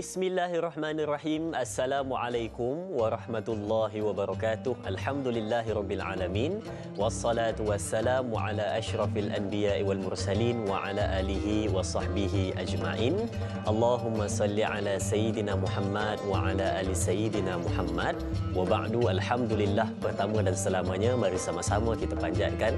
Bismillahirrahmanirrahim. Assalamualaikum warahmatullahi wabarakatuh. Alhamdulillahirabbil alamin. Wassalatu wassalamu ala asyrafil anbiya'i wal mursalin wa ala alihi wa sahbihi ajma'in. Allahumma salli ala sayyidina Muhammad wa ala ali sayyidina Muhammad. Wa ba'du, alhamdulillah, pertama dan selamanya mari sama-sama kita panjatkan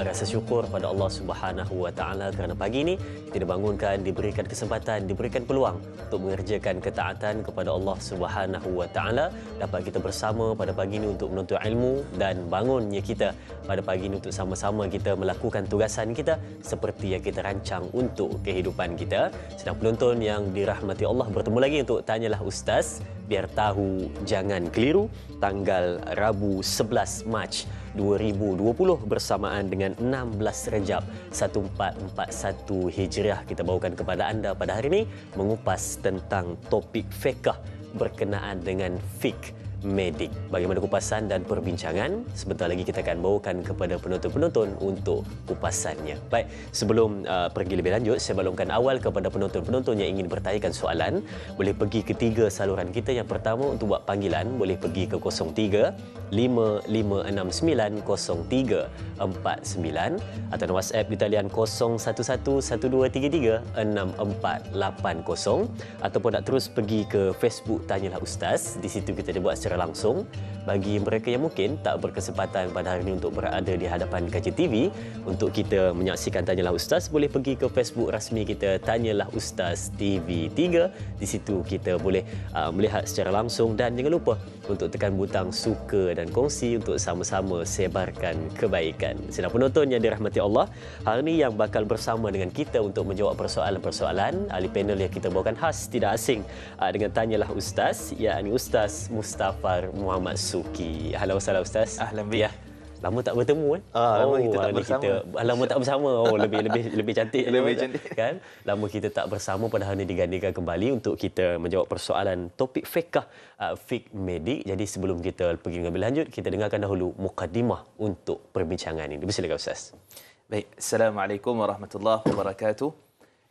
rasa syukur pada Allah Subhanahu wa taala kerana pagi ini kita dibangunkan, diberikan kesempatan, diberikan peluang untuk mengerjakan ketaatan kepada Allah Subhanahu wa taala, dapat kita bersama pada pagi ini untuk menuntut ilmu, dan bangunnya kita pada pagi ini untuk sama-sama kita melakukan tugasan kita seperti yang kita rancang untuk kehidupan kita. Sedang penonton yang dirahmati Allah, bertemu lagi untuk Tanyalah Ustaz, biar tahu jangan keliru, tanggal Rabu 11 Mac 2020 bersamaan dengan 16 Rejab 1441 Hijriah. Kita bawakan kepada anda pada hari ini mengupas tentang topik fiqh berkenaan dengan fiqh medik. Bagaimana kupasan dan perbincangan? Sebentar lagi kita akan bawakan kepada penonton-penonton untuk kupasannya. Baik, sebelum pergi lebih lanjut, saya balungkan awal kepada penonton-penonton yang ingin bertanyakan soalan, boleh pergi ke 3 saluran kita. Yang pertama, untuk buat panggilan, boleh pergi ke 03 5569 0349 atau WhatsApp di talian 011123364480, ataupun nak terus pergi ke Facebook Tanyalah Ustaz. Di situ kita dibuat secara langsung. Bagi mereka yang mungkin tak berkesempatan pada hari ini untuk berada di hadapan kaca TV untuk kita menyaksikan Tanyalah Ustaz, boleh pergi ke Facebook rasmi kita Tanyalah Ustaz TV3. Di situ kita boleh melihat secara langsung, dan jangan lupa untuk tekan butang suka dan kongsi untuk sama-sama sebarkan kebaikan. Sedang penonton yang dirahmati Allah, hari ini yang bakal bersama dengan kita untuk menjawab persoalan-persoalan, ahli panel yang kita bawakan khas tidak asing dengan Tanyalah Ustaz, yakni Ustaz Mustafar Muhammad Suki. Halo, salam Ustaz. Ahlan ya. Lama tak bertemu kan? Lama kita tak bersama. Lama tak bersama. lebih cantik. Lebih cantik kan? Lama kita tak bersama, pada hari ini digandakan kembali untuk kita menjawab persoalan topik fiqh medik. Jadi sebelum kita pergi lebih lanjut, kita dengarkan dahulu mukadimah untuk perbincangan ini. Silakan Ustaz. Baik, Assalamualaikum warahmatullahi wabarakatuh.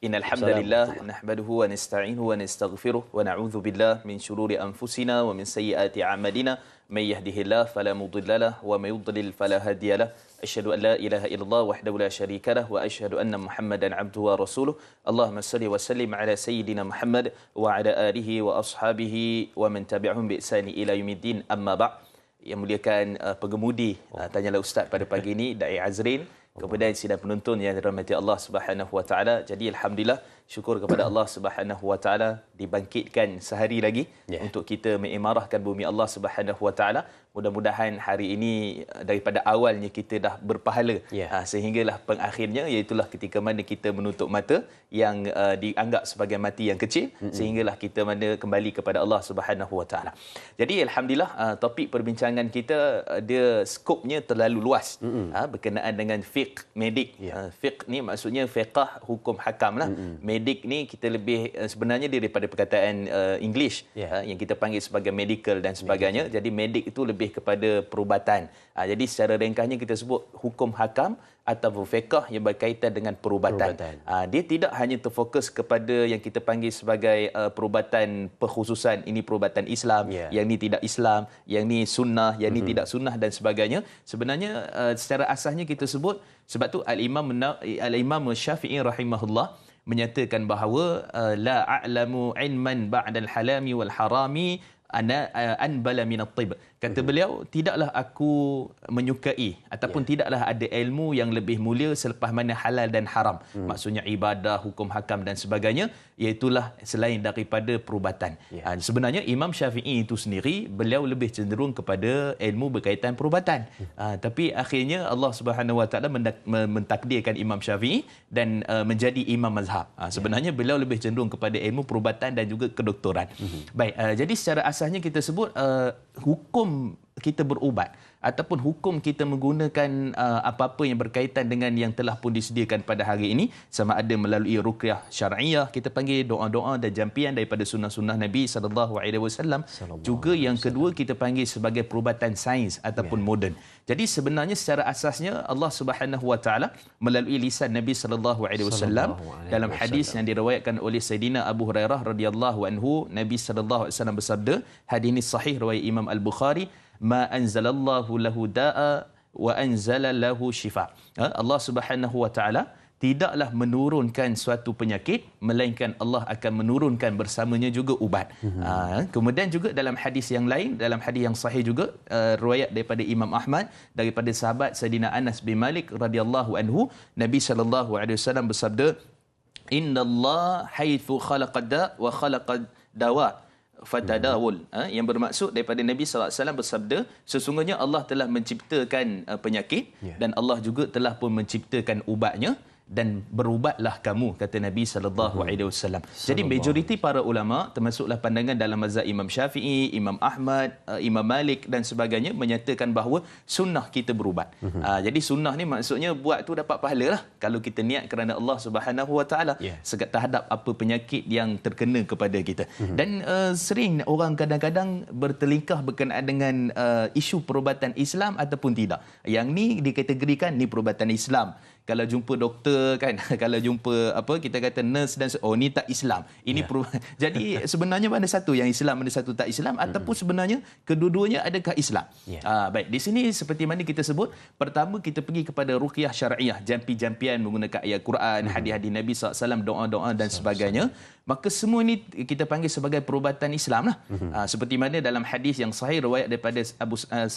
Innal hamdalillah nahmaduhu wa nasta'inuhu wa nastaghfiruh wa na'udzu billahi min shururi anfusina wa min sayyiati a'malina may yahdihillahu fala mudilla lahu wa may yudlil fala hadiya lahu. Asyhadu an la ilaha illallah wahdahu la syarika lahu wa asyhadu anna Muhammadan 'abduhu wa rasuluh. Allahumma shalli wa sallim ala sayyidina Muhammad wa ala alihi wa ashabihi wa man tabi'ahum bi ihsani ila yaumiddin. Amma ba'd. Yang muliakan pengemudi Tanyalah Ustaz pada pagi ini, Dai Azrin, kepada sidang penonton yang dirahmati Allah Subhanahu wa taala. Jadi alhamdulillah, syukur kepada Allah Subhanahu wa taala dibangkitkan sehari lagi untuk kita mengimarahkan bumi Allah Subhanahu wa taala. Mudah-mudahan hari ini daripada awalnya kita dah berpahala sehinggalah pengakhirnya, iaitulah ketika mana kita menutup mata yang dianggap sebagai mati yang kecil, sehinggalah kita mana kembali kepada Allah Subhanahu wa taala. Jadi alhamdulillah, topik perbincangan kita dia skopnya terlalu luas berkenaan dengan fiqh medik. Fiqh ni maksudnya fiqh hukum hakam lah. Medik ni kita lebih sebenarnya dia daripada perkataan English yang kita panggil sebagai medical dan sebagainya. Jadi medik itu lebih kepada perubatan. Jadi secara ringkasnya kita sebut hukum hakam atau fiqh yang berkaitan dengan perubatan. Dia tidak hanya terfokus kepada yang kita panggil sebagai perubatan perkhususan, ini perubatan Islam, yang ni tidak Islam, yang ni sunnah, yang ni tidak sunnah dan sebagainya. Sebenarnya secara asasnya kita sebut, sebab tu Al-Imam Syafi'i rahimahullah menyatakan bahawa la a'lamu ilman ba'dal halami wal harami anbala min at-tib. Kata beliau, tidaklah aku menyukai ataupun tidaklah ada ilmu yang lebih mulia selepas mana halal dan haram. Maksudnya ibadah, hukum hakam dan sebagainya, iaitulah selain daripada perubatan. Sebenarnya Imam Syafi'i itu sendiri, beliau lebih cenderung kepada ilmu berkaitan perubatan. Tapi akhirnya Allah Subhanahu wa taala mentakdirkan Imam Syafi'i dan menjadi imam mazhab. Sebenarnya beliau lebih cenderung kepada ilmu perubatan dan juga kedoktoran. Baik, jadi secara asasnya kita sebut hukum kita berubat ataupun hukum kita menggunakan apa-apa yang berkaitan dengan yang telah pun disediakan pada hari ini, sama ada melalui ruqyah syar'iyah, kita panggil doa-doa dan jampian daripada sunnah-sunnah Nabi SAW. Juga yang kedua kita panggil sebagai perubatan sains ataupun moden. Jadi sebenarnya secara asasnya Allah Subhanahu Wa Taala melalui lisan Nabi SAW dalam hadis yang diriwayatkan oleh Sayyidina Abu Hurairah radhiyallahu anhu, Nabi SAW bersabda, hadis ini sahih riwayat Imam Al-Bukhari, ma anzalallahu lahu da'a wa anzala lahu shifa. Allah Subhanahu Wa Taala tidaklah menurunkan suatu penyakit, melainkan Allah akan menurunkan bersamanya juga ubat. Kemudian juga dalam hadis yang lain, dalam hadis yang sahih juga, riwayat daripada Imam Ahmad daripada sahabat Sayyidina Anas bin Malik radhiyallahu anhu, Nabi SAW bersabda, innallaha haitsu khalaqad da' wa khalaqad dawa fatadawul. Yang bermaksud daripada Nabi SAW bersabda, sesungguhnya Allah telah menciptakan penyakit dan Allah juga telah pun menciptakan ubatnya, dan berubatlah kamu, kata Nabi SAW. Jadi majoriti para ulama, termasuklah pandangan dalam mazhab Imam Syafi'i, Imam Ahmad, Imam Malik dan sebagainya, menyatakan bahawa sunnah kita berubat. Jadi sunnah ni maksudnya buat tu dapat pahala lah kalau kita niat kerana Allah Subhanahu Wa Taala terhadap apa penyakit yang terkena kepada kita. Dan sering orang kadang-kadang bertelingkah berkenaan dengan isu perubatan Islam ataupun tidak. Yang ni dikategorikan ni perubatan Islam. Kalau jumpa doktor kan, kalau jumpa apa kita kata nurse dan ni tak Islam. Ini jadi sebenarnya mana satu yang Islam, mana satu tak Islam, ataupun sebenarnya kedua-duanya adakah Islam? Baik, di sini seperti mana kita sebut, pertama kita pergi kepada ruqyah syar'iyah, jampi-jampian menggunakan ayat Quran, hadis-hadis Nabi SAW, doa-doa dan sebagainya. Maka semua ini kita panggil sebagai perubatan Islam lah. Seperti mana dalam hadis yang sahih riwayat daripada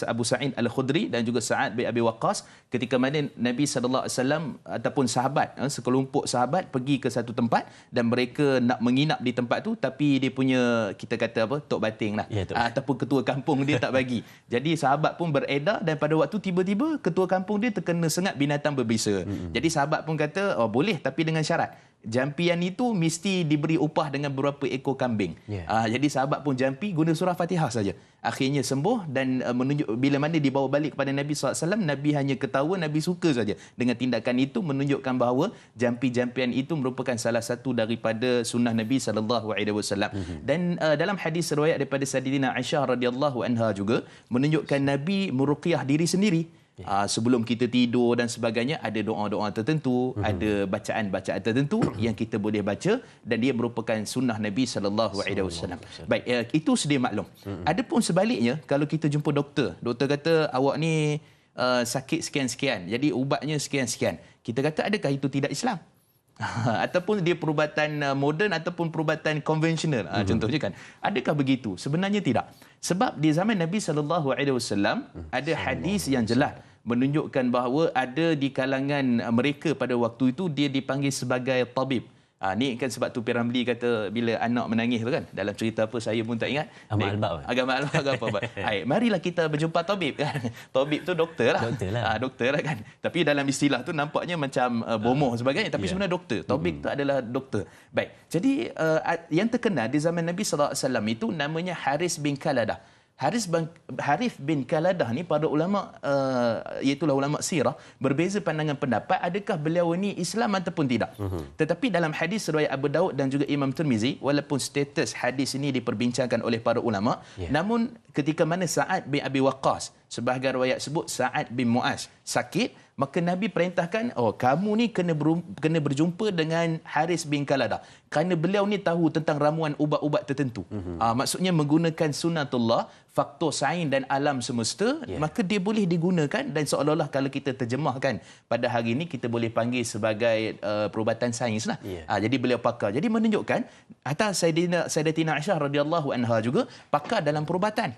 Abu Sa'id Al-Khudri dan juga Sa'ad bin Abi Waqqas, ketika mana Nabi SAW ataupun sahabat, sekelompok sahabat pergi ke satu tempat dan mereka nak menginap di tempat tu, tapi dia punya kita kata apa, tok bating lah, ataupun ketua kampung dia tak bagi. Jadi sahabat pun beredar dan pada waktu tiba-tiba ketua kampung dia terkena sengat binatang berbisa. Jadi sahabat pun kata, oh boleh tapi dengan syarat, jampian itu mesti diberi upah dengan beberapa ekor kambing. Jadi sahabat pun jampi guna surah Fatihah saja. Akhirnya sembuh dan menunjuk bila mana dibawa balik kepada Nabi SAW, Nabi hanya ketawa, Nabi suka saja dengan tindakan itu, menunjukkan bahawa jampi-jampian itu merupakan salah satu daripada sunnah Nabi SAW. Dan dalam hadis riwayat daripada Sayyidina Aisyah radhiyallahu anha juga menunjukkan Nabi meruqyah diri sendiri. Sebelum kita tidur dan sebagainya, ada doa-doa tertentu, ada bacaan-bacaan tertentu yang kita boleh baca, dan dia merupakan sunnah Nabi SAW. Baik, itu sedia maklum. Adapun sebaliknya, kalau kita jumpa doktor kata awak ni sakit sekian-sekian, jadi ubatnya sekian-sekian, kita kata adakah itu tidak Islam? Ataupun dia perubatan moden ataupun perubatan konvensional, contohnya kan, adakah begitu? Sebenarnya tidak. Sebab di zaman Nabi SAW ada hadis yang jelas menunjukkan bahawa ada di kalangan mereka pada waktu itu dia dipanggil sebagai tabib. Ni kan sebab tu Piramli kata bila anak menangis tu kan, dalam cerita apa saya pun tak ingat. Agama Al-Bab ke apa. Hai, marilah kita berjumpa tabib kan. Tabib tu doktor lah. Doktor lah kan. Tapi dalam istilah tu nampaknya macam bomoh sebagainya, tapi sebenarnya doktor. Tabib tu adalah doktor. Baik. Jadi yang terkenal di zaman Nabi SAW itu namanya Haris bin Kaladah. Harith bin Kaladah ni para ulama, iaitulah ulama sirah, berbeza pandangan pendapat adakah beliau ni Islam ataupun tidak. Tetapi dalam hadis riwayat Abu Daud dan juga Imam Tirmizi, walaupun status hadis ini diperbincangkan oleh para ulama, namun ketika mana Sa'ad bin Abi Waqqas, sebahagian riwayat sebut Sa'ad bin Mu'az sakit, maka Nabi perintahkan, kamu ni kena berjumpa dengan Haris bin Kaladah, kerana beliau ni tahu tentang ramuan ubat-ubat tertentu. Maksudnya menggunakan sunnatullah, faktor sains dan alam semesta, maka dia boleh digunakan, dan seolah-olah kalau kita terjemahkan pada hari ini, kita boleh panggil sebagai perubatan sains lah. Jadi beliau pakar. Jadi menunjukkan hatta Sayyidatina Aisyah radhiyallahu anha juga pakar dalam perubatan.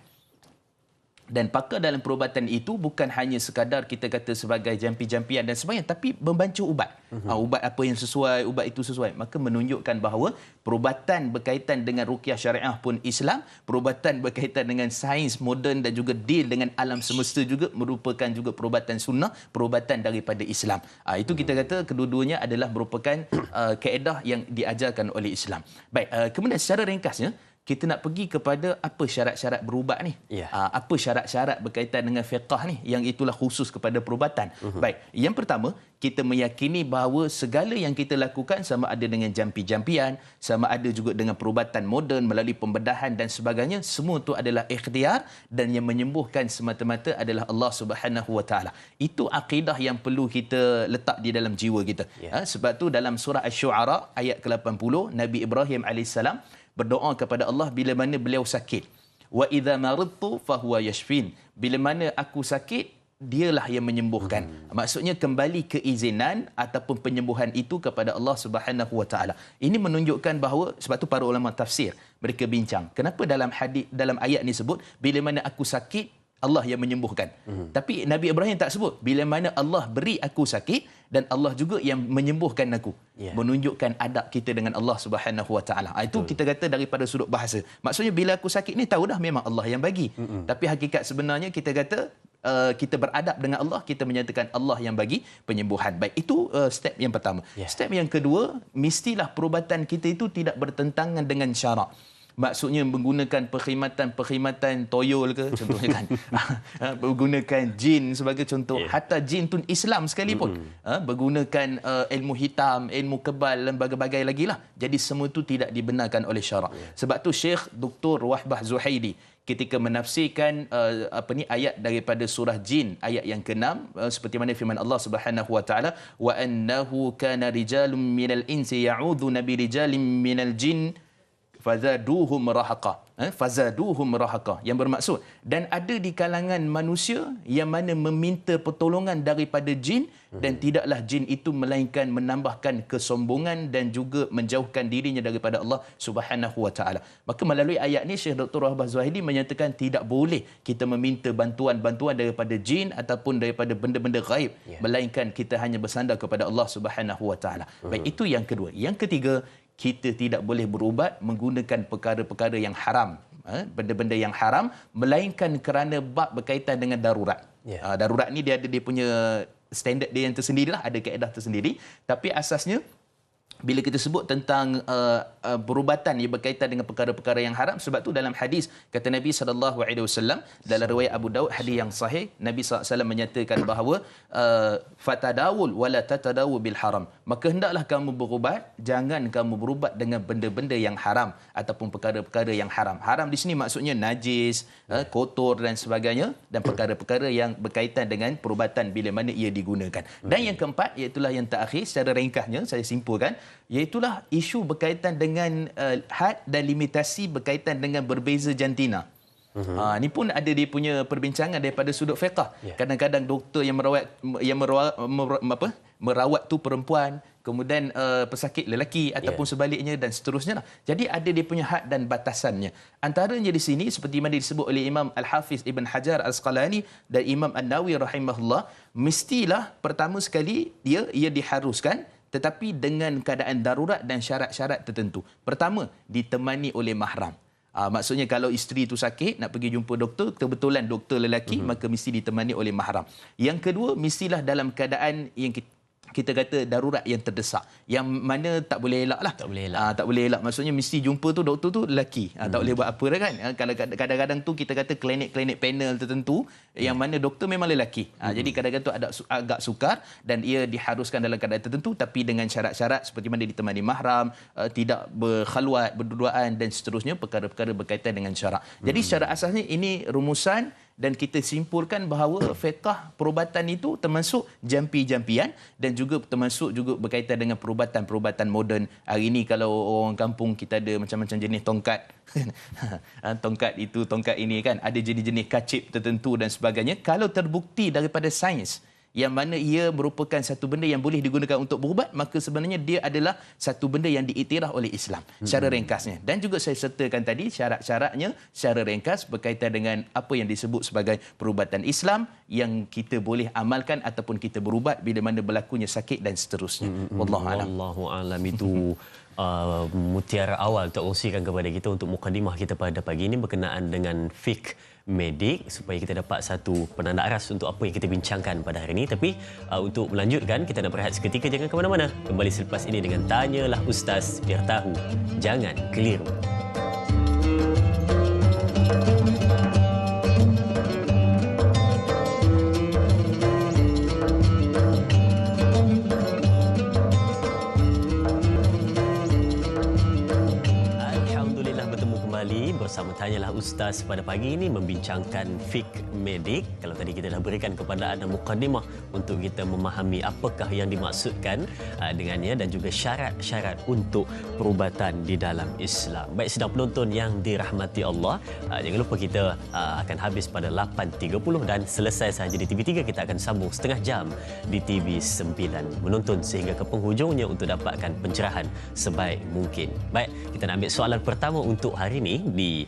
Dan pakar dalam perubatan itu bukan hanya sekadar kita kata sebagai jampi-jampian dan sebagainya, tapi membancu ubat. Ubat apa yang sesuai, ubat itu sesuai. Maka menunjukkan bahawa perubatan berkaitan dengan ruqyah syariah pun Islam, perubatan berkaitan dengan sains moden dan juga deal dengan alam semesta juga merupakan juga perubatan sunnah, perubatan daripada Islam. Itu kita kata kedua-duanya adalah merupakan kaedah yang diajarkan oleh Islam. Baik, kemudian secara ringkasnya, kita nak pergi kepada apa syarat-syarat berubat ni. Apa syarat-syarat berkaitan dengan fiqh ni yang itulah khusus kepada perubatan. Baik, yang pertama, kita meyakini bahawa segala yang kita lakukan sama ada dengan jampi-jampian, sama ada juga dengan perubatan moden melalui pembedahan dan sebagainya, semua itu adalah ikhtiar dan yang menyembuhkan semata-mata adalah Allah Subhanahu Wa Taala. Itu akidah yang perlu kita letak di dalam jiwa kita. Sebab tu dalam surah Asy-Syu'ara ayat ke-80, Nabi Ibrahim alaihissalam berdoa kepada Allah bila mana beliau sakit. Wa idza maridtu fahuwa yashfin. Bila mana aku sakit, dialah yang menyembuhkan. Maksudnya kembali keizinan ataupun penyembuhan itu kepada Allah Subhanahu Wa Taala. Ini menunjukkan bahawa, sebab tu para ulama tafsir mereka bincang, kenapa dalam hadis, dalam ayat ni sebut bila mana aku sakit Allah yang menyembuhkan. Tapi Nabi Ibrahim tak sebut bila mana Allah beri aku sakit dan Allah juga yang menyembuhkan aku. Menunjukkan adab kita dengan Allah Subhanahu Wa Taala. Itu kita kata daripada sudut bahasa. Maksudnya bila aku sakit ni tahu dah memang Allah yang bagi. Tapi hakikat sebenarnya kita kata kita beradab dengan Allah, kita menyatakan Allah yang bagi penyembuhan. Baik, itu step yang pertama. Step yang kedua, mestilah perubatan kita itu tidak bertentangan dengan syarak. Maksudnya menggunakan perkhidmatan toyol ke contohnya kan. Menggunakan jin sebagai contoh. Hatta jin tu Islam sekalipun. Menggunakan ilmu hitam, ilmu kebal dan berbagai lagi lah. Jadi semua itu tidak dibenarkan oleh syarak. Sebab tu Syekh Dr. Wahbah Zuhaili ketika menafsirkan ayat daripada surah Jin ayat yang ke-6 seperti mana firman Allah Subhanahu Wa Taala, wa annahu kana rijalun minal insi ya'uduna bi rijalin minal jin fazaduhum rahaqa. Fazaduhum rahaqa, yang bermaksud dan ada di kalangan manusia yang mana meminta pertolongan daripada jin dan tidaklah jin itu melainkan menambahkan kesombongan dan juga menjauhkan dirinya daripada Allah Subhanahu Wa Taala. Maka melalui ayat ni Syekh Dr. Wahbah Zuhaili menyatakan tidak boleh kita meminta bantuan daripada jin ataupun daripada benda-benda gaib, melainkan kita hanya bersandar kepada Allah Subhanahu Wa Taala. Baik, itu yang kedua. Yang ketiga, kita tidak boleh berubat menggunakan perkara-perkara yang haram, benda-benda yang haram, melainkan kerana bab berkaitan dengan darurat. Darurat ni dia ada dia punya standard dia yang tersendirilah, ada kaedah tersendiri. Tapi asasnya bila kita sebut tentang perubatan yang berkaitan dengan perkara-perkara yang haram, sebab tu dalam hadis kata Nabi SAW dalam riwayat Abu Daud, hadis yang sahih, Nabi SAW menyatakan bahawa fatadawul wala tatadawu bil haram. Maka hendaklah kamu berubat, jangan kamu berubat dengan benda-benda yang haram ataupun perkara-perkara yang haram. Haram di sini maksudnya najis, kotor dan sebagainya, dan perkara-perkara yang berkaitan dengan perubatan bila mana ia digunakan. Dan yang keempat, iaitulah yang terakhir, secara ringkasnya saya simpulkan, iaitulah isu berkaitan dengan had dan limitasi berkaitan dengan berbeza jantina. Ni pun ada dia punya perbincangan daripada sudut fiqh. Kadang-kadang doktor yang merawat tu perempuan, kemudian pesakit lelaki ataupun sebaliknya dan seterusnya lah. Jadi ada dia punya had dan batasannya. Antaranya di sini seperti mana disebut oleh Imam Al-Hafiz Ibn Hajar Al-Asqalani dan Imam An-Nawawi rahimahullah, mestilah pertama sekali ia diharuskan tetapi dengan keadaan darurat dan syarat-syarat tertentu. Pertama, ditemani oleh mahram. Maksudnya kalau isteri itu sakit, nak pergi jumpa doktor, kebetulan doktor lelaki, maka mesti ditemani oleh mahram. Yang kedua, mestilah dalam keadaan yang kita kata darurat yang terdesak, yang mana tak boleh elak lah. Tak boleh elak. Maksudnya mesti jumpa tu doktor tu lelaki. Tak boleh buat apa dah kan. Kalau kadang-kadang tu kita kata klinik-klinik panel tertentu yang mana doktor memang lelaki. Jadi kadang-kadang tu ada agak sukar dan ia diharuskan dalam keadaan tertentu tapi dengan syarat-syarat seperti mana ditemani mahram, tidak berkhalwat, berduaan dan seterusnya, perkara-perkara berkaitan dengan syarak. Jadi secara asasnya ini rumusan dan kita simpulkan bahawa fiqh perubatan itu termasuk jampi-jampian dan juga termasuk juga berkaitan dengan perubatan-perubatan moden. Hari ini kalau orang kampung kita ada macam-macam jenis tongkat. Tongkat ini kan ada jenis-jenis kacip tertentu dan sebagainya. Kalau terbukti daripada sains yang mana ia merupakan satu benda yang boleh digunakan untuk berubat, maka sebenarnya dia adalah satu benda yang diiktiraf oleh Islam secara ringkasnya. Dan juga saya sertakan tadi syarat-syaratnya secara ringkas berkaitan dengan apa yang disebut sebagai perubatan Islam yang kita boleh amalkan ataupun kita berubat bila mana berlakunya sakit dan seterusnya. Wallahu a'lam. Itu mutiara awal untuk kongsikan kepada kita untuk mukadimah kita pada pagi ini berkenaan dengan fiqh medik supaya kita dapat satu penanda aras untuk apa yang kita bincangkan pada hari ini. Tapi untuk melanjutkan, kita nak berehat seketika, jangan ke mana-mana. Kembali selepas ini dengan Tanyalah Ustaz, biar tahu, jangan keliru. kembali bersama Tanyalah Ustaz pada pagi ini membincangkan fiqh medik. Kalau tadi kita dah berikan kepada anda mukadimah untuk kita memahami apakah yang dimaksudkan dengannya dan juga syarat-syarat untuk perubatan di dalam Islam. Baik sidang penonton yang dirahmati Allah, jangan lupa kita akan habis pada 8.30 dan selesai sahaja di TV3 kita akan sambung setengah jam di TV9 menonton sehingga ke penghujungnya untuk dapatkan pencerahan sebaik mungkin. Baik, kita nak ambil soalan pertama untuk hari ini di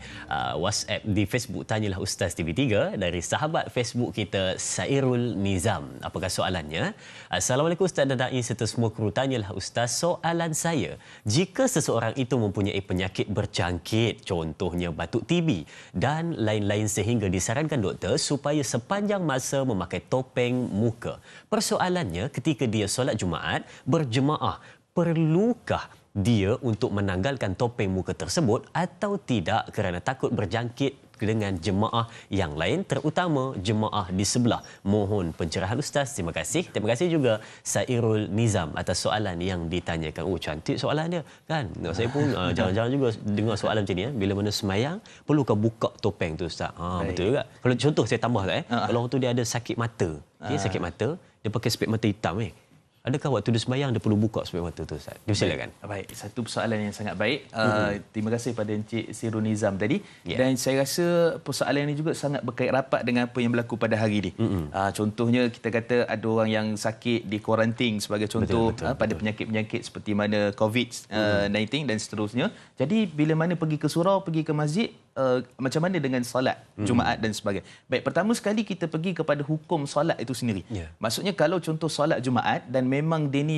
WhatsApp, di Facebook Tanyalah Ustaz TV3 dari sahabat Facebook kita Sairul Nizam. Apakah soalannya? Assalamualaikum Ustaz dan Da'i serta semua kru Tanyalah Ustaz. Soalan saya, jika seseorang itu mempunyai penyakit berjangkit, contohnya batuk TB dan lain-lain sehingga disarankan doktor supaya sepanjang masa memakai topeng muka. Persoalannya, ketika dia solat Jumaat berjemaah, perlukah dia untuk menanggalkan topeng muka tersebut atau tidak kerana takut berjangkit dengan jemaah yang lain, terutama jemaah di sebelah? Mohon pencerahan Ustaz. Terima kasih. Terima kasih juga Sairul Nizam atas soalan yang ditanyakan. Oh, cantik soalan dia kan. Saya pun jangan-jangan juga dengar soalan macam ni. Bila mana semayang, perlukah buka topeng tu Ustaz? Betul juga. Kalau contoh saya tambah tak kalau orang tu dia ada sakit mata. Sakit mata, dia pakai spek mata hitam Adakah waktu dia sembahyang dia perlu buka spek mata tu Ustaz? Dipersilakan. Baik, satu persoalan yang sangat baik. Terima kasih pada Encik Sirul Nizam tadi. Dan saya rasa persoalan ini juga sangat berkait rapat dengan apa yang berlaku pada hari ini. Contohnya kita kata ada orang yang sakit di kuarantin sebagai contoh pada penyakit-penyakit seperti mana COVID-19 dan seterusnya. Jadi bila mana pergi ke surau, pergi ke masjid, macam mana dengan solat Jumaat dan sebagainya. Baik, pertama sekali kita pergi kepada hukum solat itu sendiri. Maksudnya kalau contoh solat Jumaat dan memang dia ni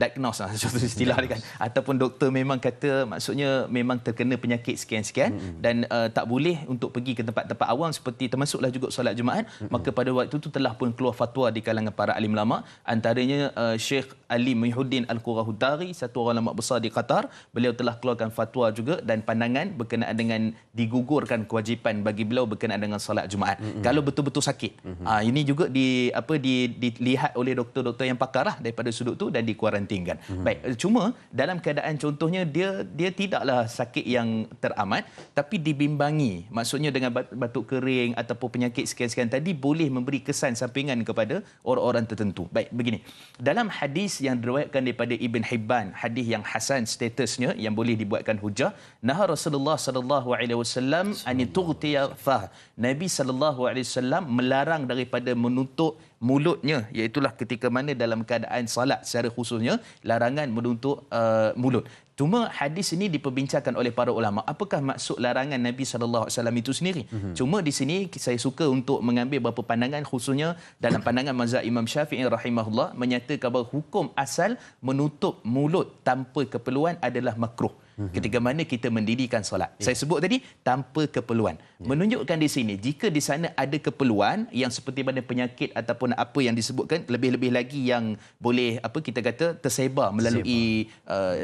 diagnose contoh istilah dia kan, ataupun doktor memang kata maksudnya memang terkena penyakit sekian-sekian dan tak boleh untuk pergi ke tempat-tempat awam seperti termasuklah juga solat Jumaat, maka pada waktu itu telah pun keluar fatwa di kalangan para alim ulama, antaranya Syekh Ali Muhyiddin Al-Qurahudari, satu orang ulama besar di Qatar. Beliau telah keluarkan fatwa juga dan pandangan berkenaan dengan digugurkan kewajipan bagi beliau berkenaan dengan solat Jumaat kalau betul-betul sakit. Ini juga dilihat oleh doktor-doktor yang pakar daripada sudut tu dan dikuarantinkan. Baik, cuma dalam keadaan contohnya dia tidaklah sakit yang teramat tapi dibimbangi, maksudnya dengan batuk kering ataupun penyakit sekian-sekian tadi boleh memberi kesan sampingan kepada orang-orang tertentu. Baik, begini. Dalam hadis yang diriwayatkan daripada Ibn Hibban, hadis yang hasan statusnya yang boleh dibuatkan hujah, naha Rasulullah sallallahu alaihi wasallam an tughtiya fah. Nabi sallallahu alaihi wasallam melarang daripada menutup mulutnya, iaitulah ketika mana dalam keadaan salat secara khususnya larangan menutup mulut. Cuma hadis ini diperbincangkan oleh para ulama, apakah maksud larangan Nabi sallallahu alaihi wasallam itu sendiri. Cuma di sini saya suka untuk mengambil beberapa pandangan, khususnya dalam pandangan mazhab Imam Syafi'i rahimahullah menyatakan bahawa hukum asal menutup mulut tanpa keperluan adalah makruh. Ketika mana kita mendirikan solat. Saya sebut tadi tanpa keperluan. Menunjukkan di sini jika di sana ada keperluan yang seperti mana penyakit ataupun apa yang disebutkan, lebih-lebih lagi yang boleh kita kata tersebar melalui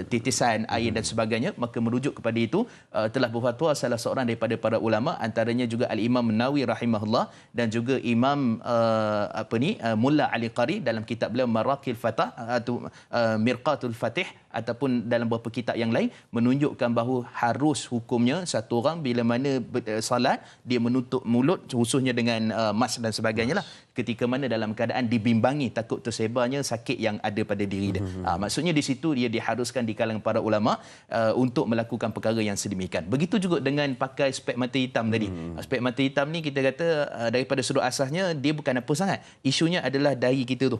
titisan air dan sebagainya, maka merujuk kepada itu telah berfatwa salah seorang daripada para ulama, antaranya juga Al-Imam Nawawi rahimahullah dan juga Imam Mulla Ali Qari dalam kitab beliau Maraqil Fatah atau Mirqatul Fatih ataupun dalam beberapa kitab yang lain, menunjukkan bahawa harus hukumnya satu orang bila mana salat dia menutup mulut khususnya dengan mask dan sebagainya lah, ketika mana dalam keadaan dibimbangi takut tersebarnya sakit yang ada pada diri dia. Maksudnya di situ dia diharuskan di kalangan para ulama untuk melakukan perkara yang sedemikian. Begitu juga dengan pakai spek mata hitam tadi. Spek mata hitam ni kita kata daripada sudut asasnya dia bukan apa sangat. Isunya adalah dahi kita tu.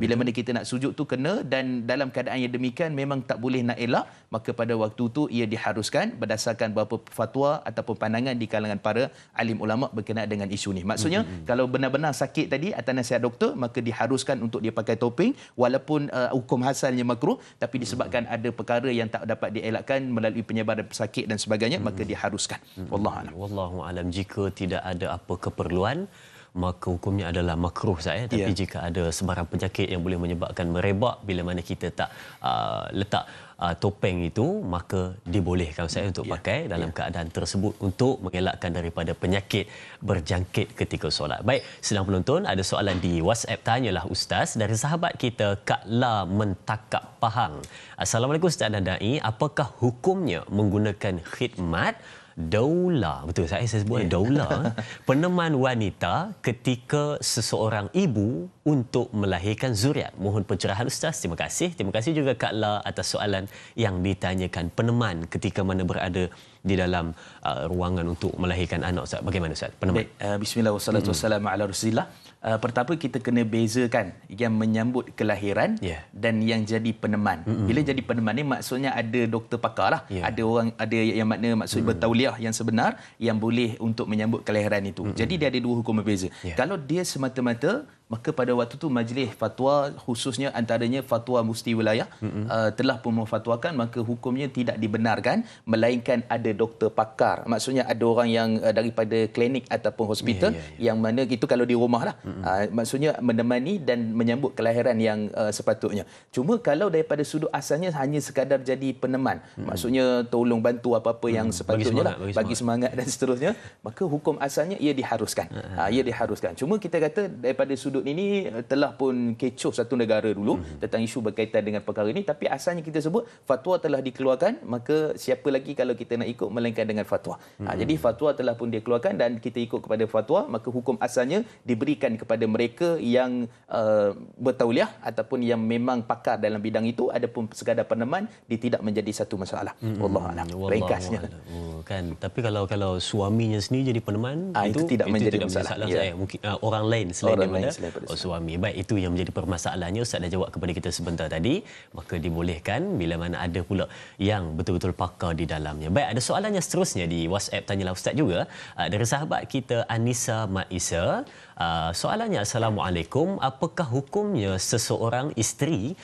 Bila mana kita nak sujud tu kena, dan dalam keadaan yang demikian memang tak boleh nak elak, maka pada waktu tu ia diharuskan berdasarkan beberapa fatwa ataupun pandangan di kalangan para alim ulama berkenaan dengan isu ni. Maksudnya kalau benar-benar sakit tadi atas nasihat doktor, maka diharuskan untuk dia pakai topeng walaupun hukum asalnya makruh, tapi disebabkan ada perkara yang tak dapat dielakkan melalui penyebaran pesakit dan sebagainya, maka diharuskan. Wallahu a'lam. Wallahu a'lam. Jika tidak ada apa keperluan, maka hukumnya adalah makruh Ustaz. Tapi jika ada sebarang penyakit yang boleh menyebabkan merebak bila mana kita tak letak topeng itu, maka dibolehkan Ustaz untuk pakai dalam keadaan tersebut untuk mengelakkan daripada penyakit berjangkit ketika solat. Baik, sedang penonton, ada soalan di WhatsApp, tanyalah Ustaz, dari sahabat kita Kak La Mentakap Pahang. Assalamualaikum Ustaz dan Dai, apakah hukumnya menggunakan khidmat daula, betul saya sebut daula, peneman wanita ketika seseorang ibu untuk melahirkan zuriat? Mohon pencerahan Ustaz. Terima kasih. Terima kasih juga Kak La atas soalan yang ditanyakan, peneman ketika mana berada di dalam ruangan untuk melahirkan anak Ustaz. Bagaimana Ustaz? Peneman. Bismillah wassalatu wassalamu ala Rasulillah. Pertama kita kena bezakan yang menyambut kelahiran dan yang jadi peneman. Bila jadi peneman ni maksudnya ada doktor pakar lah. Ada orang, ada yang makna maksud bertauliah yang sebenar yang boleh untuk menyambut kelahiran itu. Jadi dia ada dua hukum berbeza. Kalau dia semata-mata, maka pada waktu tu majlis fatwa, khususnya antaranya fatwa mufti wilayah telah pun memfatwakan, maka hukumnya tidak dibenarkan melainkan ada doktor pakar. Maksudnya ada orang yang daripada klinik ataupun hospital yang mana itu kalau di rumah lah. Maksudnya menemani dan menyambut kelahiran yang sepatutnya. Cuma kalau daripada sudut asalnya hanya sekadar jadi peneman, maksudnya tolong bantu apa-apa yang sepatutnya bagi semangat dan seterusnya, maka hukum asalnya ia diharuskan. Ia diharuskan. Cuma kita kata daripada sudut ini telah pun kecoh satu negara dulu tentang isu berkaitan dengan perkara ini, tapi asalnya kita sebut fatwa telah dikeluarkan, maka siapa lagi kalau kita nak ikut melainkan dengan fatwa. Jadi fatwa telah pun dikeluarkan dan kita ikut kepada fatwa, maka hukum asalnya diberikan kepada mereka yang bertauliah ataupun yang memang pakar dalam bidang itu. Adapun sekadar peneman dia tidak menjadi satu masalah. Wallahualam. Ringkasnya. Kan, tapi kalau suaminya sendiri jadi peneman, itu tidak menjadi masalah. Saya mungkin orang lain selain daripada suami. Baik, itu yang menjadi permasalahannya. Ustaz dah jawab kepada kita sebentar tadi, maka dibolehkan bila mana ada pula yang betul-betul pakar di dalamnya. Baik, ada soalan yang seterusnya di WhatsApp, tanyalah Ustaz juga, dari sahabat kita Anissa Maisa. Soalannya, Assalamualaikum, apakah hukumnya seorang isteri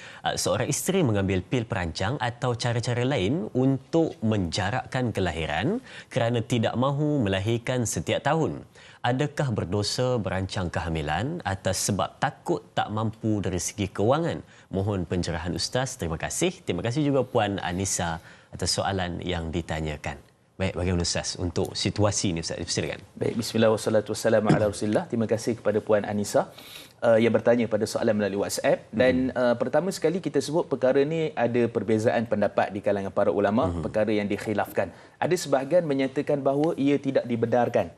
mengambil pil perancang atau cara-cara lain untuk menjarakkan kelahiran kerana tidak mahu melahirkan setiap tahun? Adakah berdosa berancang kehamilan atas sebab takut tak mampu dari segi kewangan? Mohon pencerahan Ustaz. Terima kasih. Terima kasih juga Puan Anissa atas soalan yang ditanyakan. Baik, bagaimana Ustaz untuk situasi ini Ustaz? Silakan. Baik, bismillah wassalatu wassalamu ala Rasulillah. Terima kasih kepada Puan Anissa yang bertanya pada soalan melalui WhatsApp. Dan pertama sekali kita sebut perkara ni ada perbezaan pendapat di kalangan para ulama, perkara yang dikhilafkan. Ada sebahagian menyatakan bahawa ia tidak dibenarkan.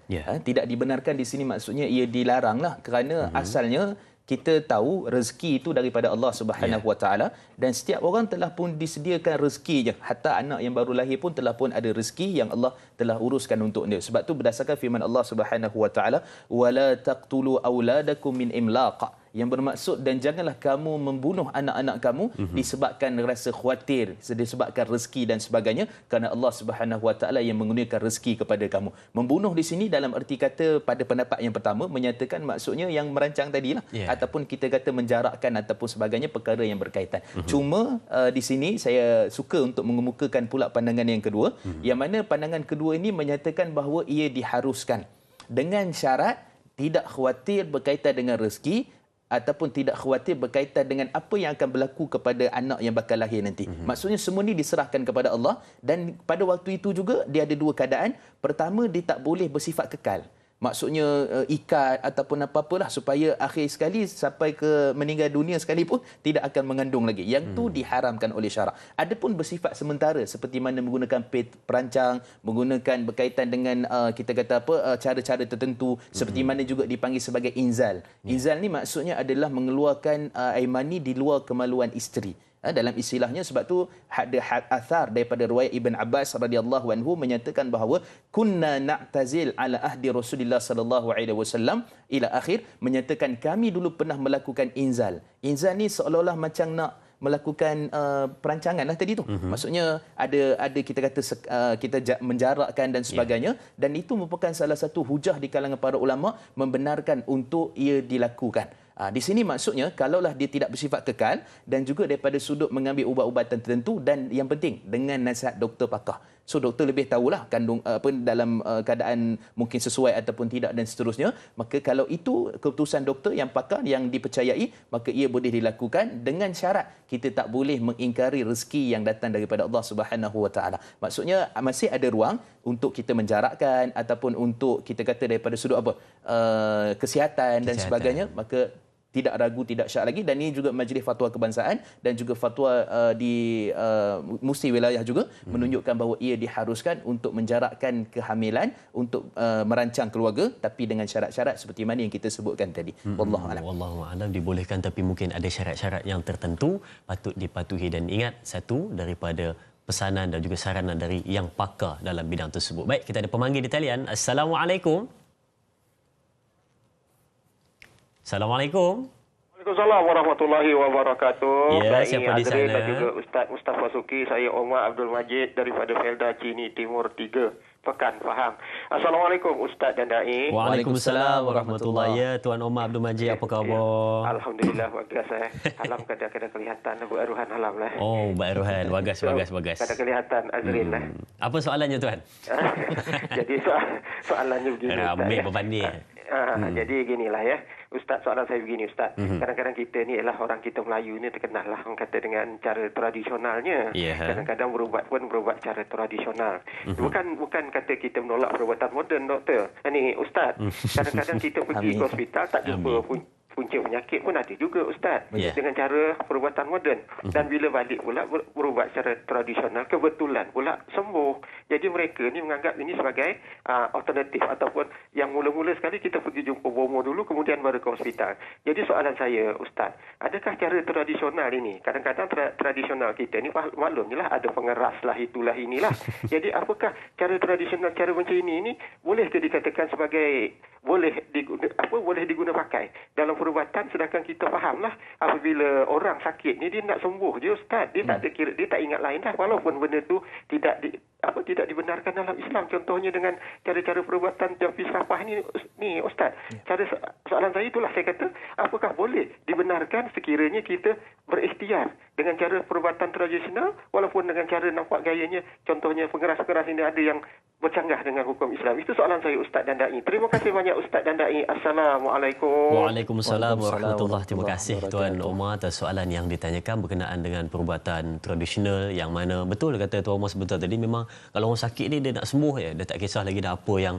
Tidak dibenarkan di sini maksudnya ia dilaranglah kerana asalnya kita tahu rezeki itu daripada Allah Subhanahu Wa Taala dan setiap orang telah pun disediakan rezeki je. Hatta anak yang baru lahir pun telah pun ada rezeki yang Allah telah uruskan untuk dia. Sebab tu berdasarkan firman Allah Subhanahu Wa Taala, wala taqtulu auladakum min imlaq, yang bermaksud dan janganlah kamu membunuh anak-anak kamu disebabkan rasa khawatir, disebabkan rezeki dan sebagainya, kerana Allah Subhanahu Wa Taala yang mengurniakan rezeki kepada kamu. Membunuh di sini dalam erti kata pada pendapat yang pertama menyatakan maksudnya yang merancang tadilah, ataupun kita kata menjarakkan ataupun sebagainya, perkara yang berkaitan. Cuma di sini saya suka untuk mengemukakan pula pandangan yang kedua, yang mana pandangan kedua ini menyatakan bahawa ia diharuskan dengan syarat tidak khawatir berkaitan dengan rezeki ataupun tidak khawatir berkaitan dengan apa yang akan berlaku kepada anak yang bakal lahir nanti. Maksudnya semua ni diserahkan kepada Allah, dan pada waktu itu juga dia ada dua keadaan. Pertama, dia tak boleh bersifat kekal. Maksudnya ikat ataupun apa-apalah supaya akhir sekali sampai ke meninggal dunia sekalipun tidak akan mengandung lagi. Yang tu diharamkan oleh syarak. Adapun bersifat sementara seperti mana menggunakan perancang, menggunakan berkaitan dengan kita kata apa cara-cara tertentu, seperti mana juga dipanggil sebagai inzal. Inzal ni maksudnya adalah mengeluarkan air mani di luar kemaluan isteri. Dalam istilahnya, sebab tu ada athar daripada riwayat Ibn Abbas radhiyallahu anhu menyatakan bahawa kunna na'tazil ala ahdi Rasulullah sallallahu alaihi wasallam ila akhir, menyatakan kami dulu pernah melakukan inzal. Inzal ni seolah-olah macam nak melakukan perancangan lah tadi tu. Maksudnya ada kita kata kita menjarakkan dan sebagainya, dan itu merupakan salah satu hujah di kalangan para ulama membenarkan untuk ia dilakukan. Di sini maksudnya kalaulah dia tidak bersifat kekal dan juga daripada sudut mengambil ubat-ubatan tertentu, dan yang penting dengan nasihat doktor pakar. So doktor lebih tahulah kandung dalam keadaan mungkin sesuai ataupun tidak dan seterusnya. Maka kalau itu keputusan doktor yang pakar yang dipercayai, maka ia boleh dilakukan dengan syarat kita tak boleh mengingkari rezeki yang datang daripada Allah Subhanahu Wa Taala. Maksudnya masih ada ruang untuk kita menjarakkan ataupun untuk kita kata daripada sudut kesihatan dan sebagainya, maka tidak ragu, tidak syak lagi. Dan ini juga Majlis Fatwa Kebangsaan dan juga fatwa di Mufti Wilayah juga menunjukkan bahawa ia diharuskan untuk menjarakkan kehamilan untuk merancang keluarga, tapi dengan syarat-syarat seperti mana yang kita sebutkan tadi. Wallahu a'lam. Wallahu a'lam, dibolehkan tapi mungkin ada syarat-syarat yang tertentu patut dipatuhi. Dan ingat, satu daripada pesanan dan juga saranan dari yang pakar dalam bidang tersebut. Baik, kita ada pemanggil di talian. Assalamualaikum. Assalamualaikum. Waalaikumsalam warahmatullahi wabarakatuh. Ya, siapa di sana? Dan juga Ustaz Mustafa Suki, saya Omar Abdul Majid daripada Felda Cini Timur 3, Pekan Pahang. Assalamualaikum Ustaz dan Dai. Waalaikumsalam warahmatullahi. Ya, Tuan Omar Abdul Majid, apa khabar? Alhamdulillah bagus Alam kadang-kadang kelihatan beruhan alam lah. Oh, beruhan. Bagus. Kadang kelihatan Azrin lah. Apa soalannya tuan? Jadi soalannya begini. Ramai berbanding. Jadi ginilah ya Ustaz, soalan saya begini Ustaz. Kadang-kadang kita ni ialah orang kita Melayu ni terkenal lah orang kata dengan cara tradisionalnya. Kadang-kadang berubat cara tradisional. Bukan kata kita menolak perubatan moden, doktor. Ini Ustaz, kadang-kadang kita pergi ke hospital tak jumpa punca penyakit pun ada juga Ustaz, dengan cara perubatan moden. Dan bila balik pula berubat secara tradisional, kebetulan pula sembuh. Jadi mereka ni menganggap ini sebagai alternatif, ataupun yang mula-mula sekali kita pergi jumpa bomo dulu kemudian baru ke hospital. Jadi soalan saya Ustaz, adakah cara tradisional ini, kadang-kadang tradisional kita ni maklumnya lah ada pengeras lah, itulah inilah. Jadi apakah cara tradisional, cara macam ini boleh ke dikatakan sebagai boleh diguna pakai dalam perubatan, sedangkan kita fahamlah apabila orang sakit ni dia nak sembuh je Ustaz, dia tak ada kira, dia tak ingat lain dah, walaupun benda tu tidak dibenarkan dalam Islam. Contohnya dengan cara-cara perubatan jampi serapah ni Ustaz. Soalan saya itulah, saya kata apakah boleh dibenarkan sekiranya kita berikhtiar dengan cara perubatan tradisional walaupun dengan cara nampak gayanya, contohnya pengeras-pengeras ini ada yang bercanggah dengan hukum Islam. Itu soalan saya Ustaz dan Dai. Terima kasih banyak Ustaz dan Dai. Assalamualaikum. Waalaikumsalam warahmatullahi. Terima kasih Tuan Omar atas soalan yang ditanyakan berkenaan dengan perubatan tradisional, yang mana betul kata Tuan Omar sebentar tadi, memang kalau orang sakit ni dia nak sembuh ya, dia tak kisah lagi dah apa yang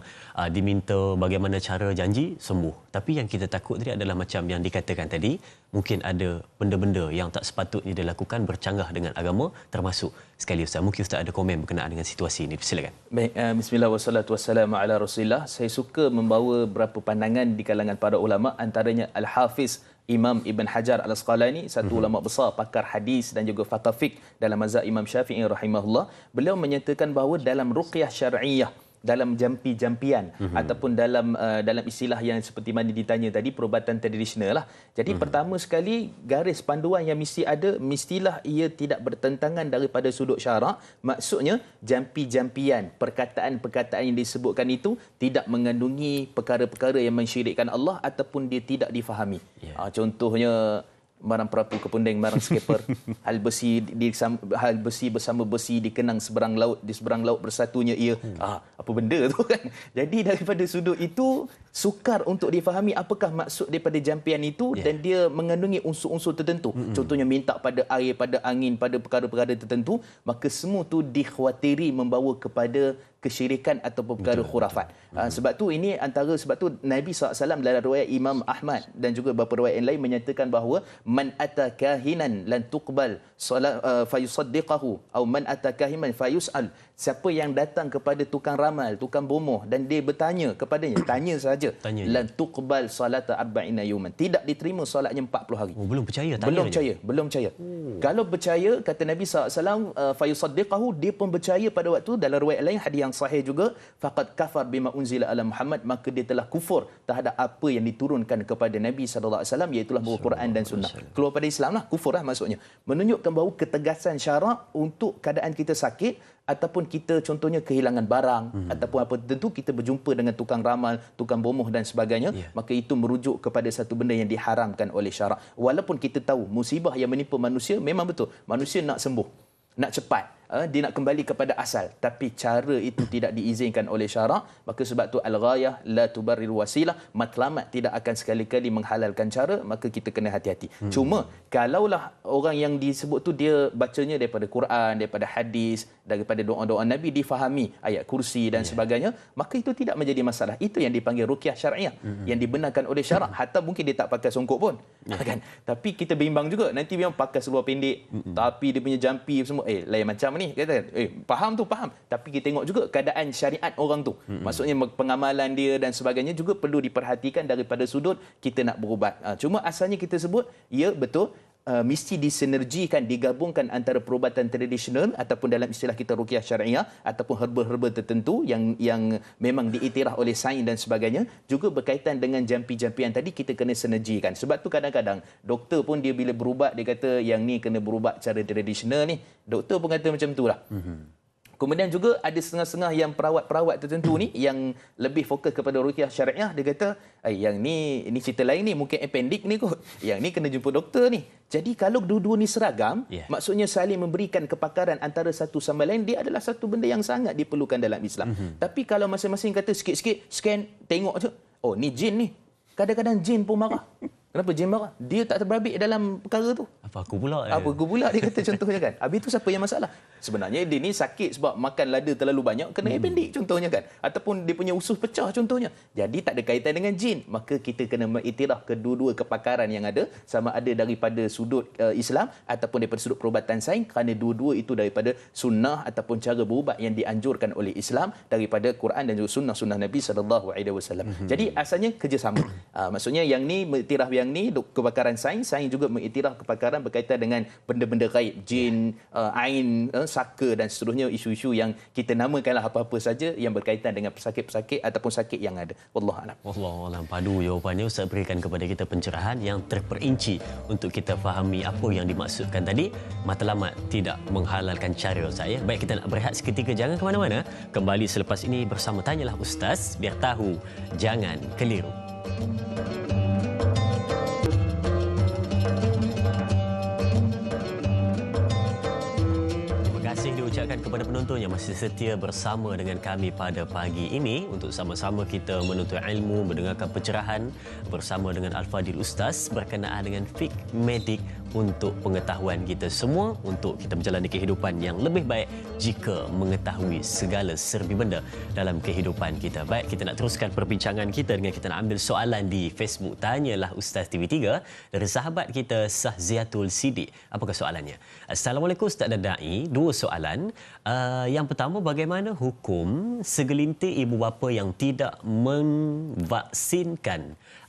diminta, bagaimana cara janji, sembuh. Tapi yang kita takut tadi adalah macam yang dikatakan tadi, mungkin ada benda-benda yang tak sepatutnya dilakukan bercanggah dengan agama, termasuk sekali Ustaz. Mungkin Ustaz ada komen berkenaan dengan situasi ini. Silakan. Baik, bismillah wassalatu wassalamu ala Rasulillah. Saya suka membawa beberapa pandangan di kalangan para ulama, antaranya Al-Hafiz Imam Ibn Hajar Al-Asqalani, satu ulama besar pakar hadis dan juga fiqh fiqh dalam mazhab Imam Syafi'i rahimahullah. Beliau menyatakan bahawa dalam ruqyah syar'iyyah, dalam jampi-jampian ataupun dalam istilah yang seperti mana ditanya tadi, perubatan tradisional lah. Jadi pertama sekali, garis panduan yang mestilah ia tidak bertentangan daripada sudut syarak. Maksudnya jampi-jampian, perkataan-perkataan yang disebutkan itu tidak mengandungi perkara-perkara yang mensyirikkan Allah ataupun dia tidak difahami. Contohnya marang perapu ke punding, marang skipper, hal besi bersama besi dikenang seberang laut, di seberang laut bersatunya ia. Apa benda tu kan? Jadi daripada sudut itu sukar untuk difahami apakah maksud daripada jampian itu, dan dia mengandungi unsur-unsur tertentu. Contohnya minta pada air, pada angin, pada perkara-perkara tertentu, maka semua tu dikhawatiri membawa kepada kesyirikan ataupun perkara khurafat. Sebab tu Nabi SAW dalam riwayat Imam Ahmad dan juga beberapa riwayat yang lain menyatakan bahawa man ata kahinan lan tuqbal fayusaddiqahu atau man ata kahinan fayus'al. Siapa yang datang kepada tukang ramal, tukang bomoh, dan dia bertanya kepadanya, tanya saja, lan tuqbal salata arba'ina yawman, tidak diterima solatnya 40 hari. Belum percaya, tanya belum percaya. Kalau percaya, kata Nabi SAW, fayusaddiqahu, dia pun percaya pada waktu. Dalam riwayat lain, hadis yang sahih juga, faqad kafar bima unzila ala Muhammad, maka dia telah kufur terhadap apa yang diturunkan kepada Nabi SAW, iaitu Al-Quran dan Sunnah. Keluar pada Islam lah, kufur lah maksudnya. Menunjukkan bahawa ketegasan syarak untuk keadaan kita sakit ataupun kita contohnya kehilangan barang ataupun apa tertentu, kita berjumpa dengan tukang ramal, tukang bomoh dan sebagainya, maka itu merujuk kepada satu benda yang diharamkan oleh syarak. Walaupun kita tahu musibah yang menimpa manusia memang betul, manusia nak sembuh, nak cepat, dia nak kembali kepada asal, tapi cara itu tidak diizinkan oleh syarak. Maka sebab tu al-ghayah la tubarrir wasilah, matlamat tidak akan sekali-kali menghalalkan cara, maka kita kena hati-hati. Cuma kalaulah orang yang disebut tu dia bacanya daripada Quran, daripada hadis, daripada doa-doa Nabi, difahami ayat kursi dan sebagainya, maka itu tidak menjadi masalah. Itu yang dipanggil ruqyah syar'iyah, yang dibenarkan oleh syarak. Hatta mungkin dia tak pakai songkok pun, kan? Tapi kita bimbang juga, nanti memang pakai seluar pendek, tapi dia punya jampi semua, lain macam ni, kata, faham tu, faham. Tapi kita tengok juga keadaan syariat orang tu. Maksudnya pengamalan dia dan sebagainya juga perlu diperhatikan daripada sudut kita nak berubat. Cuma asalnya kita sebut, ya betul, mesti disinergikan, digabungkan antara perubatan tradisional ataupun dalam istilah kita ruqyah syariah ataupun herba-herba tertentu yang memang diiktiraf oleh sains dan sebagainya, juga berkaitan dengan jampi-jampian tadi kita kena sinergikan. Sebab tu kadang-kadang doktor pun dia bila berubat dia kata yang ni kena berubat cara tradisional ni. Doktor pun kata macam itulah. Kemudian juga ada setengah-setengah yang perawat-perawat tertentu ni yang lebih fokus kepada ruqyah syariah, dia kata yang ni cerita lain ni, mungkin appendix ni kot, yang ni kena jumpa doktor ni. Jadi kalau dua-dua ni seragam, maksudnya saling memberikan kepakaran antara satu sama lain, dia adalah satu benda yang sangat diperlukan dalam Islam. Tapi kalau masing-masing kata sikit-sikit scan, tengok je, oh ni jin ni, kadang-kadang jin pun marah. Kenapa jin marah? Dia tak terbabit dalam perkara tu. Apa aku pula? Apa aku pula, dia kata contohnya kan. Habis tu siapa yang masalah? Sebenarnya dia ni sakit sebab makan lada terlalu banyak, kena appendix contohnya kan. Ataupun dia punya usus pecah contohnya. Jadi tak ada kaitan dengan jin. Maka kita kena mengiktiraf kedua-dua kepakaran yang ada, sama ada daripada sudut Islam ataupun daripada sudut perubatan sains, kerana dua-dua itu daripada sunnah ataupun cara berubat yang dianjurkan oleh Islam daripada Quran dan juga sunnah-sunnah Nabi SAW. Jadi asalnya kerjasama. Maksudnya yang ni mengiktiraf yang ni kepakaran sains juga mengiktiraf kepakaran berkaitan dengan benda-benda gaib, jin, ain, saka dan seterusnya, isu-isu yang kita namakanlah apa-apa saja yang berkaitan dengan pesakit-pesakit ataupun sakit yang ada. Wallahu a'lam. Wallahu a'lam. Padu jawapannya Ustaz berikan kepada kita pencerahan yang terperinci untuk kita fahami apa yang dimaksudkan tadi. Matlamat tidak menghalalkan cara, Ustaz ya. Baik, kita nak berehat seketika, jangan ke mana-mana. Kembali selepas ini bersama Tanyalah Ustaz, biar tahu jangan keliru. Diucapkan kepada penonton yang masih setia bersama dengan kami pada pagi ini untuk sama-sama kita menuntut ilmu, mendengarkan pencerahan bersama dengan Al-Fadil Ustaz berkenaan dengan fiqh medik untuk pengetahuan kita semua, untuk kita menjalani kehidupan yang lebih baik jika mengetahui segala serbi benda dalam kehidupan kita. Baik, kita nak teruskan perbincangan kita dengan kita nak ambil soalan di Facebook Tanyalah Ustaz TV3 dari sahabat kita Sahziatul Sidik. Apakah soalannya? Assalamualaikum Ustaz dan Da'i. Dua soalan. Yang pertama, bagaimana hukum segelintir ibu bapa yang tidak memvaksinkan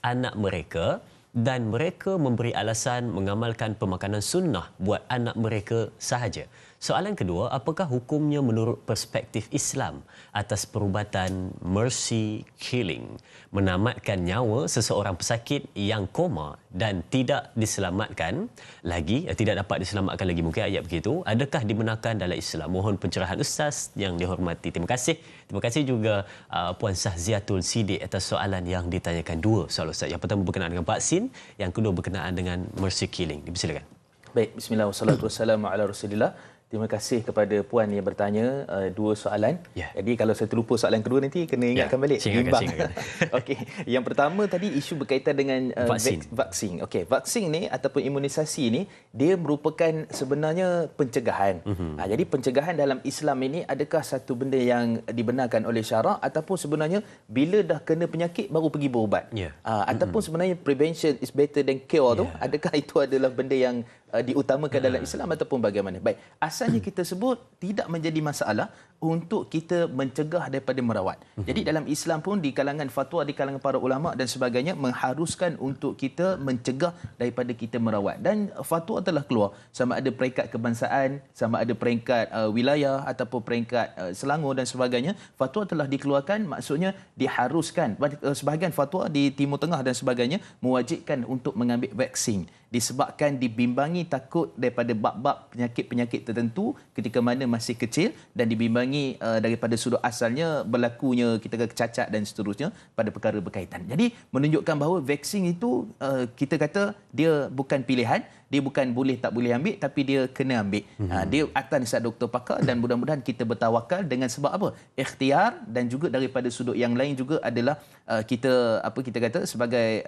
anak mereka dan mereka memberi alasan mengamalkan pemakanan sunnah buat anak mereka sahaja? Soalan kedua, apakah hukumnya menurut perspektif Islam atas perubatan mercy killing, menamatkan nyawa seseorang pesakit yang koma dan tidak diselamatkan lagi, tidak dapat diselamatkan lagi, mungkin ayat begitu. Adakah dibenarkan dalam Islam? Mohon pencerahan Ustaz yang dihormati. Terima kasih. Terima kasih juga Puan Sahziatul Sidik atas soalan yang ditanyakan. Dua soalan Ustaz. Yang pertama berkenaan dengan vaksin, yang kedua berkenaan dengan mercy killing. Dipersilakan. Baik, bismillah wassalatu wassalamu ala Rasulillah. Terima kasih kepada puan yang bertanya dua soalan. Ya. Jadi kalau saya terlupa soalan kedua nanti kena ingatkan balik. Ingatkan. Okey. Yang pertama tadi isu berkaitan dengan vaksin. Okey, vaksin ni ataupun imunisasi ni dia merupakan sebenarnya pencegahan. Jadi pencegahan dalam Islam ini adakah satu benda yang dibenarkan oleh syarak ataupun sebenarnya bila dah kena penyakit baru pergi berubat? Ataupun sebenarnya prevention is better than cure tu, adakah itu adalah benda yang diutamakan dalam Islam ataupun bagaimana? Baik, asalnya kita sebut tidak menjadi masalah untuk kita mencegah daripada merawat. Jadi dalam Islam pun di kalangan fatwa, di kalangan para ulama dan sebagainya mengharuskan untuk kita mencegah daripada kita merawat. Dan fatwa telah keluar sama ada peringkat kebangsaan, sama ada peringkat wilayah ataupun peringkat Selangor dan sebagainya. Fatwa telah dikeluarkan, maksudnya diharuskan. Sebahagian fatwa di Timur Tengah dan sebagainya mewajibkan untuk mengambil vaksin disebabkan dibimbangi takut daripada bab-bab penyakit-penyakit tertentu ketika mana masih kecil dan dibimbangi daripada sudut asalnya berlakunya kita cacat dan seterusnya pada perkara berkaitan. Jadi menunjukkan bahawa vaksin itu kita kata dia bukan pilihan, Dia bukan boleh tak boleh ambil, tapi dia kena ambil. Dia atas nasihat doktor pakar, dan mudah-mudahan kita bertawakal dengan sebab apa? Ikhtiar, dan juga daripada sudut yang lain juga adalah kita kata sebagai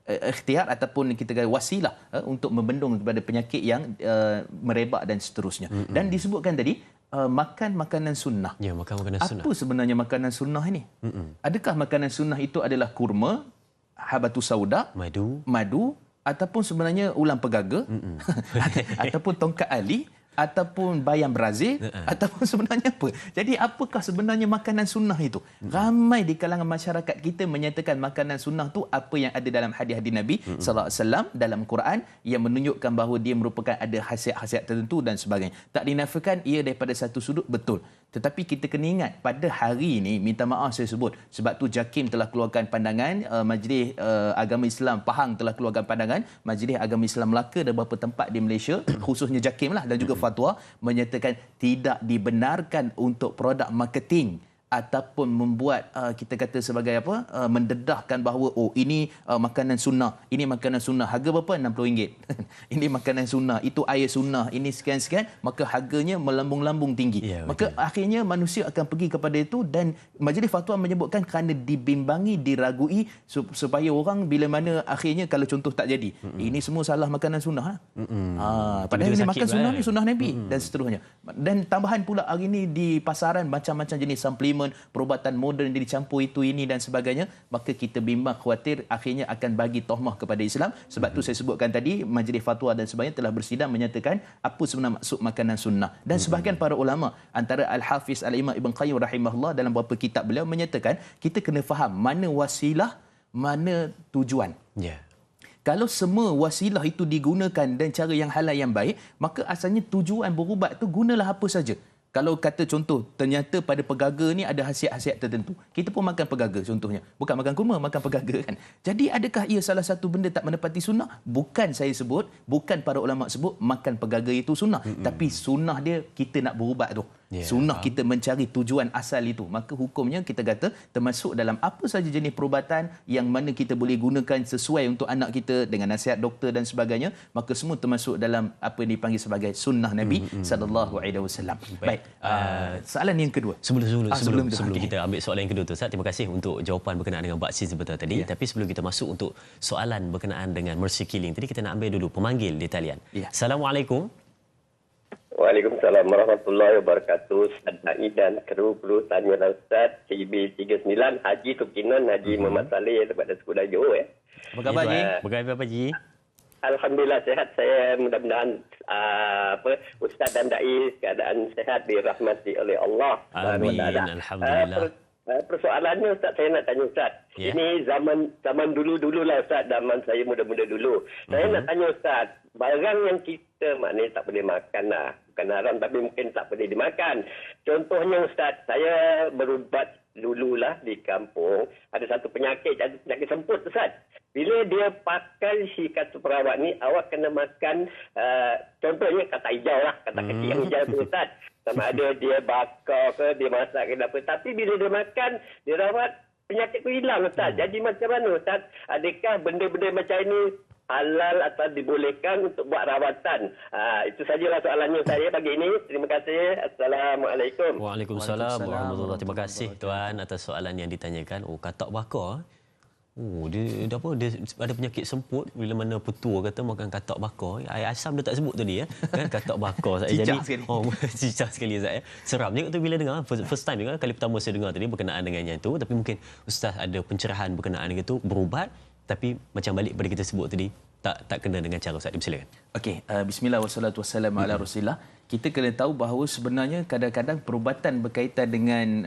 ikhtiar ataupun kita kata wasilah untuk membendung kepada penyakit yang merebak dan seterusnya. Dan disebutkan tadi makan makanan sunnah. Ya, makan makanan sunnah. Apa sebenarnya makanan sunnah ini? Adakah makanan sunnah itu adalah kurma, habatus sauda, madu, ataupun sebenarnya ulang pegaga, ataupun tongkat ali, ataupun bayam Brazil, ataupun sebenarnya apa? Jadi apakah sebenarnya makanan sunnah itu? Ramai di kalangan masyarakat kita menyatakan makanan sunnah itu apa yang ada dalam hadis-hadis Nabi sallallahu alaihi wasallam dalam Quran yang menunjukkan bahawa dia merupakan ada khasiat-khasiat tertentu dan sebagainya. Tak dinafikan ia daripada satu sudut betul. Tetapi kita kena ingat pada hari ini, minta maaf saya sebut, sebab tu JAKIM telah keluarkan pandangan, Majlis Agama Islam Pahang telah keluarkan pandangan, Majlis Agama Islam Melaka dan beberapa tempat di Malaysia, khususnya JAKIM lah, dan juga fatwa menyatakan tidak dibenarkan untuk produk marketing ataupun membuat kita kata sebagai apa, mendedahkan bahawa ini makanan sunnah, ini makanan sunnah, harga berapa? RM60. Ini makanan sunnah, itu air sunnah, ini sekian-sekian, maka harganya melambung-lambung tinggi. Maka akhirnya manusia akan pergi kepada itu, dan majlis fatwa menyebutkan kerana dibimbangi, diragui supaya orang bila mana akhirnya kalau contoh tak jadi, ini semua salah makanan sunnah. Padahal ini makan sunnah ni sunnah Nabi dan seterusnya. Dan tambahan pula hari ini di pasaran macam-macam jenis suplemen, perubatan moden yang dicampur itu ini dan sebagainya, maka kita bimbang khawatir akhirnya akan bagi tohmah kepada Islam. Sebab tu saya sebutkan tadi majlis fatwa dan sebagainya telah bersidang menyatakan apa sebenarnya maksud makanan sunnah. Dan sebahagian para ulama antara Al-Hafiz Al-Imam Ibn Qayyim rahimahullah dalam beberapa kitab beliau menyatakan kita kena faham mana wasilah, mana tujuan. Kalau semua wasilah itu digunakan dan cara yang halal yang baik, maka asalnya tujuan berubat tu gunalah apa saja. Kalau kata contoh, ternyata pada pegaga ni ada khasiat-khasiat tertentu. Kita pun makan pegaga contohnya. Bukan makan kurma, makan pegaga kan. Jadi adakah ia salah satu benda tak menepati sunnah? Bukan saya sebut, bukan para ulama sebut makan pegaga itu sunnah. Tapi sunnah dia kita nak berubat tu. Sunnah kita mencari tujuan asal itu. Maka hukumnya kita kata termasuk dalam apa saja jenis perubatan yang mana kita boleh gunakan sesuai untuk anak kita dengan nasihat doktor dan sebagainya. Maka semua termasuk dalam apa yang dipanggil sebagai sunnah Nabi sallallahu alaihi wasallam. Baik. Soalan yang kedua. Sebelum kita ambil soalan yang kedua tu, Ustaz, terima kasih untuk jawapan berkenaan dengan baksin sebentar tadi. Tapi sebelum kita masuk untuk soalan berkenaan dengan mercy killing tadi, kita nak ambil dulu pemanggil di talian. Assalamualaikum. Waalaikumsalam warahmatullahi wabarakatuh. Ustaz Naid dan kru tanya Ustaz CB39 Haji Tukinan Haji Muhammad Saleh daripada Sekolah Johor. Apa khabar Haji? Bagaimana Haji? Alhamdulillah sehat. Saya mudah-mudahan Ustaz dan Dai keadaan sehat dirahmati oleh Allah. Amin. Alhamdulillah. Persoalannya Ustaz, saya nak tanya Ustaz. Ini zaman dulu-dululah Ustaz, zaman saya muda-muda dulu. Saya nak tanya Ustaz, barang yang kita maknanya tak boleh makan lah. Bukan haram tapi mungkin tak boleh dimakan. Contohnya Ustaz, saya berubat dululah di kampung. Ada satu penyakit semput Ustaz. Bila dia pakai si kata perawat ni, awak kena makan contohnya kata hijau lah, kata kecil yang hijau tu Ustaz. Sama ada dia bakar ke, dia masak ke apa. Tapi bila dia makan, dia rawat, penyakit tu hilang Ustaz. Jadi macam mana Ustaz? Adakah benda-benda macam ini halal atau dibolehkan untuk buat rawatan? Itu sajalah soalannya saya pagi ini. Terima kasih. Assalamualaikum. Waalaikumsalam warahmatullahi. Terima kasih Tuan atas soalan yang ditanyakan. Katak bakar. Dia ada penyakit semput bila mana petua kata makan katak bakar. Air asam dia tak sebut tadi kan katak bakar. Jadi cicak sekali Zat Seram juga tu bila dengar first time juga kali pertama saya dengar tadi berkenaan dengannya itu, tapi mungkin Ustaz ada pencerahan berkenaan dengan itu berubat, tapi macam balik pada kita sebut tadi tak kena dengan cara Ustaz. Dipersilakan. Okey, bismillah wassalatu wassalamu ala Rasulillah. Kita kena tahu bahawa sebenarnya kadang-kadang perubatan berkaitan dengan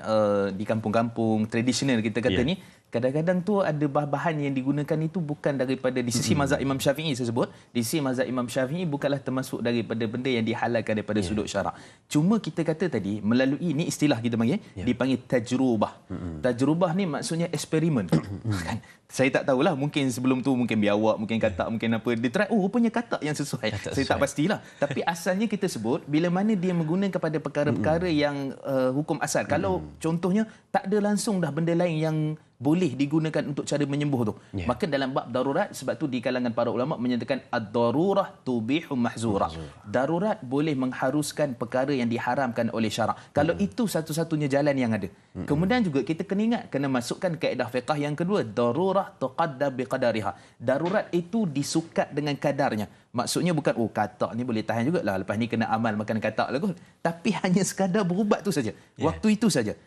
di kampung-kampung tradisional kita kata ni, kadang-kadang tu ada bahan-bahan yang digunakan itu bukan daripada di sisi mazhab Imam Syafi'i saya sebut. Di sisi mazhab Imam Syafi'i bukanlah termasuk daripada benda yang dihalalkan daripada sudut syarak. Cuma kita kata tadi melalui ni istilah kita panggil dipanggil tajrubah. Tajrubah ni maksudnya eksperimen. Kan? Saya tak tahulah, mungkin sebelum tu mungkin biawak, mungkin katak, mungkin apa. Dia try, rupanya katak yang sesuai. Saya tak pastilah. Tapi asalnya kita sebut bila mana dia menggunakan kepada perkara-perkara yang hukum asal. Kalau contohnya tak ada langsung dah benda lain yang boleh digunakan untuk cara menyembuh tu. Maka dalam bab darurat, sebab tu di kalangan para ulama menyatakan ad-darurah tubihu mahzurah. Darurat boleh mengharuskan perkara yang diharamkan oleh syarak. Kalau itu satu-satunya jalan yang ada. Kemudian juga kita kena ingat, kena masukkan kaedah fiqh yang kedua, darurah tuqaddar biqadariha. Darurat itu disukat dengan kadarnya. Maksudnya bukan katak ni boleh tahan jugalah, lepas ni kena amal makan katak lah kot. Tapi hanya sekadar berubat tu saja. Waktu itu saja.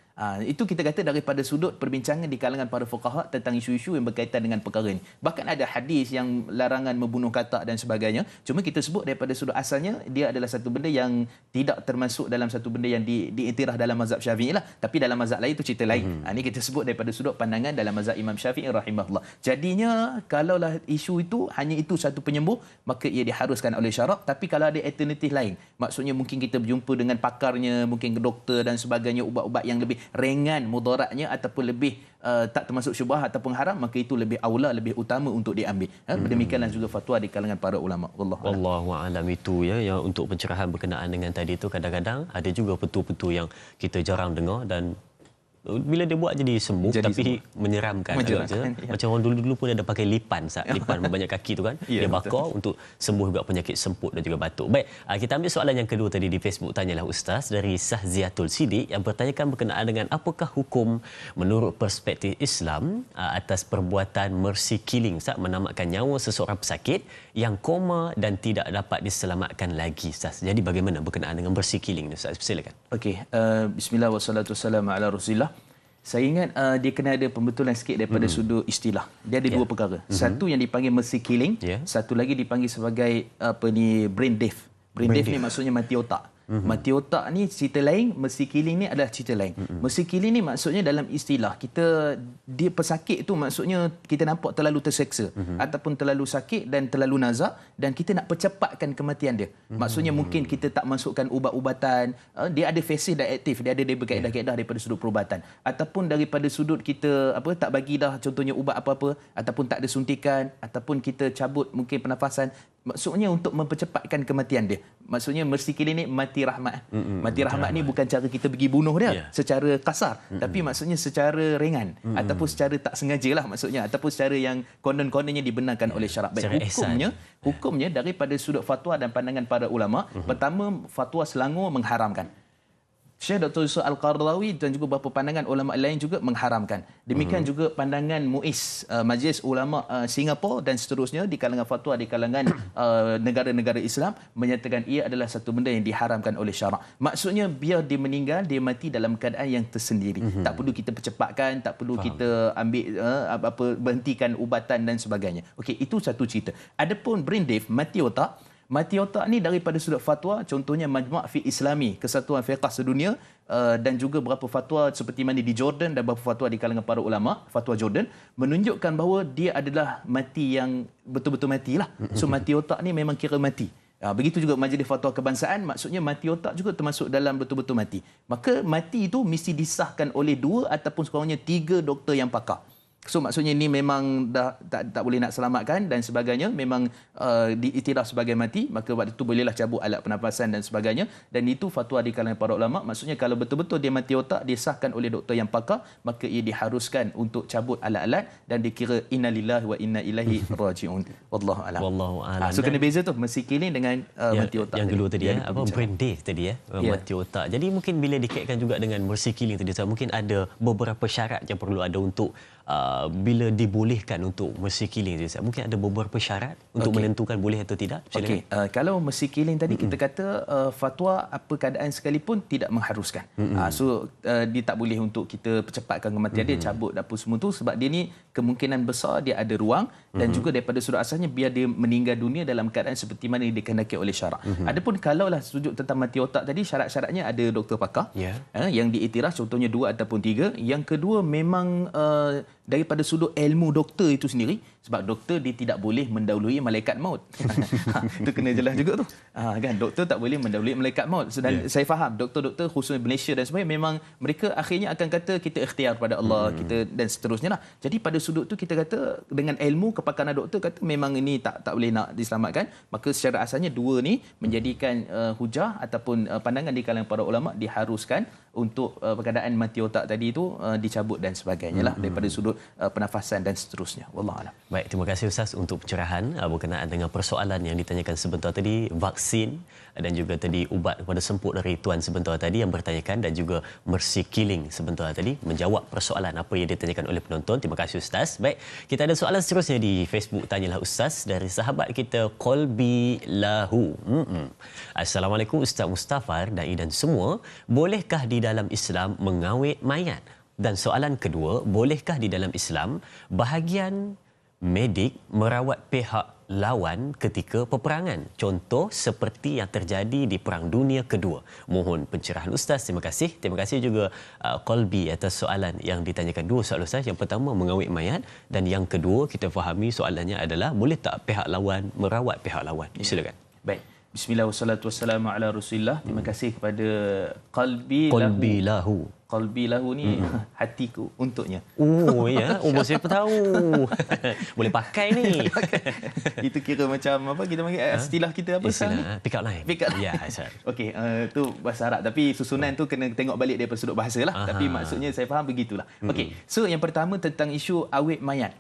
Itu kita kata daripada sudut perbincangan di kalangan para fuqaha tentang isu-isu yang berkaitan dengan perkara ini. Bahkan ada hadis yang larangan membunuh katak dan sebagainya. Cuma kita sebut daripada sudut asalnya, dia adalah satu benda yang tidak termasuk dalam satu benda yang diiktiraf dalam mazhab Syafi'i lah. Tapi dalam mazhab lain itu cerita lain. Ini kita sebut daripada sudut pandangan dalam mazhab Imam Syafi'i rahimahullah. Jadinya kalaulah isu itu hanya itu satu penyembuh, maka ia diharuskan oleh syarak. Tapi kalau ada alternatif lain, maksudnya mungkin kita berjumpa dengan pakarnya, mungkin doktor dan sebagainya, ubat-ubat yang lebih ringan mudaratnya ataupun lebih tak termasuk syubhat ataupun haram, maka itu lebih aula, lebih utama untuk diambil. Demikianlah juga fatwa di kalangan para ulama. Wallahu a'lam. Itu ya yang untuk pencerahan berkenaan dengan tadi itu. Kadang-kadang ada juga petu-petu yang kita jarang dengar dan bila dia buat jadi sembuh tapi menyeramkan. Macam orang dulu-dulu pun ada pakai lipan, lipan berbanyak kaki tu kan. Dia bakar untuk sembuh juga penyakit semput dan juga batuk. Baik, kita ambil soalan yang kedua tadi di Facebook, tanyalah Ustaz, dari Sahziatul Sidik yang bertanyakan berkenaan dengan apakah hukum menurut perspektif Islam atas perbuatan mercy killing, Ustaz, menamatkan nyawa seseorang pesakit yang koma dan tidak dapat diselamatkan lagi, Ustaz. Jadi bagaimana berkenaan dengan mercy killing ni, Ustaz? Silakan. Okey, bismillah wassalatu wassalamu ala Rasulillah. Saya ingat dia kena ada pembetulan sikit daripada sudut istilah. Dia ada dua perkara. Satu yang dipanggil mercy killing, satu lagi dipanggil sebagai brain death. Brain death ni maksudnya mati otak. Mati otak ni cerita lain, mercy killing ni adalah cerita lain. Mercy killing ni maksudnya dalam istilah kita, dia pesakit tu maksudnya kita nampak terlalu terseksa ataupun terlalu sakit dan terlalu nazak dan kita nak percepatkan kematian dia. Maksudnya mungkin kita tak masukkan ubat-ubatan, dia ada fases dan aktif, dia ada kaedah-kaedah daripada sudut perubatan ataupun daripada sudut kita tak bagi dah contohnya ubat apa-apa ataupun tak ada suntikan ataupun kita cabut mungkin pernafasan. Maksudnya untuk mempercepatkan kematian dia. Maksudnya mercy killing ni mati rahmat. Mati rahmat ni bukan cara kita pergi bunuh dia secara kasar, tapi maksudnya secara ringan ataupun secara tak sengaja lah maksudnya, ataupun secara yang konon-kononnya dibenarkan oleh syarak. Baik, hukumnya daripada sudut fatwa dan pandangan para ulama, pertama fatwa Selangor mengharamkan. Syekh Dr. Yusuf Al-Qaradawi dan juga beberapa pandangan ulama lain juga mengharamkan. Demikian juga pandangan MUIS, Majlis Ulama Singapura dan seterusnya di kalangan fatwa di kalangan negara-negara Islam menyatakan ia adalah satu benda yang diharamkan oleh syarak. Maksudnya biar dia meninggal, dia mati dalam keadaan yang tersendiri. Tak perlu kita percepatkan, tak perlu kita ambil berhentikan ubatan dan sebagainya. Okey, itu satu cerita. Adapun brain death, mati otak. Mati otak ni daripada sudut fatwa, contohnya Majmu' Fiqh Islami, Kesatuan Fiqh Sedunia, dan juga beberapa fatwa seperti mana di Jordan dan beberapa fatwa di kalangan para ulama, fatwa Jordan, menunjukkan bahawa dia adalah mati yang betul-betul matilah. So mati otak ni memang kira mati. Begitu juga Majlis Fatwa Kebangsaan, maksudnya mati otak juga termasuk dalam betul-betul mati. Maka mati itu mesti disahkan oleh 2 ataupun sekurang-kurangnya 3 doktor yang pakar. So maksudnya ini memang dah tak boleh nak selamatkan dan sebagainya, memang diiktiraf sebagai mati, maka waktu itu bolehlah cabut alat pernafasan dan sebagainya, dan itu fatwa di kalangan para ulama. Maksudnya kalau betul-betul dia mati otak, disahkan oleh doktor yang pakar, maka ia diharuskan untuk cabut alat-alat dan dikira innalillahi wa inna ilaihi raji'un. Wallahu a'lam. Wallahu a'lam. So kena beza tu mercy killing dengan mati otak. Yang kedua tadi brain death tadi mati otak. Jadi mungkin bila dikaitkan juga dengan mercy killing tadi, mungkin ada beberapa syarat yang perlu ada untuk bila dibolehkan untuk mercy killing, mungkin ada beberapa syarat untuk menentukan boleh atau tidak. Okey, kalau mercy killing tadi kita kata fatwa apa keadaan sekalipun tidak mengharuskan. Dia tak boleh untuk kita percepatkan kematian dia, cabut apa semua tu, sebab dia ni kemungkinan besar dia ada ruang dan juga daripada sudut asalnya biar dia meninggal dunia dalam keadaan seperti mana yang dikehendaki oleh syarak. Adapun kalaulah setuju tentang mati otak tadi, syarat-syaratnya ada doktor pakar yang diiktiraf, contohnya 2 ataupun 3. Yang kedua memang daripada sudut ilmu doktor itu sendiri, Sebab doktor dia tidak boleh mendahului malaikat maut. Itu kena jelas juga tu. Kan, doktor tak boleh mendahului malaikat maut. Dan saya faham doktor-doktor khususnya Malaysia dan sebagainya memang mereka akhirnya akan kata kita ikhtiar pada Allah, kita dan seterusnya lah. Jadi pada sudut tu kita kata dengan ilmu kepakaran doktor kata memang ini tak boleh nak diselamatkan, maka secara asalnya dua ni menjadikan hujah ataupun pandangan di kalangan para ulama diharuskan untuk keadaan mati otak tadi itu dicabut dan sebagainya lah daripada sudut pernafasan dan seterusnya. Wallahualam. Baik, terima kasih Ustaz untuk pencerahan berkenaan dengan persoalan yang ditanyakan sebentar tadi, vaksin dan juga tadi ubat kepada semput dari tuan sebentar tadi yang bertanyakan, dan juga Mercy Killing sebentar tadi menjawab persoalan apa yang ditanyakan oleh penonton. Terima kasih Ustaz. Baik, kita ada soalan seterusnya di Facebook Tanyalah Ustaz dari sahabat kita Kolbi Lahu. Assalamualaikum Ustaz Mustafar dan semua, bolehkah di dalam Islam mengawet mayat? Dan soalan kedua, bolehkah di dalam Islam bahagian medik merawat pihak lawan ketika peperangan? Contoh seperti yang terjadi di Perang Dunia Kedua. Mohon pencerahan Ustaz. Terima kasih. Terima kasih juga Kolbi atas soalan yang ditanyakan. Dua soalan Ustaz. Yang pertama mengawet mayat, dan yang kedua kita fahami soalannya adalah boleh tak pihak lawan merawat pihak lawan? Silakan. Baik. Bismillah wassalatu wassalamu ala Rasulillah. Terima kasih kepada Kolbi Lahu. Kolbi Lahu ni hatiku untuknya. Oh ya, siapa tahu. Boleh pakai ni. Itu kira macam apa kita panggil istilah kita apa sekarang? Pick up line. Ya, Ustaz. Okey, tu bahasa Arab, tapi susunan tu kena tengok balik daripada sudut bahasa lah. Tapi maksudnya saya faham begitulah. Okey, so yang pertama tentang isu awet mayat.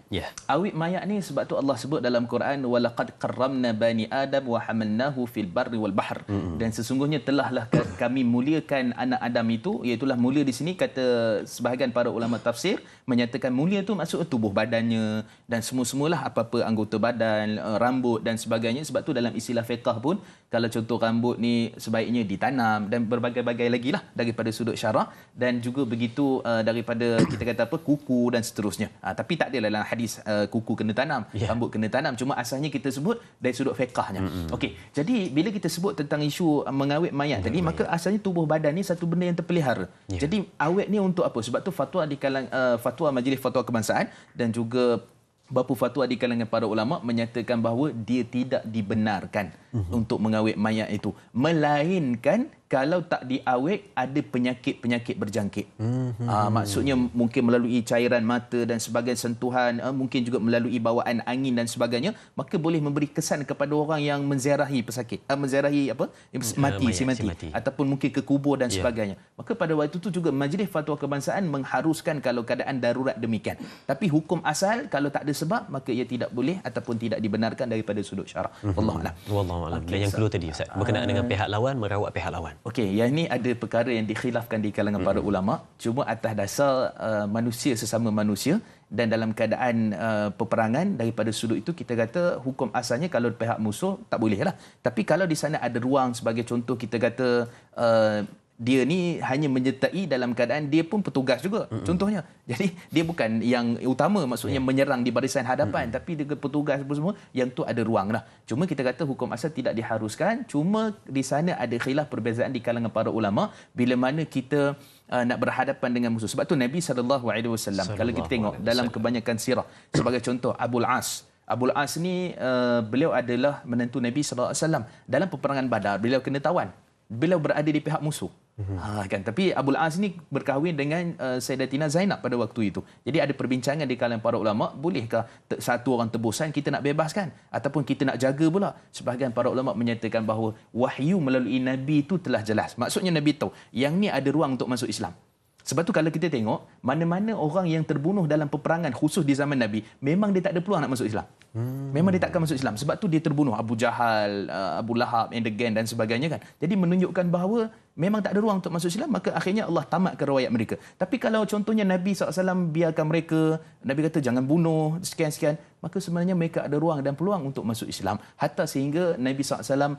Awet mayat ni sebab tu Allah sebut dalam Quran, walaqad karramna bani Adam wa hamalnahu fil barri wal bahr. Dan sesungguhnya telahlah kami muliakan anak Adam itu, iaitu mulia di sini kata sebahagian para ulama tafsir menyatakan mulia tu maksud tubuh badannya dan semua-semualah apa-apa anggota badan, rambut dan sebagainya. Sebab tu dalam istilah fiqh pun kalau contoh rambut ni sebaiknya ditanam dan berbagai-bagai lagi lah daripada sudut syarak, dan juga begitu daripada kita kata apa kuku dan seterusnya. Tapi tak ada dalam hadis kuku kena tanam, rambut kena tanam, cuma asalnya kita sebut dari sudut fiqhnya. Okey, jadi bila kita sebut tentang isu mengawet mayat tadi, maka asalnya tubuh badan ni satu benda yang terpelihara. Jadi awet ni untuk apa? Sebab tu fatwa di kalangan fatwa Majlis Fatwa Kebangsaan dan juga beberapa fatwa di kalangan para ulama menyatakan bahawa dia tidak dibenarkan untuk mengawet mayat itu, melainkan kalau tak diawet ada penyakit-penyakit berjangkit. Maksudnya mungkin melalui cairan mata dan sebagainya, sentuhan, mungkin juga melalui bawaan angin dan sebagainya, maka boleh memberi kesan kepada orang yang menziarahi pesakit, menziarahi apa? Si mati ataupun mungkin ke kubur dan sebagainya. Maka pada waktu itu juga Majlis Fatwa Kebangsaan mengharuskan kalau keadaan darurat demikian. Tapi hukum asal kalau tak ada sebab maka ia tidak boleh ataupun tidak dibenarkan daripada sudut syarak. Wallahualam. Wallahualam. Dan yang kedua tadi Ustaz, berkenaan dengan pihak lawan merawat pihak lawan. Okey, yang ini ada perkara yang dikhilafkan di kalangan para ulama, cuma atas dasar manusia sesama manusia dan dalam keadaan peperangan, daripada sudut itu kita kata hukum asalnya kalau pihak musuh tak boleh lah. Tapi kalau di sana ada ruang, sebagai contoh kita kata dia ni hanya menyertai dalam keadaan dia pun petugas juga, contohnya. Jadi dia bukan yang utama, maksudnya menyerang di barisan hadapan, tapi dia petugas semua, yang tu ada ruang lah. Cuma kita kata hukum asal tidak diharuskan, cuma di sana ada khilaf perbezaan di kalangan para ulama bila mana kita nak berhadapan dengan musuh. Sebab tu Nabi SAW kalau kita tengok dalam kebanyakan sirah, sebagai contoh Abul As ni beliau adalah menantu Nabi SAW. Dalam peperangan Badar beliau kena tawan, beliau berada di pihak musuh. Kan, tapi Abul As ni berkahwin dengan Sayyidatina Zainab pada waktu itu. Jadi ada perbincangan di kalangan para ulama, bolehkah satu orang tebusan kita nak bebaskan ataupun kita nak jaga pula? Sebahagian para ulama menyatakan bahawa wahyu melalui Nabi itu telah jelas. Maksudnya Nabi tahu yang ni ada ruang untuk masuk Islam. Sebab tu kalau kita tengok mana-mana orang yang terbunuh dalam peperangan khusus di zaman Nabi, memang dia tak ada peluang nak masuk Islam. Memang dia takkan masuk Islam. Sebab tu dia terbunuh. Abu Jahal, Abu Lahab, and the gang dan sebagainya kan. Jadi menunjukkan bahawa memang tak ada ruang untuk masuk Islam, maka akhirnya Allah tamatkan riwayat mereka. Tapi kalau contohnya Nabi SAW biarkan mereka, Nabi kata jangan bunuh, sekian-sekian, maka sebenarnya mereka ada ruang dan peluang untuk masuk Islam. Hatta sehingga Nabi SAW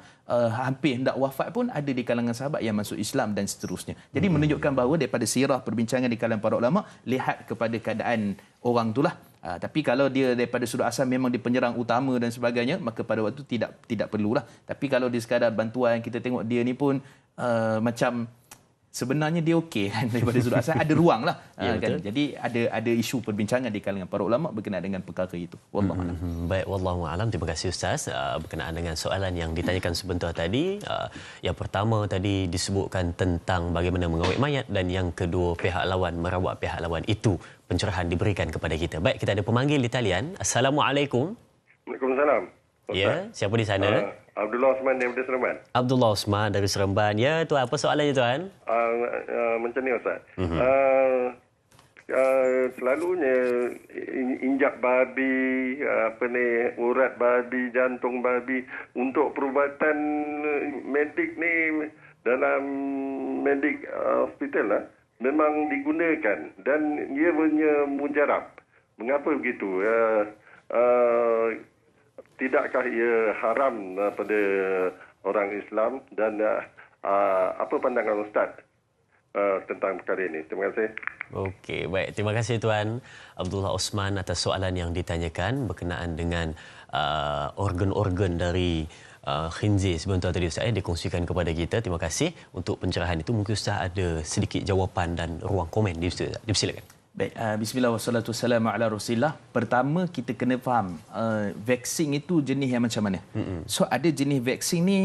hampir hendak wafat pun ada di kalangan sahabat yang masuk Islam dan seterusnya. Jadi menunjukkan bahawa daripada sirah perbincangan di kalangan para ulama, lihat kepada keadaan orang itulah. Tapi kalau dia daripada sudut asal memang dia penyerang utama dan sebagainya, maka pada waktu tidak perlulah. Tapi kalau dia sekadar bantuan, kita tengok dia ni pun macam sebenarnya dia okey kan daripada sudut asal ada ruang lah kan. Jadi ada isu perbincangan di kalangan para ulama berkenaan dengan perkara itu. Wallahu a'lam. Baik, wallahu a'lam. Terima kasih Ustaz berkenaan dengan soalan yang ditanyakan sebentar tadi. Yang pertama tadi disebutkan tentang bagaimana mengawet mayat, dan yang kedua pihak lawan merawat pihak lawan itu pencerahan diberikan kepada kita. Baik, kita ada pemanggil di talian. Assalamualaikum. Waalaikumsalam. Ya, siapa di sana? Abdullah Osman daripada Seremban. Abdullah Osman dari Seremban. Ya, tuan, apa soalannya tuan? Macam ni Ustaz. Selalunya injak babi, urat babi, jantung babi untuk perubatan medik ni dalam medik hospital lah, memang digunakan dan ia punya mujarab. Mengapa begitu? Tidakkah ia haram pada orang Islam, dan apa pandangan Ustaz tentang perkara ini? Terima kasih. Okey, baik. Terima kasih Tuan Abdullah Osman atas soalan yang ditanyakan berkenaan dengan organ-organ dari khinzir sebentar tadi Ustaz dikongsikan kepada kita. Terima kasih untuk pencerahan itu. Mungkin Ustaz ada sedikit jawapan dan ruang komen di Ustaz. Dipersilakan. Baik, bismillah wassalatu wassalamu ala Rasulillah. Pertama kita kena faham vaksin itu jenis yang macam mana. So ada jenis vaksin ni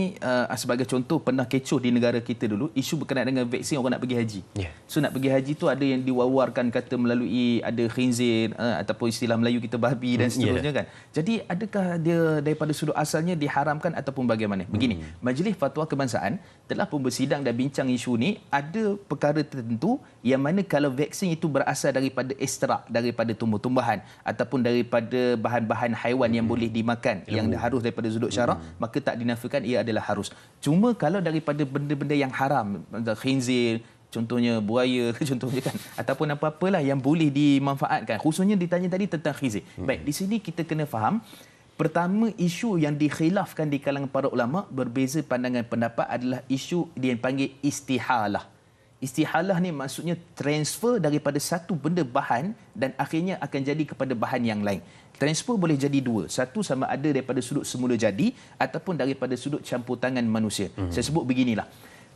sebagai contoh pernah kecoh di negara kita dulu isu berkenaan dengan vaksin orang nak pergi haji. So nak pergi haji tu ada yang diwawarkan kata melalui ada khinzir ataupun istilah Melayu kita babi dan seterusnya kan. Jadi adakah dia daripada sudut asalnya diharamkan ataupun bagaimana? Begini, Majlis Fatwa Kebangsaan telah pun bersidang dan bincang isu ni. Ada perkara tertentu yang mana kalau vaksin itu berasal daripada ekstrak daripada tumbuh-tumbuhan ataupun daripada bahan-bahan haiwan yang boleh dimakan yang harus daripada sudut syarak, maka tak dinafikan ia adalah harus. Cuma kalau daripada benda-benda yang haram, khinzir, contohnya buaya contohnya kan, ataupun apa-apalah yang boleh dimanfaatkan, khususnya ditanya tadi tentang khinzir. Baik, di sini kita kena faham. Pertama, isu yang dikhilafkan di kalangan para ulama berbeza pandangan pendapat adalah isu yang panggil istihalah. Istihalah ni maksudnya transfer daripada satu benda bahan dan akhirnya akan jadi kepada bahan yang lain. Transfer boleh jadi dua. Satu sama ada daripada sudut semula jadi ataupun daripada sudut campur tangan manusia. Saya sebut beginilah.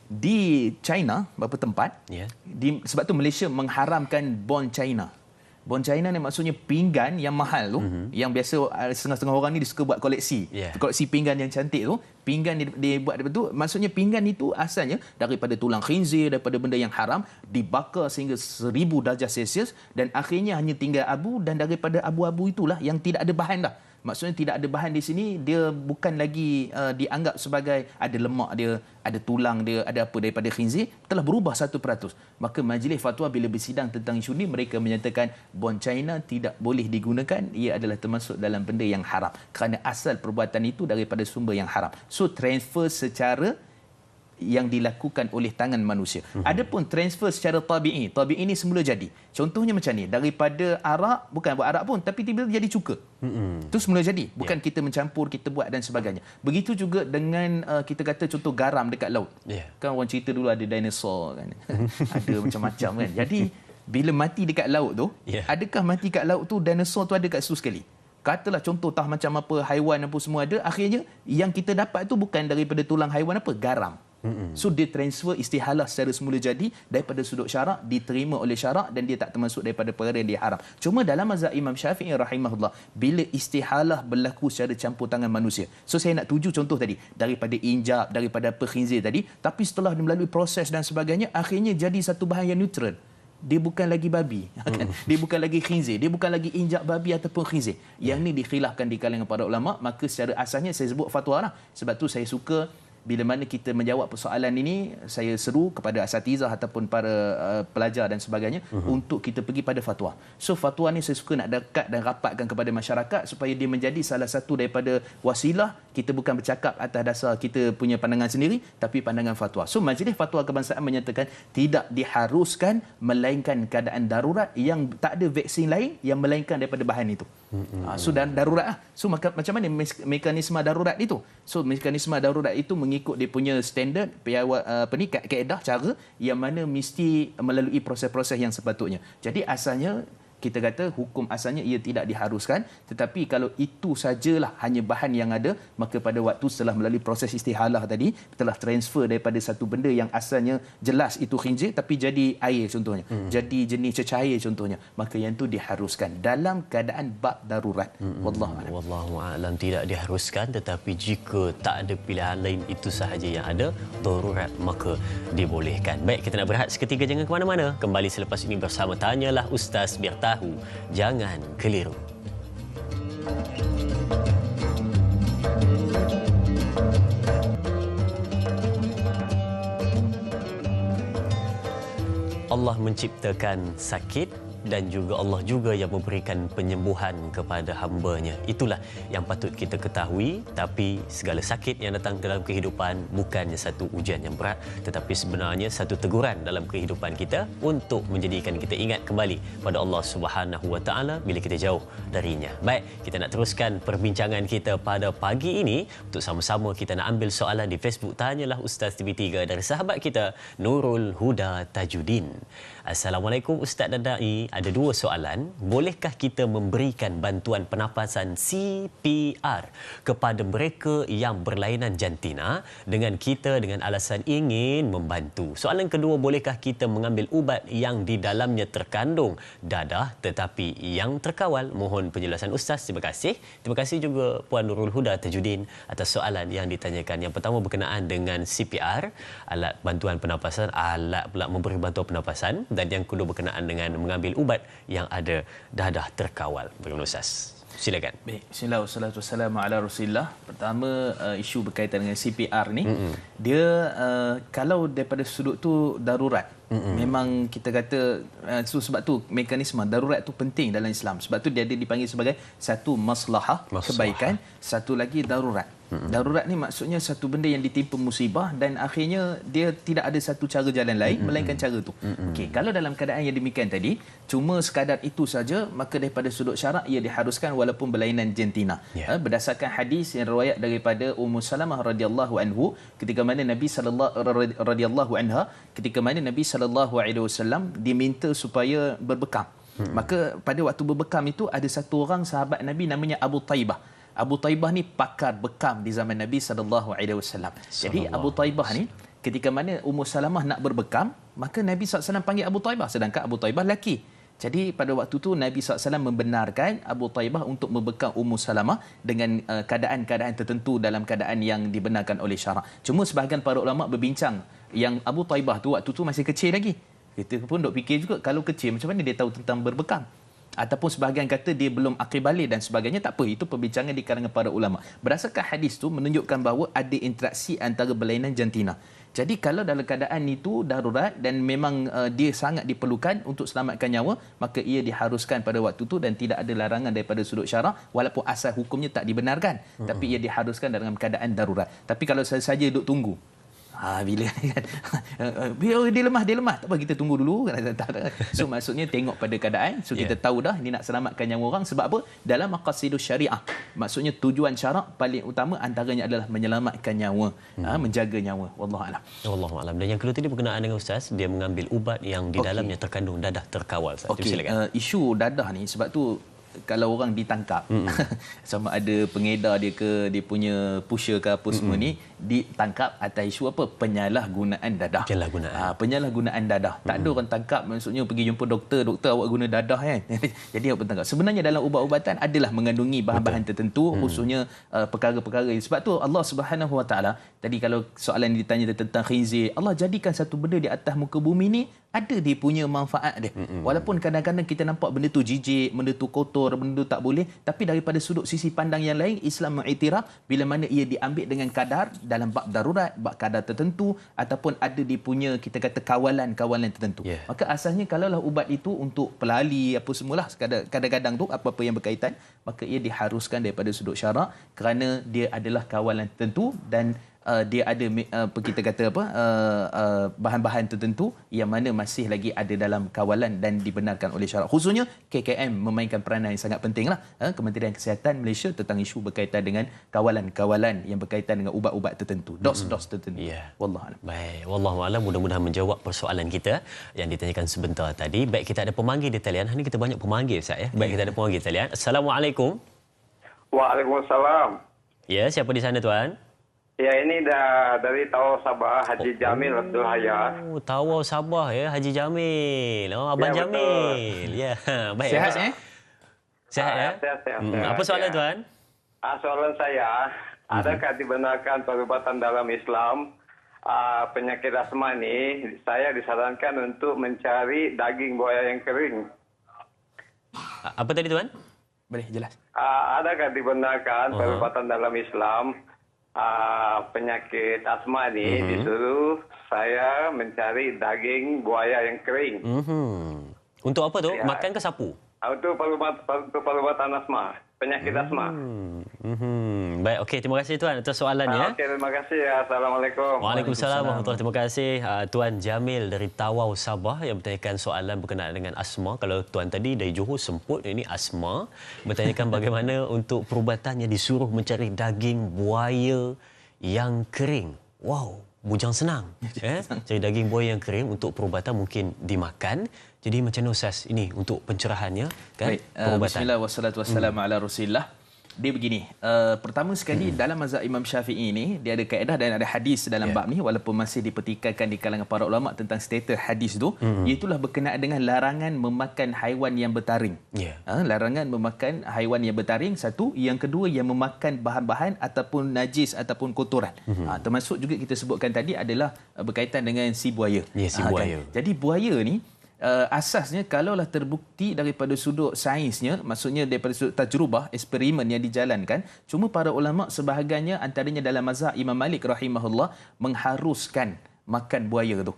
Di China, beberapa tempat, sebab tu Malaysia mengharamkan Bon China. Bon China ni maksudnya pinggan yang mahal tu, yang biasa setengah-setengah orang ni dia suka buat koleksi. Koleksi pinggan yang cantik tu, pinggan dia buat daripada tu, maksudnya pinggan itu asalnya daripada tulang khinzir, daripada benda yang haram, dibakar sehingga 1000 darjah Celsius dan akhirnya hanya tinggal abu, dan daripada abu-abu itulah yang tidak ada bahan dah. Maksudnya tidak ada bahan di sini, dia bukan lagi dianggap sebagai ada lemak dia, ada tulang dia, ada apa daripada khinzir, telah berubah 1%. Maka Majlis Fatwa bila bersidang tentang isu ini, mereka menyatakan Bon China tidak boleh digunakan, ia adalah termasuk dalam benda yang haram kerana asal perbuatan itu daripada sumber yang haram. So transfer secara yang dilakukan oleh tangan manusia. Adapun transfer secara tabi'i, tabi'i ini semula jadi. Contohnya macam ni, daripada arak, bukan buat arak pun, tapi tiba-tiba jadi cuka. Itu semula jadi, bukan kita mencampur, kita buat dan sebagainya. Begitu juga dengan kita kata contoh garam dekat laut. Kan orang cerita dulu ada dinosaur kan. Ada macam-macam kan. Jadi bila mati dekat laut tu, adakah mati kat laut tu dinosaur tu ada kat situ sekali? Katalah contoh macam apa haiwan apa semua ada, akhirnya yang kita dapat tu bukan daripada tulang haiwan apa, garam. So dia transfer istihalah secara semula jadi daripada sudut syarak, diterima oleh syarak dan dia tak termasuk daripada perkara yang diharam. Cuma dalam mazhab Imam Syafi'i rahimahullah, bila istihalah berlaku secara campur tangan manusia, so saya nak tuju contoh tadi daripada injak, daripada khinzir tadi, tapi setelah melalui proses dan sebagainya, akhirnya jadi satu bahan yang neutral. Dia bukan lagi babi, dia bukan lagi khinzir, dia bukan lagi injak babi ataupun khinzir. Yang ni dikhilafkan di kalangan para ulama. Maka secara asalnya saya sebut fatwa lah. Sebab tu saya suka bila mana kita menjawab persoalan ini, saya seru kepada asatizah ataupun para pelajar dan sebagainya untuk kita pergi pada fatwa. So fatwa ni saya suka nak dekat dan rapatkan kepada masyarakat supaya dia menjadi salah satu daripada wasilah kita bukan bercakap atas dasar kita punya pandangan sendiri, tapi pandangan fatwa. So Majlis Fatwa Kebangsaan menyatakan tidak diharuskan melainkan keadaan darurat yang tak ada vaksin lain yang melainkan daripada bahan itu. So dan darurat lah. So macam mana mekanisme darurat itu? So mekanisme darurat itu mengikut dia punya standard kaedah cara yang mana mesti melalui proses-proses yang sepatutnya. Jadi asalnya kita kata hukum asalnya ia tidak diharuskan, tetapi kalau itu sajalah hanya bahan yang ada, maka pada waktu setelah melalui proses istihalah tadi telah transfer daripada satu benda yang asalnya jelas itu khinzir tapi jadi air contohnya, jadi jenis cecair contohnya, maka yang itu diharuskan dalam keadaan bab darurat. Wallahu a'lam, tidak diharuskan, tetapi jika tak ada pilihan lain, itu sahaja yang ada, darurat, maka dibolehkan. Baik, kita nak berehat seketika, jangan ke mana-mana. Kembali selepas ini bersama Tanyalah Ustaz, biar tahu, jangan keliru. Allah menciptakan sakit dan juga Allah juga yang memberikan penyembuhan kepada hamba-Nya. Itulah yang patut kita ketahui. Tapi segala sakit yang datang dalam kehidupan bukannya satu ujian yang berat, tetapi sebenarnya satu teguran dalam kehidupan kita untuk menjadikan kita ingat kembali pada Allah Subhanahu Wa Taala bila kita jauh darinya. Baik, kita nak teruskan perbincangan kita pada pagi ini. Untuk sama-sama kita nak ambil soalan di Facebook Tanyalah Ustaz TV3 dari sahabat kita Nurul Huda Tajuddin. Assalamualaikum Ustaz dan Da'i. Ada dua soalan. Bolehkah kita memberikan bantuan pernafasan CPR kepada mereka yang berlainan jantina dengan kita dengan alasan ingin membantu? Soalan kedua, bolehkah kita mengambil ubat yang di dalamnya terkandung dadah tetapi yang terkawal? Mohon penjelasan Ustaz. Terima kasih. Terima kasih juga Puan Nurul Huda Tajuddin atas soalan yang ditanyakan. Yang pertama berkenaan dengan CPR, alat bantuan pernafasan, alat pula memberi bantuan pernafasan, dan yang kedua berkenaan dengan mengambil ubat yang ada dadah terkawal. Bagaimana Ustaz? Silakan. Baik, bismillah wassalatu wassalamu ala Rasulillah. Pertama, isu berkaitan dengan CPR ni, dia kalau daripada sudut tu darurat, memang kita kata sebab tu mekanisme darurat tu penting dalam Islam. Sebab tu dia dipanggil sebagai satu maslahah, kebaikan, satu lagi darurat. Darurat ni maksudnya satu benda yang ditimpa musibah dan akhirnya dia tidak ada satu cara jalan lain melainkan cara tu. Okey, kalau dalam keadaan yang demikian tadi, cuma sekadar itu saja, maka daripada sudut syarak ia diharuskan walaupun berlainan jantina. Berdasarkan hadis yang riwayat daripada Ummu Salamah radhiyallahu anhu, ketika mana Nabi sallallahu alaihi wasallam diminta supaya berbekam. Maka pada waktu berbekam itu ada satu orang sahabat Nabi namanya Abu Taibah. Abu Taibah ni pakar bekam di zaman Nabi SAW. Jadi Abu Taibah ni ketika mana Ummu Salamah nak berbekam, maka Nabi SAW panggil Abu Taibah, sedangkan Abu Taibah lelaki. Jadi pada waktu tu Nabi SAW membenarkan Abu Taibah untuk membekam Ummu Salamah dengan keadaan-keadaan tertentu dalam keadaan yang dibenarkan oleh syarak. Cuma sebahagian para ulama berbincang yang Abu Taibah tu waktu tu masih kecil lagi. Kita pun dok fikir juga, kalau kecil macam mana dia tahu tentang berbekam? Ataupun sebahagian kata dia belum akil balik dan sebagainya. Tak apa, itu perbincangan di kalangan para ulama. Berdasarkan hadis tu menunjukkan bahawa ada interaksi antara berlainan jantina. Jadi kalau dalam keadaan itu darurat dan memang dia sangat diperlukan untuk selamatkan nyawa, maka ia diharuskan pada waktu tu dan tidak ada larangan daripada sudut syarak walaupun asal hukumnya tak dibenarkan. Tapi ia diharuskan dalam keadaan darurat. Tapi kalau saja duduk tunggu, bila kan dia lemah tak apa, kita tunggu dulu. So maksudnya tengok pada keadaan. So kita tahu dah ni nak selamatkan nyawa orang. Sebab apa? Dalam maqasidus syariah, maksudnya tujuan syarak paling utama antaranya adalah menyelamatkan nyawa, menjaga nyawa. Wallahu a'lam. Wallahu a'lam. Dan yang kedua tadi berkenaan dengan Ustaz, dia mengambil ubat yang di dalamnya terkandung dadah terkawal. Isu dadah ni sebab tu kalau orang ditangkap, sama ada pengedar dia ke, dia punya pusher ke apa semua ni, ditangkap atas isu apa? Penyalahgunaan dadah. Penyalahgunaan dadah. Tak ada orang tangkap maksudnya pergi jumpa doktor awak guna dadah kan. Jadi awak tangkap. Sebenarnya dalam ubat-ubatan adalah mengandungi bahan-bahan tertentu, khususnya perkara-perkara. Sebab tu Allah Subhanahu Wa Taala tadi kalau soalan ditanya tentang khinzir, Allah jadikan satu benda di atas muka bumi ni ada dia punya manfaat dia. Walaupun kadang-kadang kita nampak benda tu jijik, benda tu kotor, benda tu tak boleh, tapi daripada sudut sisi pandang yang lain, Islam mengiktiraf bila mana ia diambil dengan kadar dalam bab darurat, bab kadar tertentu, ataupun ada dia punya kita kata kawalan-kawalan tertentu. Maka asalnya kalaulah ubat itu untuk pelali apa semualah, kadang-kadang tu apa-apa yang berkaitan, maka ia diharuskan daripada sudut syarak kerana dia adalah kawalan tertentu dan dia ada kita kata apa bahan-bahan tertentu yang mana masih lagi ada dalam kawalan dan dibenarkan oleh syarak. Khususnya KKM memainkan peranan yang sangat penting lah. Kementerian Kesihatan Malaysia tentang isu berkaitan dengan kawalan-kawalan yang berkaitan dengan ubat-ubat tertentu, dos-dos tertentu. Wallahualam. Baik, wallahualam, mudah-mudahan menjawab persoalan kita yang ditanyakan sebentar tadi. Baik, kita ada pemanggil di talian. Hari ini kita banyak pemanggil, Ustaz ya. Baik, kita ada pemanggil di talian. Assalamualaikum. Waalaikumsalam. Ya, siapa di sana tuan? Ya, ini dari Tawau Sabah, Haji Jamil Abdul Hayat. Oh, Tawau Sabah ya, Haji Jamil. Oh, Abang Ya, Jamil. Ya, baik. Sihat Sihat ya? Sehat. Apa soalan Ya. tuan? Soalan saya, adakah dibenarkan perubatan dalam Islam penyakit asma ini? Saya disarankan untuk mencari daging buaya yang kering. Apa tadi tuan? Boleh jelas. Adakah dibenarkan perubatan dalam Islam penyakit asma ini disuruh saya mencari daging buaya yang kering? Untuk apa tu? Ya. Makan ke sapu? Untuk perubatan asma, penyakit asma. Baik, okey, terima kasih tuan atas soalannya. Okey, terima kasih. Assalamualaikum. Waalaikumsalam warahmatullahi. Terima kasih Tuan Jamil dari Tawau Sabah yang bertanyakan soalan berkenaan dengan asma. Kalau tuan tadi dari Johor semput, ini asma. Bertanyakan bagaimana untuk perubatannya disuruh mencari daging buaya yang kering. Wow, bujang senang. Cari daging buaya yang kering untuk perubatan mungkin dimakan. Jadi macam mana Ustaz ini untuk pencerahannya kan? Baik, Perubatan. bismillah wassalatu wassalamu ala Rasulillah. Dia begini, pertama sekali dalam mazhab Imam Syafi'i ini dia ada kaedah dan ada hadis dalam bab ni, walaupun masih dipertikaikan di kalangan para ulama tentang status hadis tu, itulah berkenaan dengan larangan memakan haiwan yang bertaring. Larangan memakan haiwan yang bertaring, satu. Yang kedua, yang memakan bahan-bahan ataupun najis ataupun kotoran. Termasuk juga kita sebutkan tadi adalah berkaitan dengan si buaya. Si buaya. Kan? Jadi buaya ni asasnya kalaulah terbukti daripada sudut sainsnya, maksudnya daripada sudut tajrubah, eksperimen yang dijalankan, cuma para ulama sebahagiannya antaranya dalam mazhab Imam Malik rahimahullah mengharuskan makan buaya tu.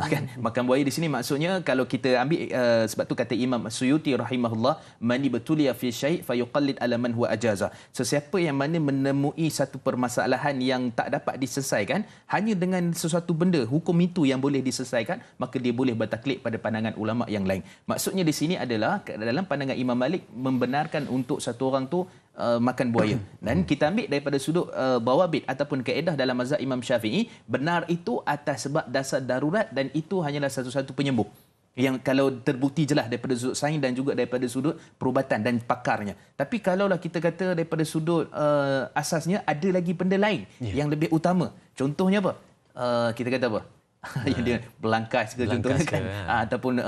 Kan makan buaya di sini maksudnya kalau kita ambil sebab tu kata Imam Suyuti rahimahullah, man ibtuliya fi syai' fayuqallid ala man huwa ajaza. Sesiapa yang mana menemui satu permasalahan yang tak dapat diselesaikan hanya dengan sesuatu benda, hukum itu yang boleh diselesaikan, maka dia boleh bertaklid pada pandangan ulama yang lain. Maksudnya di sini adalah dalam pandangan Imam Malik membenarkan untuk satu orang tu makan buaya. Dan kita ambil daripada sudut bawabit ataupun kaedah dalam mazhab Imam Syafi'i, benar itu atas sebab dasar darurat dan itu hanyalah satu-satu penyembuh. Yang kalau terbukti jelas daripada sudut sains dan juga daripada sudut perubatan dan pakarnya. Tapi kalaulah kita kata daripada sudut asasnya ada lagi benda lain yang lebih utama. Contohnya apa? Kita kata apa? Yang dia belangkas ke contohnya kan, ataupun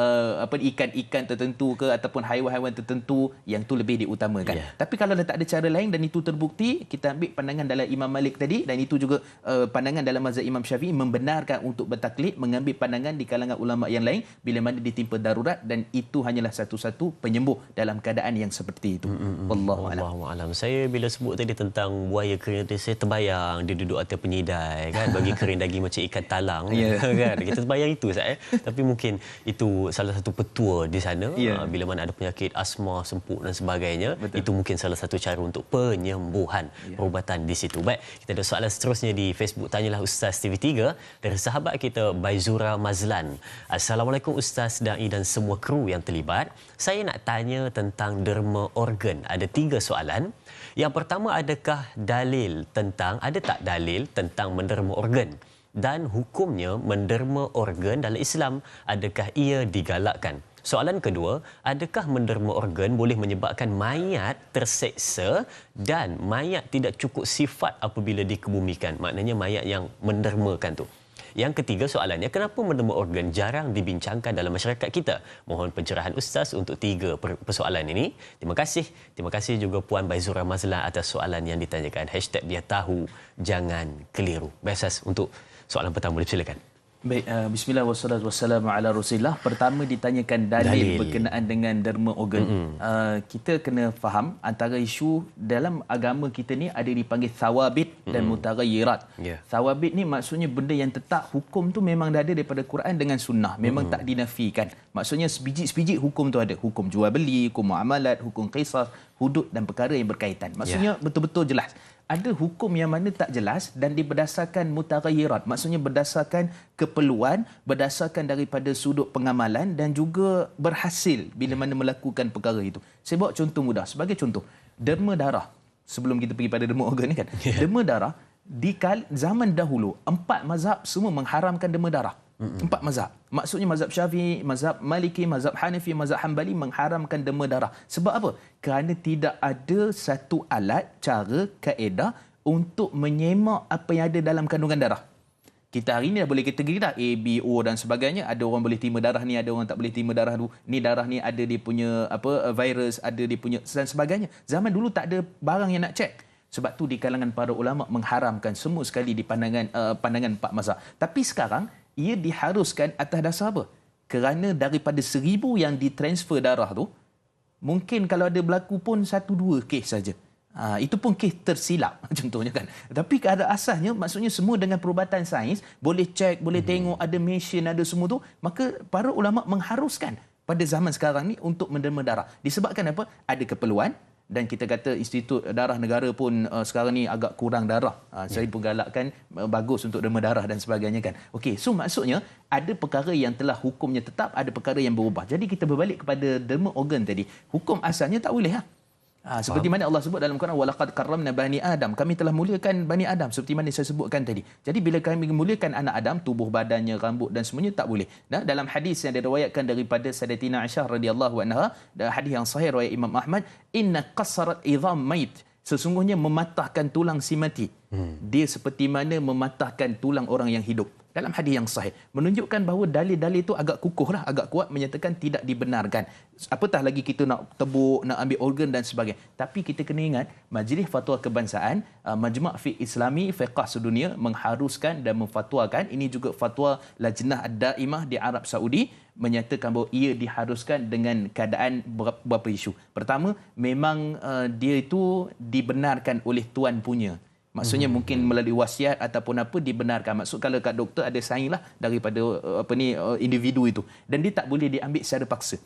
ikan-ikan tertentu ke ataupun haiwan-haiwan tertentu, yang tu lebih diutamakan. Tapi kalau tak ada cara lain dan itu terbukti, kita ambil pandangan dalam Imam Malik tadi, dan itu juga pandangan dalam mazhab Imam Syafi'i membenarkan untuk bertaklid, mengambil pandangan di kalangan ulama yang lain bila mana ditimpa darurat, dan itu hanyalah satu-satu penyembuh dalam keadaan yang seperti itu. Wallahu a'lam. Saya bila sebut tadi tentang buaya kering, saya terbayang dia duduk atas penyidai kan, bagi kering daging macam ikan talang. Kan kita terbayang itu Ustaz tapi mungkin itu salah satu petua di sana bila mana ada penyakit asma, semput dan sebagainya. Betul. Itu mungkin salah satu cara untuk penyembuhan, perubatan di situ. Baik, kita ada soalan seterusnya di Facebook, tanyalah Ustaz TV3 dari sahabat kita Baizura Mazlan. Assalamualaikum Ustaz Da'i dan semua kru yang terlibat. Saya nak tanya tentang derma organ. Ada 3 soalan. Yang pertama, adakah dalil tentang, ada tak dalil tentang menderma organ? Dan hukumnya menderma organ dalam Islam, adakah ia digalakkan? Soalan kedua, adakah menderma organ boleh menyebabkan mayat terseksa dan mayat tidak cukup sifat apabila dikebumikan? Maknanya mayat yang mendermakan tu. Yang ketiga soalannya, kenapa menderma organ jarang dibincangkan dalam masyarakat kita? Mohon pencerahan Ustaz untuk 3 persoalan ini. Terima kasih. Terima kasih juga Puan Baizura Mazlan atas soalan yang ditanyakan. #Dia tahu, jangan keliru. Baik, untuk soalan pertama, silakan. Baik, bismillah wassalatu wassalamu ala Rasulillah. Pertama ditanyakan dalil berkenaan dengan derma organ. Kita kena faham antara isu dalam agama kita ni ada dipanggil thawabit dan mutaghayyirat. Thawabit ni maksudnya benda yang tetap, hukum tu memang dah ada daripada Quran dengan sunnah, memang tak dinafikan. Maksudnya sebiji-sebiji hukum tu ada. Hukum jual beli, hukum muamalat, hukum qisas, hudud dan perkara yang berkaitan. Maksudnya betul-betul jelas. Ada hukum yang mana tak jelas dan berdasarkan mutaghayyirat, maksudnya berdasarkan keperluan, berdasarkan daripada sudut pengamalan dan juga berhasil bila mana melakukan perkara itu. Saya bawa contoh mudah. Sebagai contoh, derma darah. Sebelum kita pergi pada derma organ ni kan. Derma darah, di zaman dahulu, 4 mazhab semua mengharamkan derma darah. 4 mazhab. Maksudnya mazhab Syafi'i, mazhab Maliki, mazhab Hanafi, mazhab Hanbali mengharamkan derma darah. Sebab apa? Kerana tidak ada satu alat, cara, kaedah untuk menyemak apa yang ada dalam kandungan darah. Kita hari ni dah boleh kategori dah A, B, O dan sebagainya. Ada orang boleh terima darah ni, ada orang tak boleh terima darah tu. Ni darah ni ada dia punya virus, ada dia punya dan sebagainya. Zaman dulu tak ada barang yang nak cek. Sebab tu di kalangan para ulama mengharamkan semua sekali di pandangan 4 mazhab. Tapi sekarang ia diharuskan atas dasar apa? Kerana daripada 1000 yang ditransfer darah tu, mungkin kalau ada berlaku pun 1-2 kes saja. Itu pun kes tersilap contohnya kan. Tapi pada asasnya maksudnya semua dengan perubatan sains boleh cek, boleh tengok, ada mesin, ada semua tu, maka para ulama mengharuskan pada zaman sekarang ni untuk menderma darah. Disebabkan apa? Ada keperluan. Dan kita kata Institut Darah Negara pun sekarang ni agak kurang darah. Saya pun galakkan bagus untuk derma darah dan sebagainya kan. Okey, so maksudnya ada perkara yang telah hukumnya tetap, ada perkara yang berubah. Jadi kita berbalik kepada derma organ tadi. Hukum asalnya tak boleh seperti mana Allah sebut dalam Quran, walaqad karramna bani Adam, kami telah muliakan bani Adam, seperti mana saya sebutkan tadi. Jadi bila kami memuliakan anak Adam, tubuh badannya, rambut dan semuanya tak boleh. Nah, dalam hadis yang diriwayatkan daripada Sayyidatina Aisyah radhiyallahu anha, hadis yang sahih riwayat Imam Ahmad, inna qassarat idham mait, sesungguhnya mematahkan tulang si mati. Dia seperti mana mematahkan tulang orang yang hidup. Dalam hadis yang sahih menunjukkan bahawa dalil-dalil itu agak kukuhlah, agak kuat menyatakan tidak dibenarkan. Apatah lagi kita nak tebuk, nak ambil organ dan sebagainya. Tapi kita kena ingat, Majlis Fatwa Kebangsaan, Majma' Fiqh Islami, Fiqh Sedunia mengharuskan dan memfatwakan, ini juga fatwa Lajnah Ad-Daimah di Arab Saudi, menyatakan bahawa ia diharuskan dengan keadaan beberapa isu. Pertama, memang dia itu dibenarkan oleh tuan punya. Maksudnya mungkin melalui wasiat ataupun apa dibenarkan. Maksud kalau kat doktor ada sign lah daripada individu itu, dan dia tak boleh diambil secara paksa.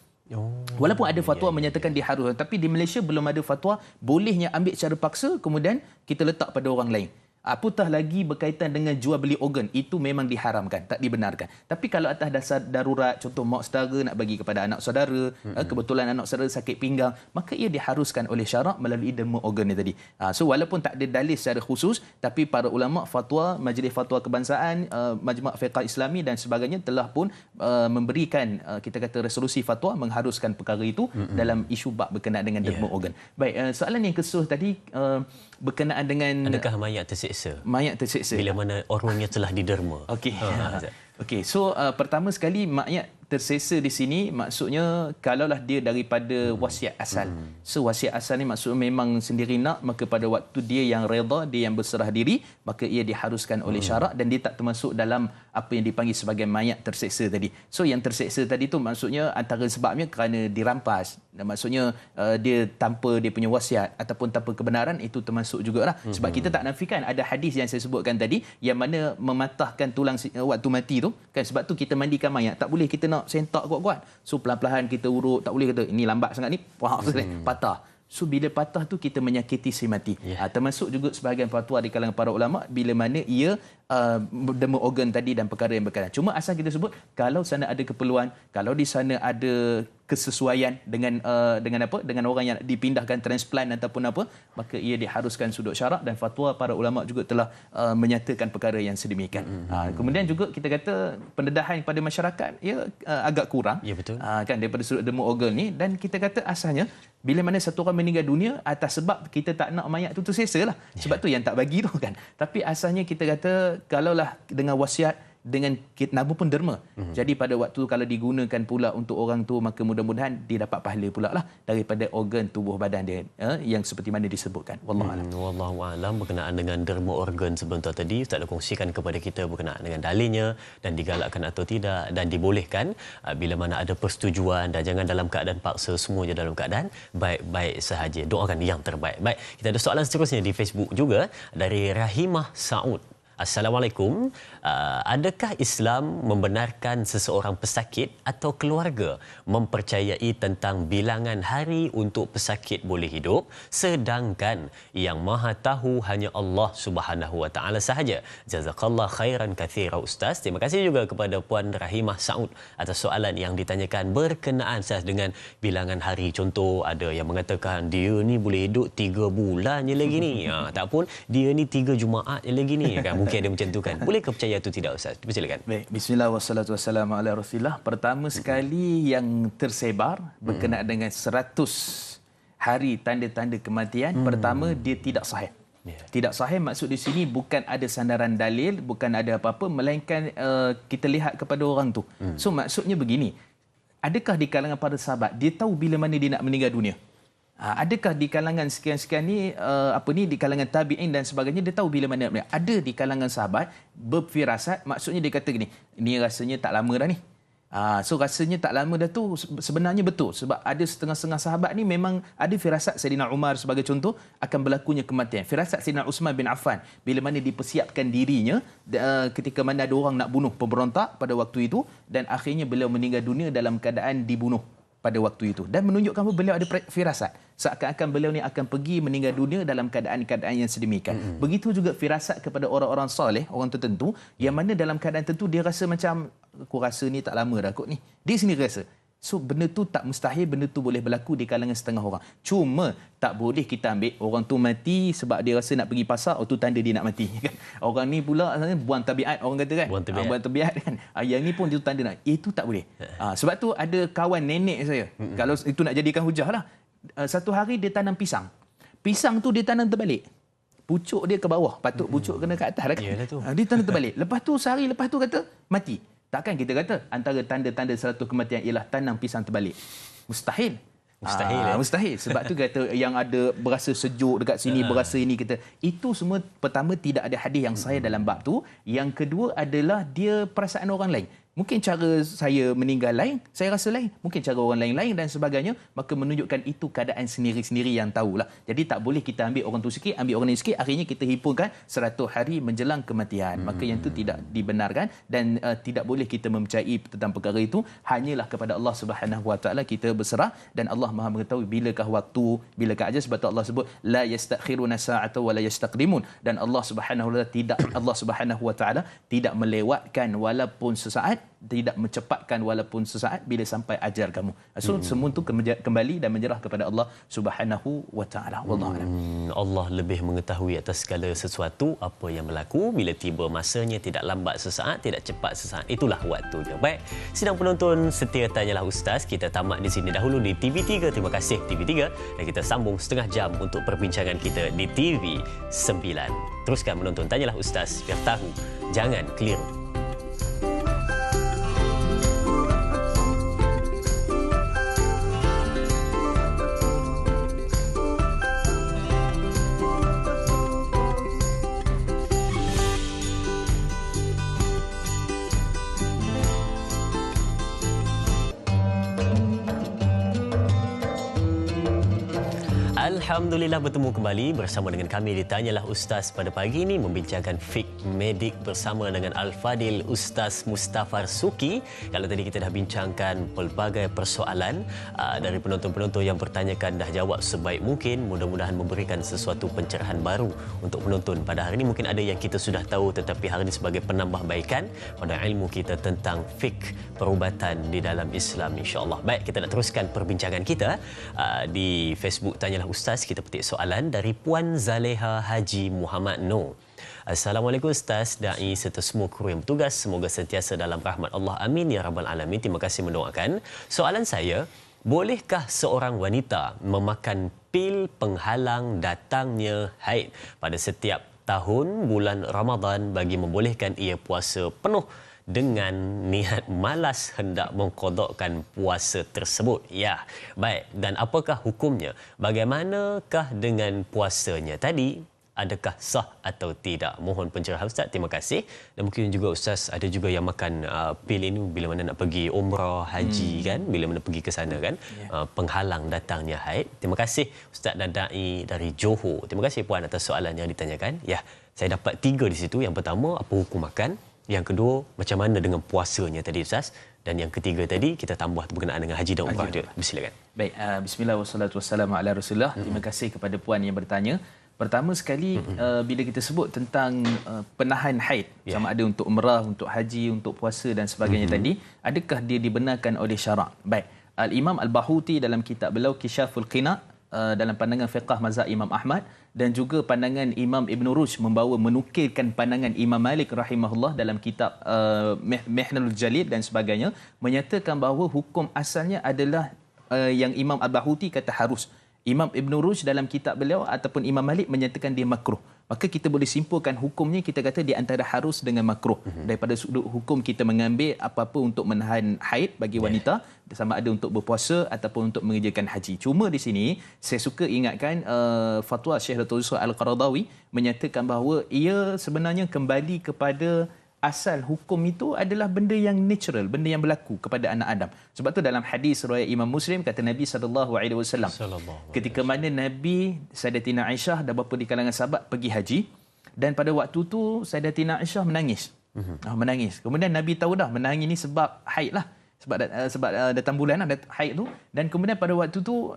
Walaupun ada fatwa menyatakan diharuskan, tapi di Malaysia belum ada fatwa bolehnya ambil secara paksa kemudian kita letak pada orang lain. Apatah lagi berkaitan dengan jual beli organ, itu memang diharamkan, tak dibenarkan. Tapi kalau atas dasar darurat, contoh mak saudara nak bagi kepada anak saudara, kebetulan anak saudara sakit pinggang, maka ia diharuskan oleh syarak melalui derma organ ni tadi. So walaupun tak ada dalil secara khusus, tapi para ulama fatwa, Majlis Fatwa Kebangsaan, Majma' Fiqh Islami dan sebagainya telah pun memberikan kita kata resolusi fatwa mengharuskan perkara itu dalam isu bab berkenaan dengan derma organ. Baik, soalan yang kesuh tadi berkenaan dengan adakah mayat tersiksa? Mayat tersiksa bila mana organnya telah diderma. Okey. Okey, so pertama sekali mayat tersiksa di sini maksudnya kalaulah dia daripada wasiat asal. So wasiat asal ni maksudnya memang sendiri nak, maka pada waktu dia yang redha, dia yang berserah diri, maka ia diharuskan oleh syarak dan dia tak termasuk dalam apa yang dipanggil sebagai mayat tersiksa tadi. So yang tersiksa tadi tu maksudnya antara sebabnya kerana dirampas. Dan maksudnya dia tanpa dia punya wasiat ataupun tanpa kebenaran, itu termasuk jugalah. Sebab kita tak nafikan ada hadis yang saya sebutkan tadi yang mana mematahkan tulang waktu mati tu kan. Sebab tu kita mandikan mayat tak boleh kita nak sentak kuat-kuat. So perlahan-lahan kita urut, tak boleh kata ini lambat sangat ni, patah. So bila patah tu kita menyakiti si mati. Termasuk juga sebahagian fatwa di kalangan para ulama bila mana ia derma organ tadi dan perkara yang berkaitan. Cuma asal kita sebut kalau sana ada keperluan, kalau di sana ada kesesuaian dengan orang yang dipindahkan transplant ataupun apa, maka ia diharuskan sudut syarak dan fatwa para ulama juga telah menyatakan perkara yang sedemikian. Kemudian juga kita kata pendedahan kepada masyarakat ia agak kurang. Ya, betul. Kan daripada sudut derma organ ni, dan kita kata asalnya bila mana satu orang meninggal dunia atas sebab kita tak nak mayat tu tersiksa lah. Sebab tu yang tak bagi tu kan. Tapi asalnya kita kata kalaulah dengan wasiat, dengan nama pun derma. Jadi pada waktu kalau digunakan pula untuk orang tu, maka mudah-mudahan dia dapat pahala pula lah daripada organ tubuh badan dia yang seperti mana disebutkan. Wallahualam. Wallahualam. Berkenaan dengan derma organ sebentar tadi, Ustaz dah kongsikan kepada kita berkenaan dengan dalilnya dan digalakkan atau tidak dan dibolehkan bila mana ada persetujuan, dan jangan dalam keadaan paksa, semuanya dalam keadaan baik-baik sahaja. Doakan yang terbaik. Baik, kita ada soalan seterusnya di Facebook juga dari Rahimah Saud. Assalamualaikum. Adakah Islam membenarkan seseorang pesakit atau keluarga mempercayai tentang bilangan hari untuk pesakit boleh hidup, sedangkan yang Maha Tahu hanya Allah Subhanahu Wa Taala sahaja? Jazakallah khairan katsira Ustaz. Terima kasih juga kepada Puan Rahimah Saud atas soalan yang ditanyakan berkenaan Ustaz dengan bilangan hari. Contoh, ada yang mengatakan dia ni boleh hidup 3 bulan je lagi ni. Tak pun dia ni 3 Jumaat je lagi ni kan. Mungkin ada macam tu kan. Bolehkah percaya atau tidak Ustaz? Silakan. Baik, bismillah wassalatu wassalamu ala Rasulillah. Pertama sekali yang tersebar berkenaan dengan 100 hari tanda-tanda kematian, pertama dia tidak sahih. Tidak sahih maksud di sini bukan ada sandaran dalil, bukan ada apa-apa, melainkan kita lihat kepada orang tu. So maksudnya begini, adakah di kalangan para sahabat dia tahu bila mana dia nak meninggal dunia? Adakah di kalangan sekian-sekian ni di kalangan tabi'in dan sebagainya dia tahu bila mana? Ada di kalangan sahabat berfirasat, maksudnya dia kata gini, ni rasanya tak lama dah ni. So rasanya tak lama dah tu sebenarnya betul, sebab ada setengah-setengah sahabat ni memang ada firasat. Saidina Umar sebagai contoh akan berlakunya kematian. Firasat Saidina Uthman bin Affan bila mana dipersiapkan dirinya ketika mana ada orang nak bunuh pemberontak pada waktu itu, dan akhirnya beliau meninggal dunia dalam keadaan dibunuh pada waktu itu, dan menunjukkan bahawa beliau ada firasat seakan-akan beliau ni akan pergi meninggal dunia dalam keadaan-keadaan yang sedemikian. Begitu juga firasat kepada orang-orang soleh, orang tertentu yang mana dalam keadaan tertentu dia rasa macam aku rasa ni tak lama dah kot ni. Dia sendiri rasa. So benda tu tak mustahil, benda tu boleh berlaku di kalangan setengah orang. Cuma tak boleh kita ambil orang tu mati sebab dia rasa nak pergi pasar, tu tanda dia nak mati kan. Orang ni pula buang tabiat, orang kata kan. Buang tabiat kan. Yang ni pun itu tanda nak. Itu tak boleh. Sebab tu ada kawan nenek saya. Kalau itu nak jadikan hujah lah. Satu hari dia tanam pisang. Pisang tu dia tanam terbalik. Pucuk dia ke bawah, patut pucuk kena ke atas lah kan. Dia tanam terbalik. Lepas tu sehari lepas tu kata mati. Takkan kita kata antara tanda-tanda 100 kematian ialah tanam pisang terbalik? Mustahil. Mustahil. Sebab tu kata yang ada berasa sejuk dekat sini, berasa ini, kita itu semua pertama tidak ada hadis yang sahih dalam bab tu. Yang kedua adalah dia perasaan orang lain. Mungkin cara saya meninggal lain, saya rasa lain. Mungkin cara orang lain-lain dan sebagainya. Maka menunjukkan itu keadaan sendiri-sendiri yang tahulah. Jadi tak boleh kita ambil orang tu sikit, ambil orang ni sikit, akhirnya kita himpunkan 100 hari menjelang kematian. Maka yang itu tidak dibenarkan dan tidak boleh kita mempercayai tentang perkara itu. Hanyalah kepada Allah Subhanahu Wa Taala kita berserah, dan Allah Maha mengetahui bilakah waktu, bilakah ajal. Sebab tu Allah sebut la yastakhiruna sa'ata wa la yastaqdimun, dan Allah Subhanahu Wa Taala tidak melewatkan walaupun sesaat, tidak mencepatkan walaupun sesaat bila sampai ajal kamu. So semua itu kembali dan menyerah kepada Allah Subhanahu Wa Taala. Wallahu a'lam. Allah lebih mengetahui atas segala sesuatu apa yang berlaku. Bila tiba masanya, tidak lambat sesaat, tidak cepat sesaat. Itulah waktunya. Baik, sidang penonton setia Tanyalah Ustaz, kita tamat di sini dahulu di TV3. Terima kasih TV3, dan kita sambung setengah jam untuk perbincangan kita di TV9. Teruskan menonton Tanyalah Ustaz, biar tahu, jangan keliru. Alhamdulillah bertemu kembali bersama dengan kami di Tanyalah Ustaz pada pagi ini, membincangkan fik medik bersama dengan Al-Fadil Ustaz Mustafar Suki. Kalau tadi kita dah bincangkan pelbagai persoalan dari penonton-penonton yang bertanyakan, dah jawab sebaik mungkin. Mudah-mudahan memberikan sesuatu pencerahan baru untuk penonton pada hari ini. Mungkin ada yang kita sudah tahu, tetapi hari ini sebagai penambahbaikan pada ilmu kita tentang fik perubatan di dalam Islam, insya-Allah. Baik, kita nak teruskan perbincangan kita di Facebook Tanyalah Ustaz. Kita petik soalan dari Puan Zaleha Haji Muhammad Noor. Assalamualaikum Ustaz, da'i serta semua kru yang bertugas. Semoga sentiasa dalam rahmat Allah. Amin ya rabbal alamin. Terima kasih mendoakan. Soalan saya, bolehkah seorang wanita memakan pil penghalang datangnya haid pada setiap tahun bulan Ramadan bagi membolehkan ia puasa penuh dengan niat malas hendak mengqadakkan puasa tersebut? Ya, baik. Dan apakah hukumnya? Bagaimanakah dengan puasanya tadi? Adakah sah atau tidak? Mohon pencerahan Ustaz. Terima kasih. Dan mungkin juga Ustaz, ada juga yang makan pil ini bila mana nak pergi umrah, haji kan, bila mana pergi ke sana kan, penghalang datangnya haid. Terima kasih Ustaz dan Da'i dari Johor. Terima kasih Puan atas soalan yang ditanyakan. Ya, saya dapat 3 di situ. Yang pertama, apa hukum makan? Yang kedua, macam mana dengan puasanya tadi Ustaz? Dan yang ketiga tadi, kita tambah berkenaan dengan haji dan umrah dia. Silakan. Baik, bismillah wassalatu wassalamu ala Rasulullah. Terima kasih kepada puan yang bertanya. Pertama sekali, bila kita sebut tentang penahan haid, sama ada untuk umrah, untuk haji, untuk puasa dan sebagainya tadi, adakah dia dibenarkan oleh syarak? Baik, Al-Imam Al-Bahuti dalam kitab beliau Kishaful Qina, dalam pandangan fiqh mazhab Imam Ahmad, dan juga pandangan Imam Ibn Rushd menukilkan pandangan Imam Malik rahimahullah dalam kitab Mihnul Jalil dan sebagainya, menyatakan bahawa hukum asalnya adalah yang Imam Al-Bahuti kata harus. Imam Ibn Rushd dalam kitab beliau ataupun Imam Malik menyatakan dia makruh. Maka kita boleh simpulkan hukumnya, kita kata di antara harus dengan makruh. Daripada sudut hukum kita mengambil apa-apa untuk menahan haid bagi wanita, sama ada untuk berpuasa ataupun untuk mengerjakan haji. Cuma di sini saya suka ingatkan fatwa Syekh Dato' Yusuf Al-Qaradawi menyatakan bahawa ia sebenarnya kembali kepada asal hukum itu adalah benda yang natural, benda yang berlaku kepada anak Adam. Sebab tu dalam hadis riwayat Imam Muslim kata Nabi SAW, ketika mana Nabi Sayyidatina Aisyah dan beberapa di kalangan sahabat pergi haji, dan pada waktu tu Sayyidatina Aisyah menangis. Menangis. Kemudian Nabi tahu dah menangis ini sebab haid lah. Sebab datang bulan haid tu, dan kemudian pada waktu tu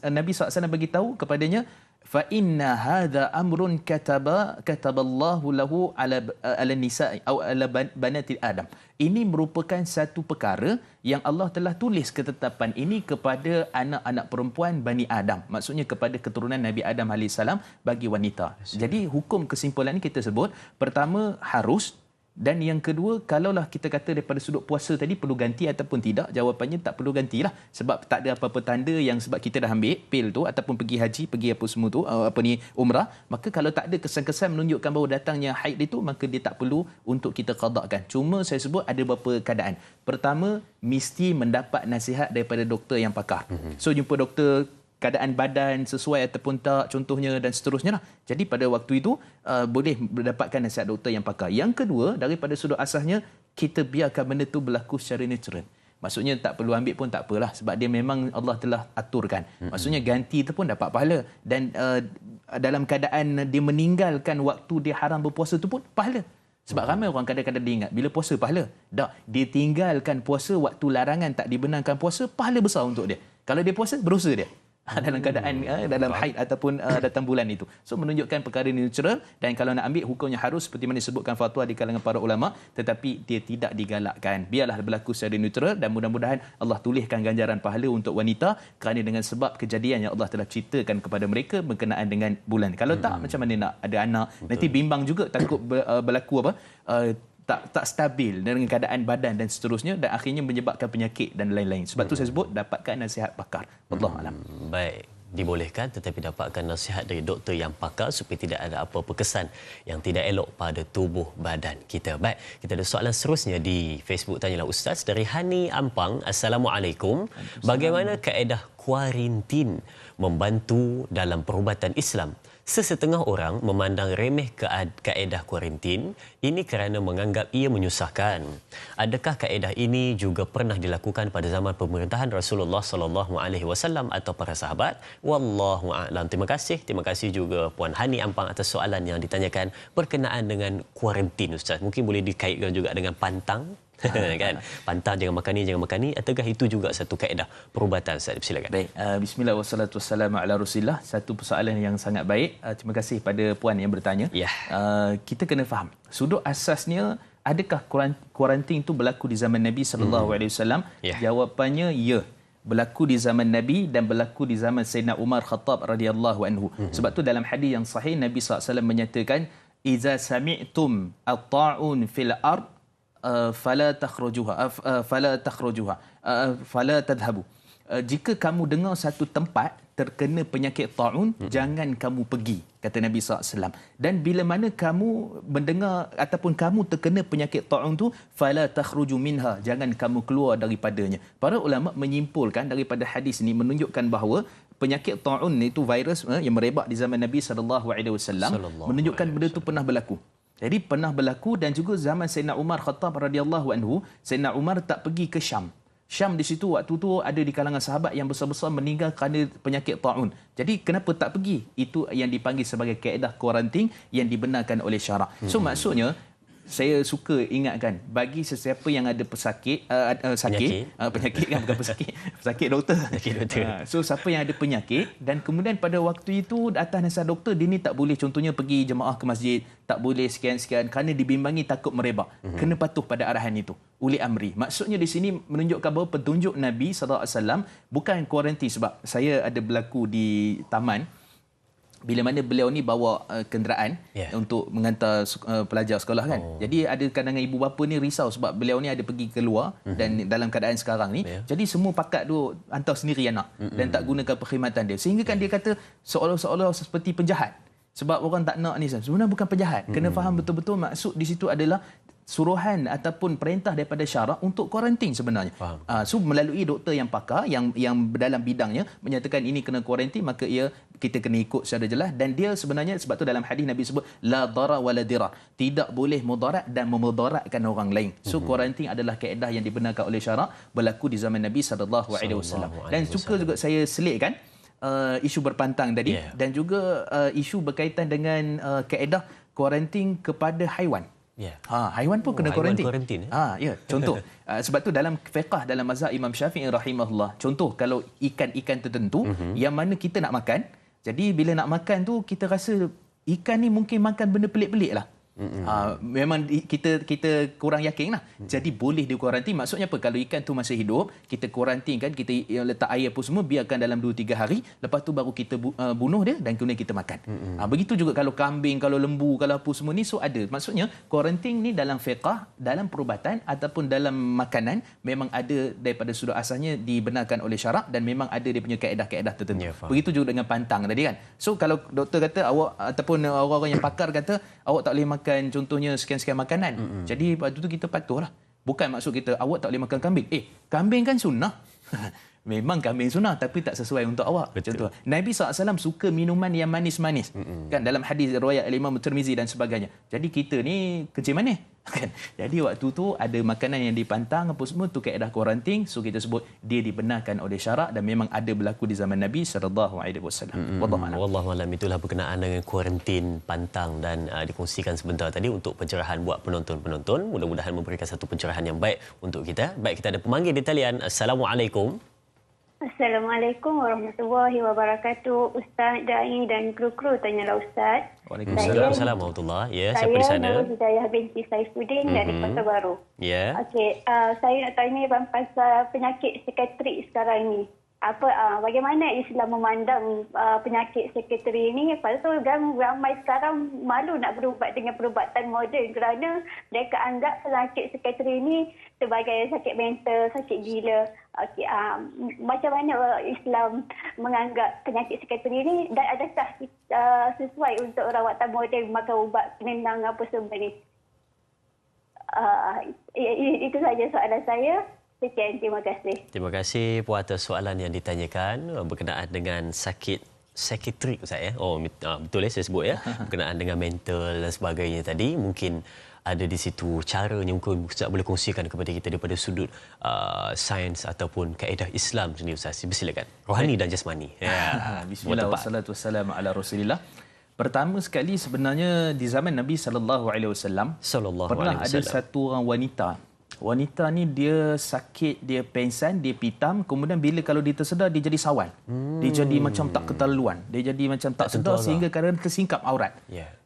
Nabi SAW bagi tahu kepadanya, fa inna hadha amrun kataballahu lahu ala nisa'i atau ala banati Adam. Ini merupakan satu perkara yang Allah telah tulis ketetapan ini kepada anak-anak perempuan Bani Adam. Maksudnya kepada keturunan Nabi Adam AS bagi wanita. Jadi hukum kesimpulan ini kita sebut, pertama harus, dan yang kedua, kalaulah kita kata daripada sudut puasa tadi perlu ganti ataupun tidak, jawapannya tak perlu gantilah. Sebab tak ada apa-apa tanda yang sebab kita dah ambil pil tu ataupun pergi haji, pergi apa semua tu, umrah, maka kalau tak ada kesan-kesan menunjukkan bahawa datangnya haid itu, maka dia tak perlu untuk kita qadakkan. Cuma saya sebut ada beberapa keadaan. Pertama, mesti mendapat nasihat daripada doktor yang pakar. So jumpa doktor, keadaan badan sesuai ataupun tak contohnya dan seterusnya lah. Jadi pada waktu itu boleh mendapatkan nasihat doktor yang pakar. Yang kedua, daripada sudut asasnya, kita biarkan benda tu berlaku secara natural. Maksudnya tak perlu ambil pun tak apalah, sebab dia memang Allah telah aturkan. Maksudnya ganti tu pun dapat pahala, dan dalam keadaan dia meninggalkan waktu dia haram berpuasa tu pun pahala. Sebab ramai orang kadang-kadang dia ingat bila puasa pahala. Tak, dia tinggalkan puasa waktu larangan tak dibenarkan puasa, pahala besar untuk dia. Kalau dia puasa, berdosa dia dalam keadaan dalam haid ataupun datang bulan itu. So menunjukkan perkara ini natural, dan kalau nak ambil hukumnya harus seperti mana disebutkan fatwa di kalangan para ulama, tetapi dia tidak digalakkan. Biarlah berlaku secara natural, dan mudah-mudahan Allah tuliskan ganjaran pahala untuk wanita kerana dengan sebab kejadian yang Allah telah ceritakan kepada mereka berkenaan dengan bulan. Kalau tak, macam mana nak ada anak? Nanti bimbang juga, takut berlaku tak stabil dengan keadaan badan dan seterusnya, dan akhirnya menyebabkan penyakit dan lain-lain. Sebab tu saya sebut dapatkan nasihat pakar. Wallahualam. Baik, dibolehkan tetapi dapatkan nasihat dari doktor yang pakar supaya tidak ada apa-apa kesan yang tidak elok pada tubuh badan kita. Baik, kita ada soalan seterusnya di Facebook Tanyalah Ustaz dari Hani Ampang. Assalamualaikum. Bagaimana kaedah kuarantin membantu dalam perubatan Islam? Sesetengah orang memandang remeh kaedah kuarantin ini kerana menganggap ia menyusahkan. Adakah kaedah ini juga pernah dilakukan pada zaman pemerintahan Rasulullah SAW atau para sahabat? Wallahu a'lam. Terima kasih juga Puan Hani Ampang atas soalan yang ditanyakan berkenaan dengan kuarantin, Ustaz. Mungkin boleh dikaitkan juga dengan pantang. Kan, pantang jangan makan ni, ataukah itu juga satu kaedah perubatan? Ustaz, silakan. Baik, bismillah wassalatu wassalamu ala Rasulillah. Satu persoalan yang sangat baik. Terima kasih pada puan yang bertanya. Kita kena faham sudut asasnya, adakah kuarantin itu berlaku di zaman Nabi SAW? Jawapannya ya, berlaku di zaman Nabi dan berlaku di zaman Sayyidina Umar Khattab radhiyallahu anhu. Sebab tu dalam hadis yang sahih Nabi SAW menyatakan, iza sami'tum at-ta'un fil ard fala tadhhabu. Jika kamu dengar satu tempat terkena penyakit ta'un, jangan kamu pergi, kata Nabi SAW. Dan bila mana kamu mendengar ataupun kamu terkena penyakit ta'un tu, fala takhruju minha, jangan kamu keluar daripadanya. Para ulama menyimpulkan daripada hadis ini menunjukkan bahawa penyakit ta'un itu virus yang merebak di zaman Nabi SAW, menunjukkan benda itu pernah berlaku. Jadi pernah berlaku, dan juga zaman Sayyidina Umar Khattab radhiyallahu anhu, Sayyidina Umar tak pergi ke Syam. Syam di situ waktu tu ada di kalangan sahabat yang besar-besar meninggal kerana penyakit taun. Jadi kenapa tak pergi? Itu yang dipanggil sebagai kaedah kuarantin yang dibenarkan oleh syarak. So maksudnya saya suka ingatkan bagi sesiapa yang ada pesakit penyakit kan bukan pesakit pesakit doktor. So siapa yang ada penyakit dan kemudian pada waktu itu atas nasihat doktor dia ni tak boleh contohnya pergi jemaah ke masjid, tak boleh sekian-sekian kerana dibimbangi takut merebak. Kena patuh pada arahan itu. Uli amri. Maksudnya di sini menunjukkan bahawa petunjuk Nabi SAW bukan kuarantin sebab saya ada berlaku di taman bila mana beliau ni bawa kenderaan untuk mengantar pelajar sekolah kan. Jadi ada kadang-kadang ibu bapa ni risau sebab beliau ni ada pergi keluar dan dalam keadaan sekarang ni. Jadi semua pakat tu hantar sendiri anak dan tak gunakan perkhidmatan dia. Sehingga kan dia kata seolah-olah seperti penjahat. Sebab orang tak nak ni. Sebenarnya bukan penjahat. Kena faham betul-betul maksud di situ adalah suruhan ataupun perintah daripada syarak untuk kuarantin sebenarnya. So melalui doktor yang pakar yang dalam bidangnya menyatakan ini kena kuarantin, maka kita kena ikut secara jelas dan dia sebenarnya sebab tu dalam hadis Nabi sebut la darar wala dirar. Tidak boleh mudarat dan memudaratkan orang lain. So kuarantin adalah kaedah yang dibenarkan oleh syarak berlaku di zaman Nabi SAW. Dan suka juga saya selitkan isu berpantang tadi dan juga isu berkaitan dengan kaedah kuarantin kepada haiwan. Haiwan pun kena kuarantin. Contoh sebab tu dalam fiqh dalam mazhab Imam Syafi'i rahimahullah, contoh kalau ikan-ikan tertentu yang mana kita nak makan, jadi bila nak makan tu kita rasa ikan ni mungkin makan benda pelik-pelik lah. Memang kita kurang yakin lah. Jadi boleh dikuarantin. Maksudnya apa? Kalau ikan tu masih hidup, kita kuarantin kan, kita letak air apa semua, biarkan dalam 2-3 hari, lepas tu baru kita bunuh dia dan kemudian kita makan. Begitu juga kalau kambing, kalau lembu, kalau apa semua ni, so ada. Maksudnya kuarantin ni dalam fiqh, dalam perubatan ataupun dalam makanan memang ada daripada sudut asalnya dibenarkan oleh syarak dan memang ada dia punya kaedah-kaedah tertentu. Begitu juga dengan pantang tadi kan. So kalau doktor kata awak ataupun orang-orang yang pakar kata awak tak boleh makan contohnya sekian-sekian makanan. Jadi waktu tu kita patuhlah. Bukan maksud kita awak tak boleh makan kambing. Kambing kan sunnah. Memang kambing sunnah tapi tak sesuai untuk awak. Contoh, Nabi SAW suka minuman yang manis-manis. Kan dalam hadis riwayat Imam Tirmizi dan sebagainya. Jadi kita ni kencing manis. Kan? Jadi waktu tu ada makanan yang dipantang apa semua tu kaedah kuarantin. So kita sebut dia dibenarkan oleh syarak dan memang ada berlaku di zaman Nabi SAW. Wallahu a'lam. Itulah berkenaan dengan kuarantin pantang dan dikongsikan sebentar tadi untuk pencerahan buat penonton-penonton. Mudah-mudahan memberikan satu pencerahan yang baik untuk kita. Baik, kita ada pemanggil di talian. Assalamualaikum. Assalamualaikum warahmatullahi wabarakatuh. Ustaz, Da'i dan kru-kru tanyalah Ustaz. Waalaikumsalam warahmatullahi. Ya, siapa di sana? Saya Nur Hidayah binti Saifuddin dari Pasar Baru. Ya. Okey, saya nak tanya pasal penyakit psikiatrik sekarang ini. Bagaimana Islam memandang penyakit psikiatri ini? Pasal ramai sekarang malu nak berubat dengan perubatan moden kerana mereka anggap penyakit psikiatri ini sebagai sakit mental, sakit gila. Okey, macam mana Islam menganggap penyakit psikiatri ini dan adakah sesuai untuk rawatan moden makan ubat penenang apa semua ni? Itu saja soalan saya. Sekian, terima kasih. Terima kasih puan atas soalan yang ditanyakan berkenaan dengan sakit psikiatrik Ustaz ya. Betul saya sebut ya. Berkenaan dengan mental dan sebagainya tadi. Mungkin ada di situ caranya mungkin Ustaz boleh kongsikan kepada kita daripada sudut sains ataupun kaedah Islam sendiri Ustaz. Silakan. Rohani dan jasmani. Bismillah wassalatu wassalamu ala Rasulillah. Pertama sekali sebenarnya di zaman Nabi SAW pernah ada satu orang wanita. Wanita ni dia sakit, dia pengsan, dia pitam, kemudian bila kalau dia tersedar dia jadi sawan. Dia jadi macam tak ketaluan. Dia jadi macam tak sedar sehingga kadang tersingkap aurat.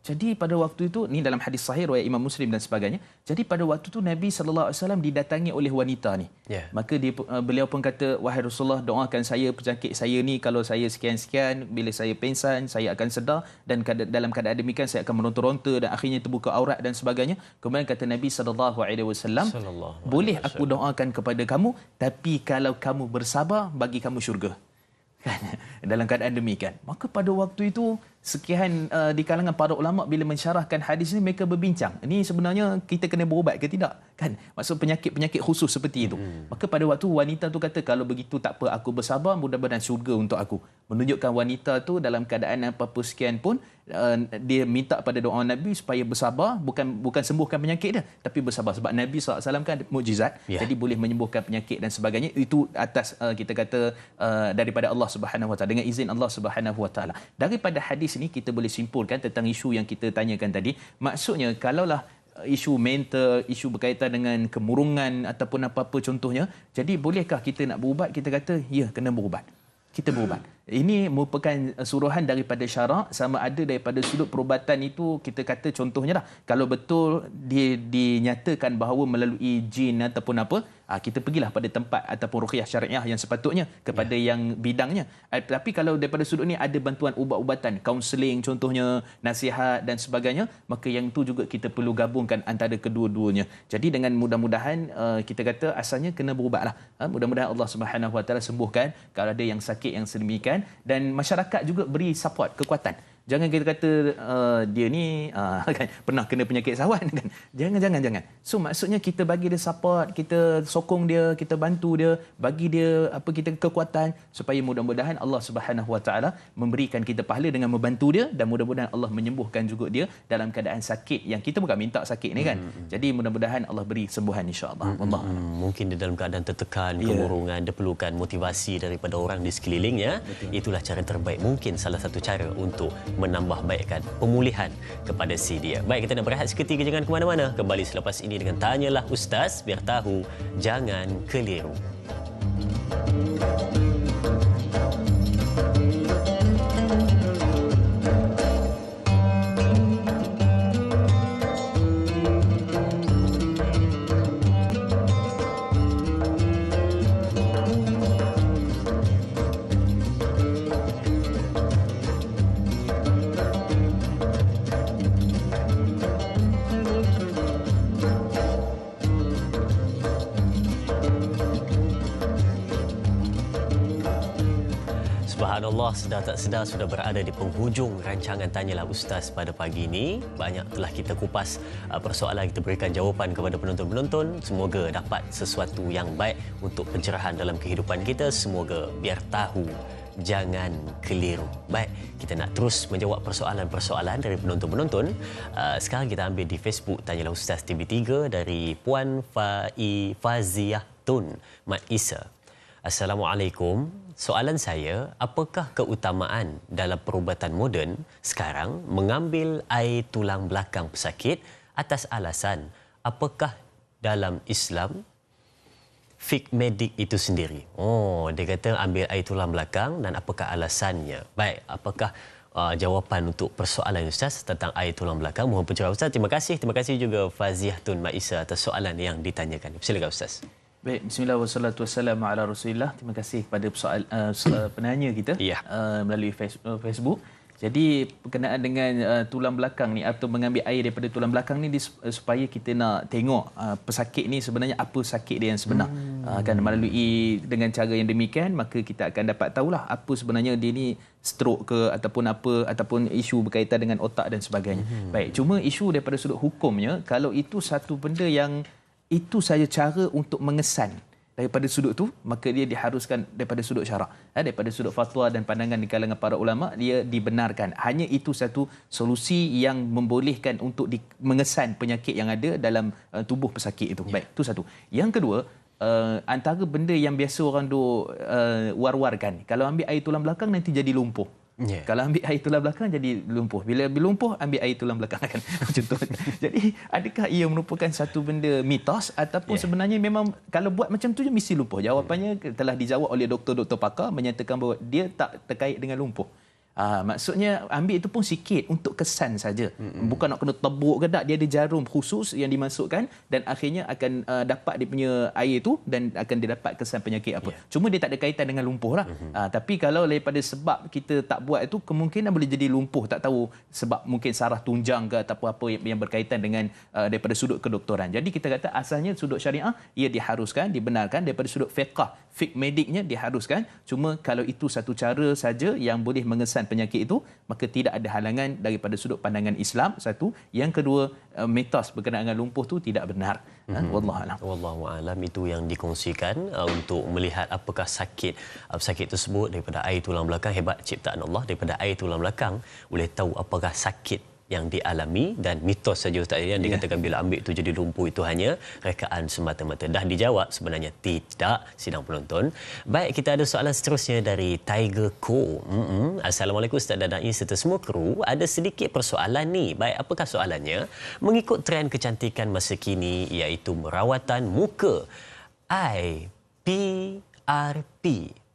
Jadi pada waktu itu, ni dalam hadis sahih riwayat Imam Muslim dan sebagainya. Jadi pada waktu itu Nabi SAW didatangi oleh wanita ni. Maka beliau pun kata, wahai Rasulullah, doakan saya penyakit saya ni, kalau saya sekian-sekian, bila saya pengsan, saya akan sedar dan dalam keadaan demikian saya akan meronta-ronta dan akhirnya terbuka aurat dan sebagainya. Kemudian kata Nabi SAW, boleh aku doakan kepada kamu, tapi kalau kamu bersabar, bagi kamu syurga. Dalam keadaan demikian. Maka pada waktu itu sekian di kalangan para ulama bila mensyarahkan hadis ni mereka berbincang, ini sebenarnya kita kena berubat ke tidak, kan? Maksud penyakit-penyakit khusus seperti itu. Maka pada waktu wanita tu kata, kalau begitu tak apa, aku bersabar, mudah-mudahan syurga untuk aku. Menunjukkan wanita tu dalam keadaan apa-apa sekian pun dia minta pada doa Nabi supaya bersabar, bukan sembuhkan penyakit dia, tapi bersabar, sebab Nabi SAW kan mukjizat, jadi boleh menyembuhkan penyakit dan sebagainya. Itu atas kita kata daripada Allah Subhanahu Wa Taala, dengan izin Allah Subhanahu Wa Taala. Daripada hadis ini kita boleh simpulkan tentang isu yang kita tanyakan tadi. Maksudnya kalaulah isu mental, isu berkaitan dengan kemurungan ataupun apa-apa contohnya, jadi bolehkah kita nak berubat? Kita kata ya, kena berubat. Kita berubat. Ini merupakan suruhan daripada syarak, sama ada daripada sudut perubatan itu, kita kata contohnya lah, kalau betul dinyatakan bahawa melalui jin ataupun apa, kita pergilah pada tempat ataupun ruqyah syariah yang sepatutnya kepada yang bidangnya. Tapi kalau daripada sudut ni ada bantuan ubat-ubatan, kaunseling contohnya, nasihat dan sebagainya, maka yang itu juga kita perlu gabungkan antara kedua-duanya. Jadi dengan mudah-mudahan kita kata asalnya kena berubatlah. Mudah-mudahan Allah Subhanahu Wa Taala sembuhkan kalau ada yang sakit yang sedemikian, dan masyarakat juga beri support, kekuatan. Jangan kita kata dia ni kan, pernah kena penyakit sawan kan. Jangan. So maksudnya kita bagi dia support, kita sokong dia, kita bantu dia, bagi dia kita kekuatan supaya mudah-mudahan Allah Subhanahu Wa Taala memberikan kita pahala dengan membantu dia, dan mudah-mudahan Allah menyembuhkan juga dia dalam keadaan sakit yang kita bukan minta sakit ni kan. Jadi mudah-mudahan Allah beri sembuhan insya-Allah. Mungkin dia dalam keadaan tertekan, kemurungan, dia perlukan motivasi daripada orang di sekelilingnya. Itulah cara terbaik, mungkin salah satu cara untuk menambah baikkan pemulihan kepada si dia. Baik, kita nak berehat seketika, jangan ke mana-mana. Kembali selepas ini dengan Tanyalah Ustaz, biar tahu jangan keliru. Subhanallah, sedar tak sedar sudah berada di penghujung rancangan Tanyalah Ustaz pada pagi ini. Banyak telah kita kupas persoalan, kita berikan jawapan kepada penonton-penonton. Semoga dapat sesuatu yang baik untuk pencerahan dalam kehidupan kita. Semoga biar tahu jangan keliru. Baik, kita nak terus menjawab persoalan-persoalan dari penonton-penonton. Sekarang kita ambil di Facebook Tanyalah Ustaz TV3 dari Puan Faziah Tun Mat Isa. Assalamualaikum. Soalan saya, apakah keutamaan dalam perubatan moden sekarang mengambil air tulang belakang pesakit atas alasan apakah dalam Islam fik medik itu sendiri? Oh, dia kata ambil air tulang belakang dan apakah alasannya? Baik, apakah jawapan untuk persoalan Ustaz tentang air tulang belakang? Mohon pencerahan Ustaz. Terima kasih juga Faziah Tun Maisa atas soalan yang ditanyakan. Silakan Ustaz. Baik, bismillah wassalatu wassalamu ala Rasulillah. Terima kasih kepada penanya kita melalui Facebook. Jadi berkenaan dengan tulang belakang ni atau mengambil air daripada tulang belakang ni supaya kita nak tengok pesakit ni sebenarnya apa sakit dia yang sebenar. Kan melalui dengan cara yang demikian maka kita akan dapat tahulah apa sebenarnya dia ni stroke ke ataupun isu berkaitan dengan otak dan sebagainya. Baik, cuma isu daripada sudut hukumnya, kalau itu satu benda yang itu saja cara untuk mengesan daripada sudut tu, maka dia diharuskan daripada sudut syarak, daripada sudut fatwa dan pandangan di kalangan para ulama, dia dibenarkan. Hanya itu satu solusi yang membolehkan untuk mengesan penyakit yang ada dalam tubuh pesakit itu. Baik, itu satu. Yang kedua, antara benda yang biasa orang war-warkan, kalau ambil air tulang belakang nanti jadi lumpuh. Kalau ambil air tulang belakang jadi lumpuh. Bila lumpuh ambil air tulang belakang kan. Contoh. Jadi adakah ia merupakan satu benda mitos ataupun sebenarnya memang kalau buat macam tu je mesti lumpuh? Jawapannya telah dijawab oleh doktor-doktor pakar menyatakan bahawa dia tak terkait dengan lumpuh. Maksudnya ambil itu pun sikit untuk kesan saja. Bukan nak kena tebuk ke tak. Dia ada jarum khusus yang dimasukkan dan akhirnya akan dapat dia punya air itu dan akan didapat kesan penyakit apa. Cuma dia tak ada kaitan dengan lumpuh lah. Tapi kalau daripada sebab kita tak buat itu, kemungkinan boleh jadi lumpuh. Tak tahu sebab mungkin saraf tunjang ke ataupun apa yang berkaitan dengan daripada sudut kedoktoran. Jadi kita kata asalnya sudut syariah ia diharuskan, dibenarkan. Daripada sudut fiqh mediknya diharuskan. Cuma kalau itu satu cara saja yang boleh mengesan pembahasan penyakit itu, maka tidak ada halangan daripada sudut pandangan Islam, satu. Yang kedua, mitos berkenaan dengan lumpuh tu tidak benar. Wallahualam. Wallahualam, itu yang dikongsikan untuk melihat apakah sakit tersebut daripada air tulang belakang. Hebat ciptaan Allah, daripada air tulang belakang boleh tahu apakah sakit yang dialami. Dan mitos saja Ustaz yang dikatakan bila ambil itu jadi lumpuh itu hanya rekaan semata-mata. Dah dijawab sebenarnya tidak, sidang penonton. Baik, kita ada soalan seterusnya dari Tiger Co. Assalamualaikum Ustaz dan Da'i serta semua kru. Ada sedikit persoalan ni. Baik, apakah soalannya? Mengikut trend kecantikan masa kini iaitu merawatan muka, IPRP,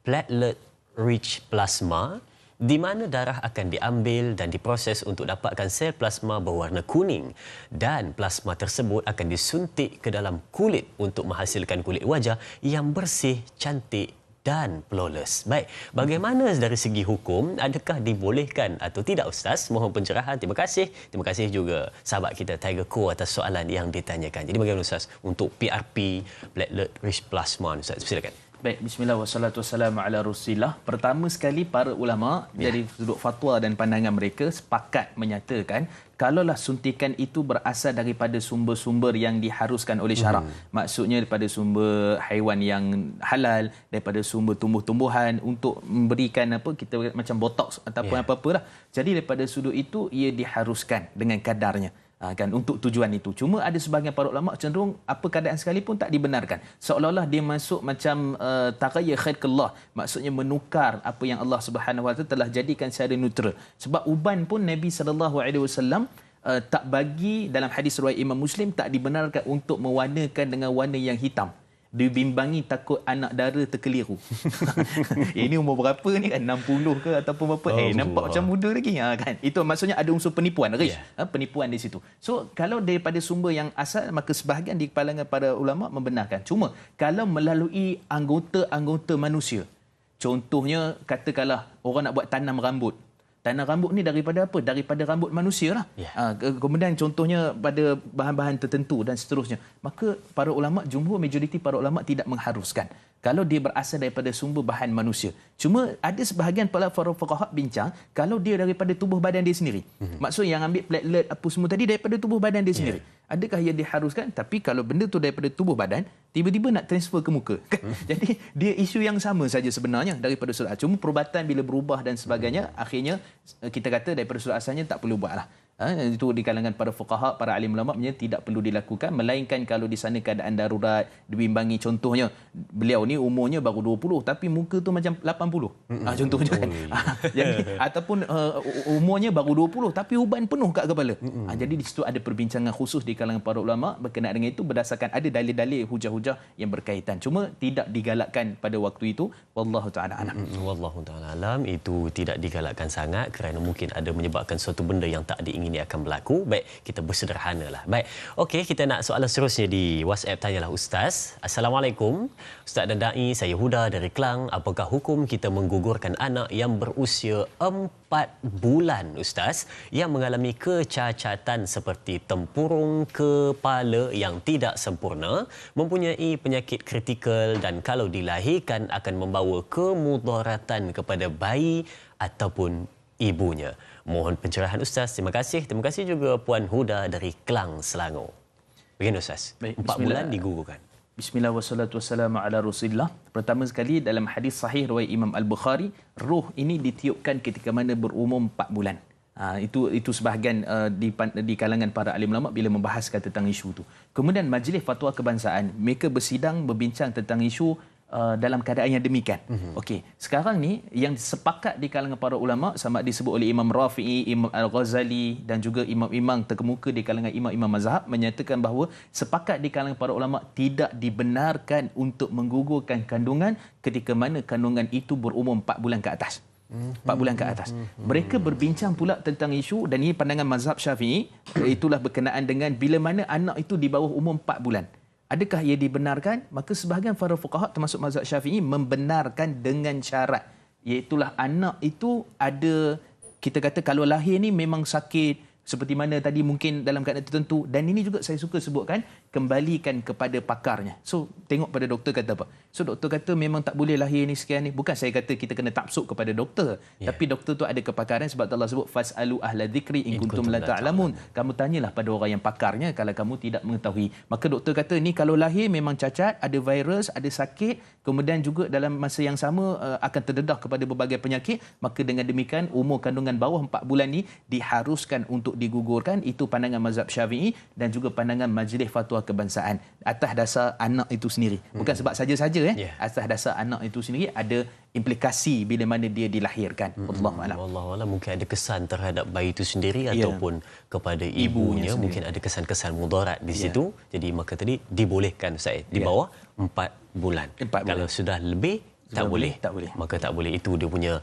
platelet rich plasma, di mana darah akan diambil dan diproses untuk dapatkan sel plasma berwarna kuning, dan plasma tersebut akan disuntik ke dalam kulit untuk menghasilkan kulit wajah yang bersih, cantik dan flawless. Baik, bagaimana dari segi hukum, adakah dibolehkan atau tidak Ustaz? Mohon pencerahan. Terima kasih. Terima kasih juga sahabat kita Tiger Co atas soalan yang ditanyakan. Jadi bagaimana Ustaz untuk PRP, platelet rich plasma, Ustaz? Silakan. Baik, bismillah wassalatu wassalamu ala Rasulillah. Pertama sekali, para ulama dari sudut fatwa dan pandangan mereka sepakat menyatakan kalaulah suntikan itu berasal daripada sumber-sumber yang diharuskan oleh syarak. Maksudnya daripada sumber haiwan yang halal, daripada sumber tumbuh-tumbuhan untuk memberikan kita macam botox ataupun apa-apalah. Jadi daripada sudut itu ia diharuskan dengan kadarnya. Kan, untuk tujuan itu. Cuma ada sebahagian para ulama cenderung apa keadaan sekalipun tak dibenarkan. Seolah-olah dia masuk macam taghayyur khalqillah, maksudnya menukar apa yang Allah Subhanahu Wa Taala telah jadikan secara neutral. Sebab uban pun Nabi SAW tak bagi, dalam hadis riwayat Imam Muslim, tak dibenarkan untuk mewarnakan dengan warna yang hitam. Dibimbangi takut anak dara terkeliru. Ini umur berapa ni kan? 60 ke ataupun berapa? Nampak macam muda lagi. Kan? Itu maksudnya ada unsur penipuan. Penipuan di situ. So, kalau daripada sumber yang asal, maka sebahagian di kalangan para ulama membenarkan. Cuma, kalau melalui anggota-anggota manusia, contohnya, katakanlah orang nak buat tanam rambut. Tanam rambut ni daripada apa? Daripada rambut manusia lah. Kemudian contohnya pada bahan-bahan tertentu dan seterusnya. Maka para ulama, jumhur majoriti para ulama tidak mengharuskan kalau dia berasal daripada sumber bahan manusia. Cuma ada sebahagian para fuqaha bincang kalau dia daripada tubuh badan dia sendiri. Maksud yang ambil platelet apa semua tadi daripada tubuh badan dia sendiri. Adakah ia diharuskan? Tapi kalau benda tu daripada tubuh badan, tiba-tiba nak transfer ke muka. Jadi dia isu yang sama saja sebenarnya daripada surat. Cuma perubatan bila berubah dan sebagainya, akhirnya kita kata daripada surat asalnya tak perlu buatlah. Itu di kalangan para fuqaha, para alim ulama tidak perlu dilakukan, melainkan kalau di sana keadaan darurat, dibimbangi. Contohnya beliau ni umurnya baru 20 tapi muka tu macam 80. Contohnya kan. Jadi ataupun umurnya baru 20 tapi uban penuh kat kepala. Jadi di situ ada perbincangan khusus di kalangan para ulama berkenaan dengan itu, berdasarkan ada dalil-dalil hujah-hujah yang berkaitan. Cuma tidak digalakkan pada waktu itu. Wallahu taala alam. Wallahu taala alam, itu tidak digalakkan sangat kerana mungkin ada menyebabkan suatu benda yang tak diingini ini akan berlaku. Baik, kita bersederhanalah. Baik. Okey, kita nak soalan seterusnya di WhatsApp. Tanyalah Ustaz. Assalamualaikum. Ustaz dan Da'i, saya Huda dari Kelang. Apakah hukum kita menggugurkan anak yang berusia 4 bulan, Ustaz, yang mengalami kecacatan seperti tempurung kepala yang tidak sempurna, mempunyai penyakit kritikal dan kalau dilahirkan akan membawa kemudaratan kepada bayi ataupun ibunya? Mohon pencerahan Ustaz. Terima kasih. Terima kasih juga Puan Huda dari Kelang, Selangor. Begini Ustaz. Baik, 4 bulan digugurkan. Bismillah wassalatu wassalamu ala Rasulillah. Pertama sekali dalam hadis sahih riwayat Imam Al-Bukhari, roh ini ditiupkan ketika mana berumur 4 bulan. Itu sebahagian di kalangan para alim ulama bila membahaskan tentang isu itu. Kemudian Majlis Fatwa Kebangsaan, mereka bersidang berbincang tentang isu dalam keadaan yang demikian. Okey, sekarang ni yang sepakat di kalangan para ulama, sama disebut oleh Imam Rafi'i, Imam Al-Ghazali dan juga imam-imam terkemuka di kalangan imam-imam mazhab, menyatakan bahawa sepakat di kalangan para ulama tidak dibenarkan untuk menggugurkan kandungan ketika mana kandungan itu berumur 4 bulan ke atas. 4 bulan ke atas. Mereka berbincang pula tentang isu, dan ini pandangan mazhab Syafi'i, itulah berkenaan dengan bila mana anak itu di bawah umur 4 bulan. Adakah ia dibenarkan? Maka sebahagian para fuqaha termasuk mazhab Syafi'i membenarkan dengan syarat, iaitulah anak itu ada, kita kata kalau lahir ni memang sakit, seperti mana tadi mungkin dalam keadaan tertentu. Dan ini juga saya suka sebutkan, kembalikan kepada pakarnya. So tengok pada doktor kata apa. So doktor kata memang tak boleh lahir ni sekian ni. Bukan saya kata kita kena taksub kepada doktor, tapi doktor tu ada kepakaran, sebab Allah sebut fasalu ahla dzikri in kuntum la ta'lamun. Kamu tanyalah pada orang yang pakarnya kalau kamu tidak mengetahui. Maka doktor kata ni kalau lahir memang cacat, ada virus, ada sakit, kemudian juga dalam masa yang sama akan terdedah kepada berbagai penyakit, maka dengan demikian umur kandungan bawah 4 bulan ni diharuskan untuk digugurkan. Itu pandangan mazhab Syafi'i dan juga pandangan Majlis Fatwa Kebangsaan atas dasar anak itu sendiri. Bukan sebab saja-saja atas dasar anak itu sendiri ada implikasi bila mana dia dilahirkan. Wallahu a'lam. Wallahu a'lam, mungkin ada kesan terhadap bayi itu sendiri ataupun kepada ibunya, mungkin ada kesan-kesan mudarat di situ. Jadi maka tadi dibolehkan Ustaz di bawah 4 bulan. Kalau sudah lebih tak boleh. Maka tak boleh. Itu dia punya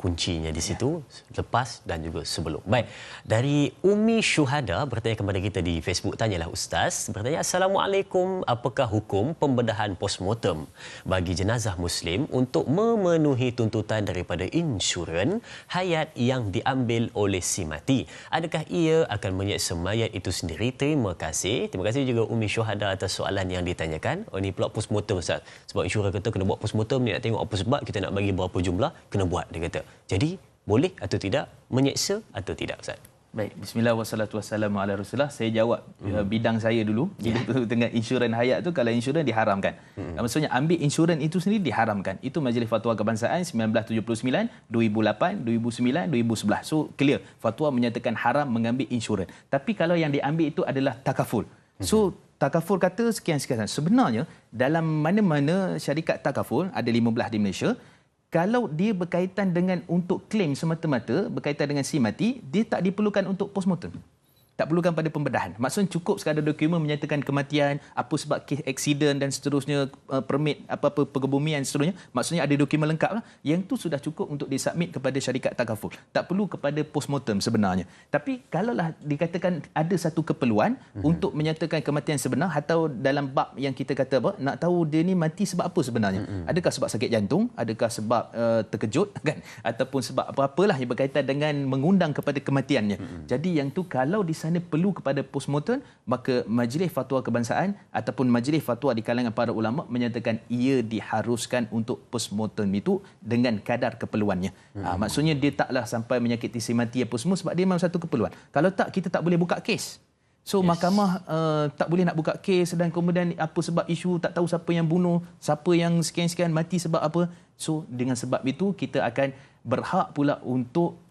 kuncinya di situ, lepas dan juga sebelum. Baik, dari Umi Syuhada bertanya kepada kita di Facebook, tanyalah Ustaz, bertanya, Assalamualaikum, apakah hukum pembedahan postmortem bagi jenazah Muslim untuk memenuhi tuntutan daripada insurans hayat yang diambil oleh si mati? Adakah ia akan menyeksa mayat itu sendiri? Terima kasih. Terima kasih juga Umi Syuhada atas soalan yang ditanyakan. Ini pula postmortem Ustaz. Sebab insurans kata kena buat postmortem ni, nak tengok apa sebab, kita nak bagi berapa jumlah, kena buat, dia kata. Jadi boleh atau tidak, menyeksa atau tidak Ustaz? Baik, bismillah wassalatu wassalamu ala Rasulullah. Saya jawab bidang saya dulu. Dengan insurans hayat tu, kalau insurans diharamkan. Maksudnya ambil insurans itu sendiri diharamkan. Itu Majlis Fatwa Kebangsaan 1979, 2008, 2009, 2011. So clear, fatwa menyatakan haram mengambil insurans. Tapi kalau yang diambil itu adalah takaful. So takaful kata sekian-sekian. Sebenarnya dalam mana-mana syarikat takaful, ada 15 di Malaysia, kalau dia berkaitan dengan untuk klaim semata-mata, berkaitan dengan si mati, dia tak diperlukan untuk postmortem. Tak perlukan pada pembedahan. Maksudnya cukup sekadar dokumen menyatakan kematian, apa sebab kes aksiden dan seterusnya, permit apa-apa perkebumian seterusnya. Maksudnya ada dokumen lengkap lah. Yang tu sudah cukup untuk disubmit kepada syarikat takaful. Tak perlu kepada postmortem sebenarnya. Tapi kalaulah dikatakan ada satu keperluan untuk menyatakan kematian sebenar, atau dalam bab yang kita kata apa, nak tahu dia ni mati sebab apa sebenarnya. Adakah sebab sakit jantung, adakah sebab terkejut kan, ataupun sebab apa-apalah yang berkaitan dengan mengundang kepada kematiannya. Jadi yang tu kalau di sana perlu kepada postmortem, maka Majlis Fatwa Kebangsaan ataupun Majlis Fatwa di kalangan para ulama menyatakan ia diharuskan untuk postmortem itu dengan kadar keperluannya. Maksudnya dia taklah sampai menyakiti si mati apa semua, sebab dia memang satu keperluan. Kalau tak, kita tak boleh buka kes. So mahkamah tak boleh nak buka kes, dan kemudian apa sebab isu tak tahu siapa yang bunuh, siapa yang sekian-sekian mati sebab apa. So dengan sebab itu kita akan berhak pula untuk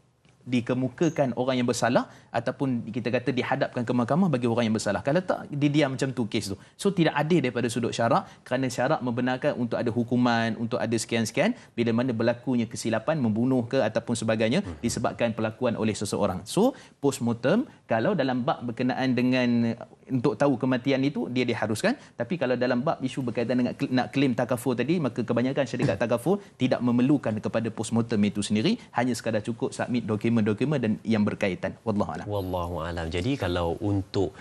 dikemukakan orang yang bersalah, ataupun kita kata dihadapkan ke mahkamah bagi orang yang bersalah. Kalau tak, didiam macam tu kes tu. So tidak adil daripada sudut syarak, kerana syarak membenarkan untuk ada hukuman, untuk ada sekian-sekian bila mana berlakunya kesilapan, membunuh ke ataupun sebagainya disebabkan perlakuan oleh seseorang. So postmortem kalau dalam bab berkenaan dengan untuk tahu kematian itu, dia diharuskan. Tapi kalau dalam bab isu berkaitan dengan nak claim takaful tadi, maka kebanyakan syarikat takaful tidak memerlukan kepada postmortem itu sendiri, hanya sekadar cukup submit dokumen-dokumen dan yang berkaitan. Wallahu a'lam. Wallahu a'lam. Jadi kalau untuk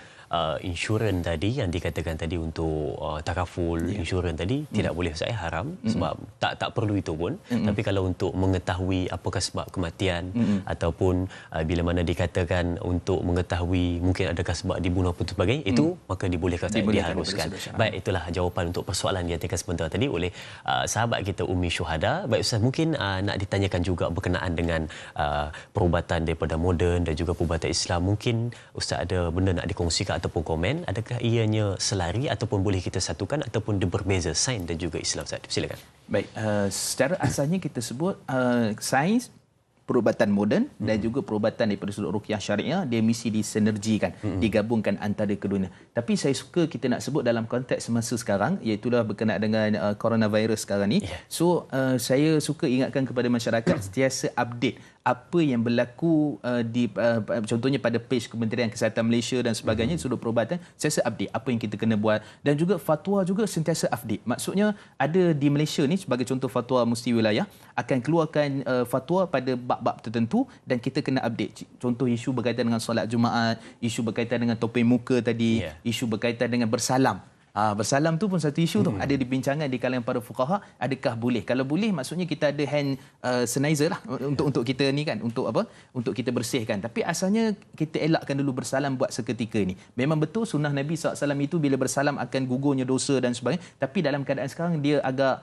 insurans tadi yang dikatakan tadi untuk takaful, insurans tadi tidak boleh saya haram, sebab tak perlu itu pun. Tapi kalau untuk mengetahui apakah sebab kematian ataupun bila mana dikatakan untuk mengetahui mungkin adakah sebab dibunuh atau sebagainya, itu maka dibolehkan, diharuskan. Baik, itulah jawapan untuk persoalan yang dinyatakan sebentar tadi oleh sahabat kita Umi Syuhada. Baik Ustaz, mungkin nak ditanyakan juga berkenaan dengan perubatan daripada moden dan juga perubatan Islam. Mungkin Ustaz ada benda nak dikongsikan ataupun komen, adakah ianya selari ataupun boleh kita satukan ataupun dia berbeza sains dan juga Islam? Silakan. Baik, secara asalnya kita sebut sains, perubatan moden dan juga perubatan daripada sudut ruqyah syariah, dia mesti disinergikan, digabungkan antara keduanya. Tapi saya suka kita nak sebut dalam konteks semasa sekarang, iaitu berkenaan dengan coronavirus sekarang ni. So saya suka ingatkan kepada masyarakat sentiasa update apa yang berlaku contohnya pada page Kementerian Kesihatan Malaysia dan sebagainya, sudut perubatan, sentiasa update apa yang kita kena buat, dan juga fatwa juga sentiasa update. Maksudnya ada di Malaysia ni sebagai contoh, fatwa Mufti Wilayah akan keluarkan fatwa pada bab-bab tertentu dan kita kena update. Contoh isu berkaitan dengan solat Jumaat, isu berkaitan dengan topeng muka tadi, isu berkaitan dengan bersalam. Bersalam tu pun satu isu tu. Ada dibincangan di kalangan para fuqaha, adakah boleh? Kalau boleh, maksudnya kita ada hand sanitizer lah untuk kita ni kan, untuk apa? Untuk kita bersihkan. Tapi asalnya kita elakkan dulu bersalam buat seketika ni. Memang betul sunnah Nabi SAW itu bila bersalam akan gugurnya dosa dan sebagainya. Tapi dalam keadaan sekarang dia agak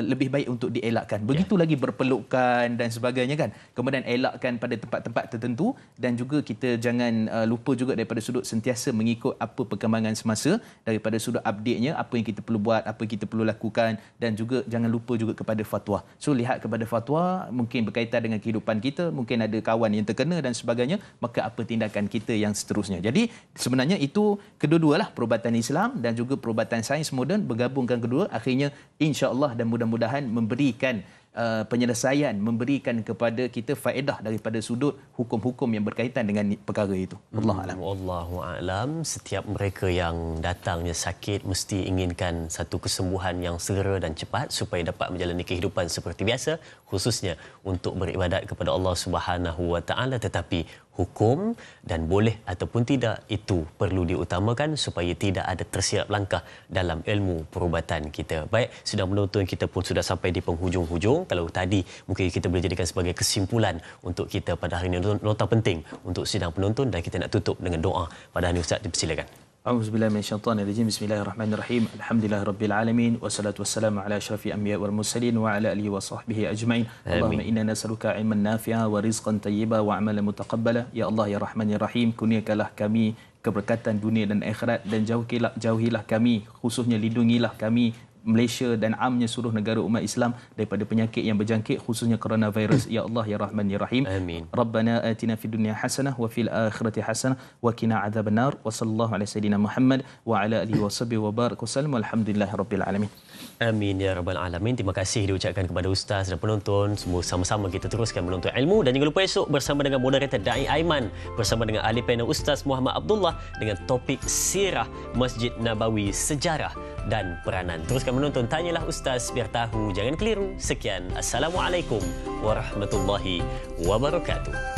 lebih baik untuk dielakkan. Begitu lagi berpelukan dan sebagainya kan. Kemudian elakkan pada tempat-tempat tertentu, dan juga kita jangan lupa juga daripada sudut sentiasa mengikut apa perkembangan semasa, daripada sudut update-nya, apa yang kita perlu buat, apa yang kita perlu lakukan, dan juga jangan lupa juga kepada fatwa. So lihat kepada fatwa, mungkin berkaitan dengan kehidupan kita, mungkin ada kawan yang terkena dan sebagainya, maka apa tindakan kita yang seterusnya. Jadi sebenarnya itu kedua-dualah, perubatan Islam dan juga perubatan sains moden, bergabungkan kedua, akhirnya insya-Allah dan mudah-mudahan memberikan penyelesaian, memberikan kepada kita faedah daripada sudut hukum-hukum yang berkaitan dengan perkara itu. Wallahu a'lam. Setiap mereka yang datangnya sakit mesti inginkan satu kesembuhan yang segera dan cepat supaya dapat menjalani kehidupan seperti biasa, khususnya untuk beribadat kepada Allah Subhanahu wa taala. Tetapi hukum dan boleh ataupun tidak itu perlu diutamakan supaya tidak ada tersilap langkah dalam ilmu perubatan kita. Baik, sudah menonton, kita pun sudah sampai di penghujung-hujung. Kalau tadi mungkin kita boleh jadikan sebagai kesimpulan untuk kita pada hari ini, nota penting untuk sidang penonton, dan kita nak tutup dengan doa pada hari ini. Ustaz, dipersilakan. A'udzubillahi minasyaitonirrajim. Bismillahirrahmanirrahim. Alhamdulillahirabbil alamin wassalatu wassalamu ala asyrafil anbiya'i wal mursalin wa ala alihi wa sahbihi ajmain. Allahumma inna nas'aluka ilman nafi'a wa rizqan thayyiban wa amalan mutaqabbala. Ya Allah ya Rahman ya Rahim, kurniakanlah kami keberkatan dunia dan akhirat, dan jauhilah kami, khususnya lindungilah kami Malaysia dan amnya seluruh negara umat Islam daripada penyakit yang berjangkit, khususnya coronavirus. Ya Allah ya Rahman ya Rahim. Amin. Rabbana atina fid dunya hasanah wa fil akhirati hasanah wa qina adzabannar. Wa sallallahu ala sayidina Muhammad wa ala alihi washabihi wa barak wasallam. Walhamdulillahirabbil alamin. Amin ya rabbal alamin. Terima kasih diucapkan kepada ustaz dan penonton. Semua sama-sama kita teruskan menuntut ilmu, dan jangan lupa esok bersama dengan moderator Dai Aiman bersama dengan ahli panel Ustaz Muhammad Abdullah dengan topik sirah Masjid Nabawi, sejarah dan peranan. Teruskan menonton Tanyalah Ustaz, biar tahu jangan keliru. Sekian, Assalamualaikum warahmatullahi wabarakatuh.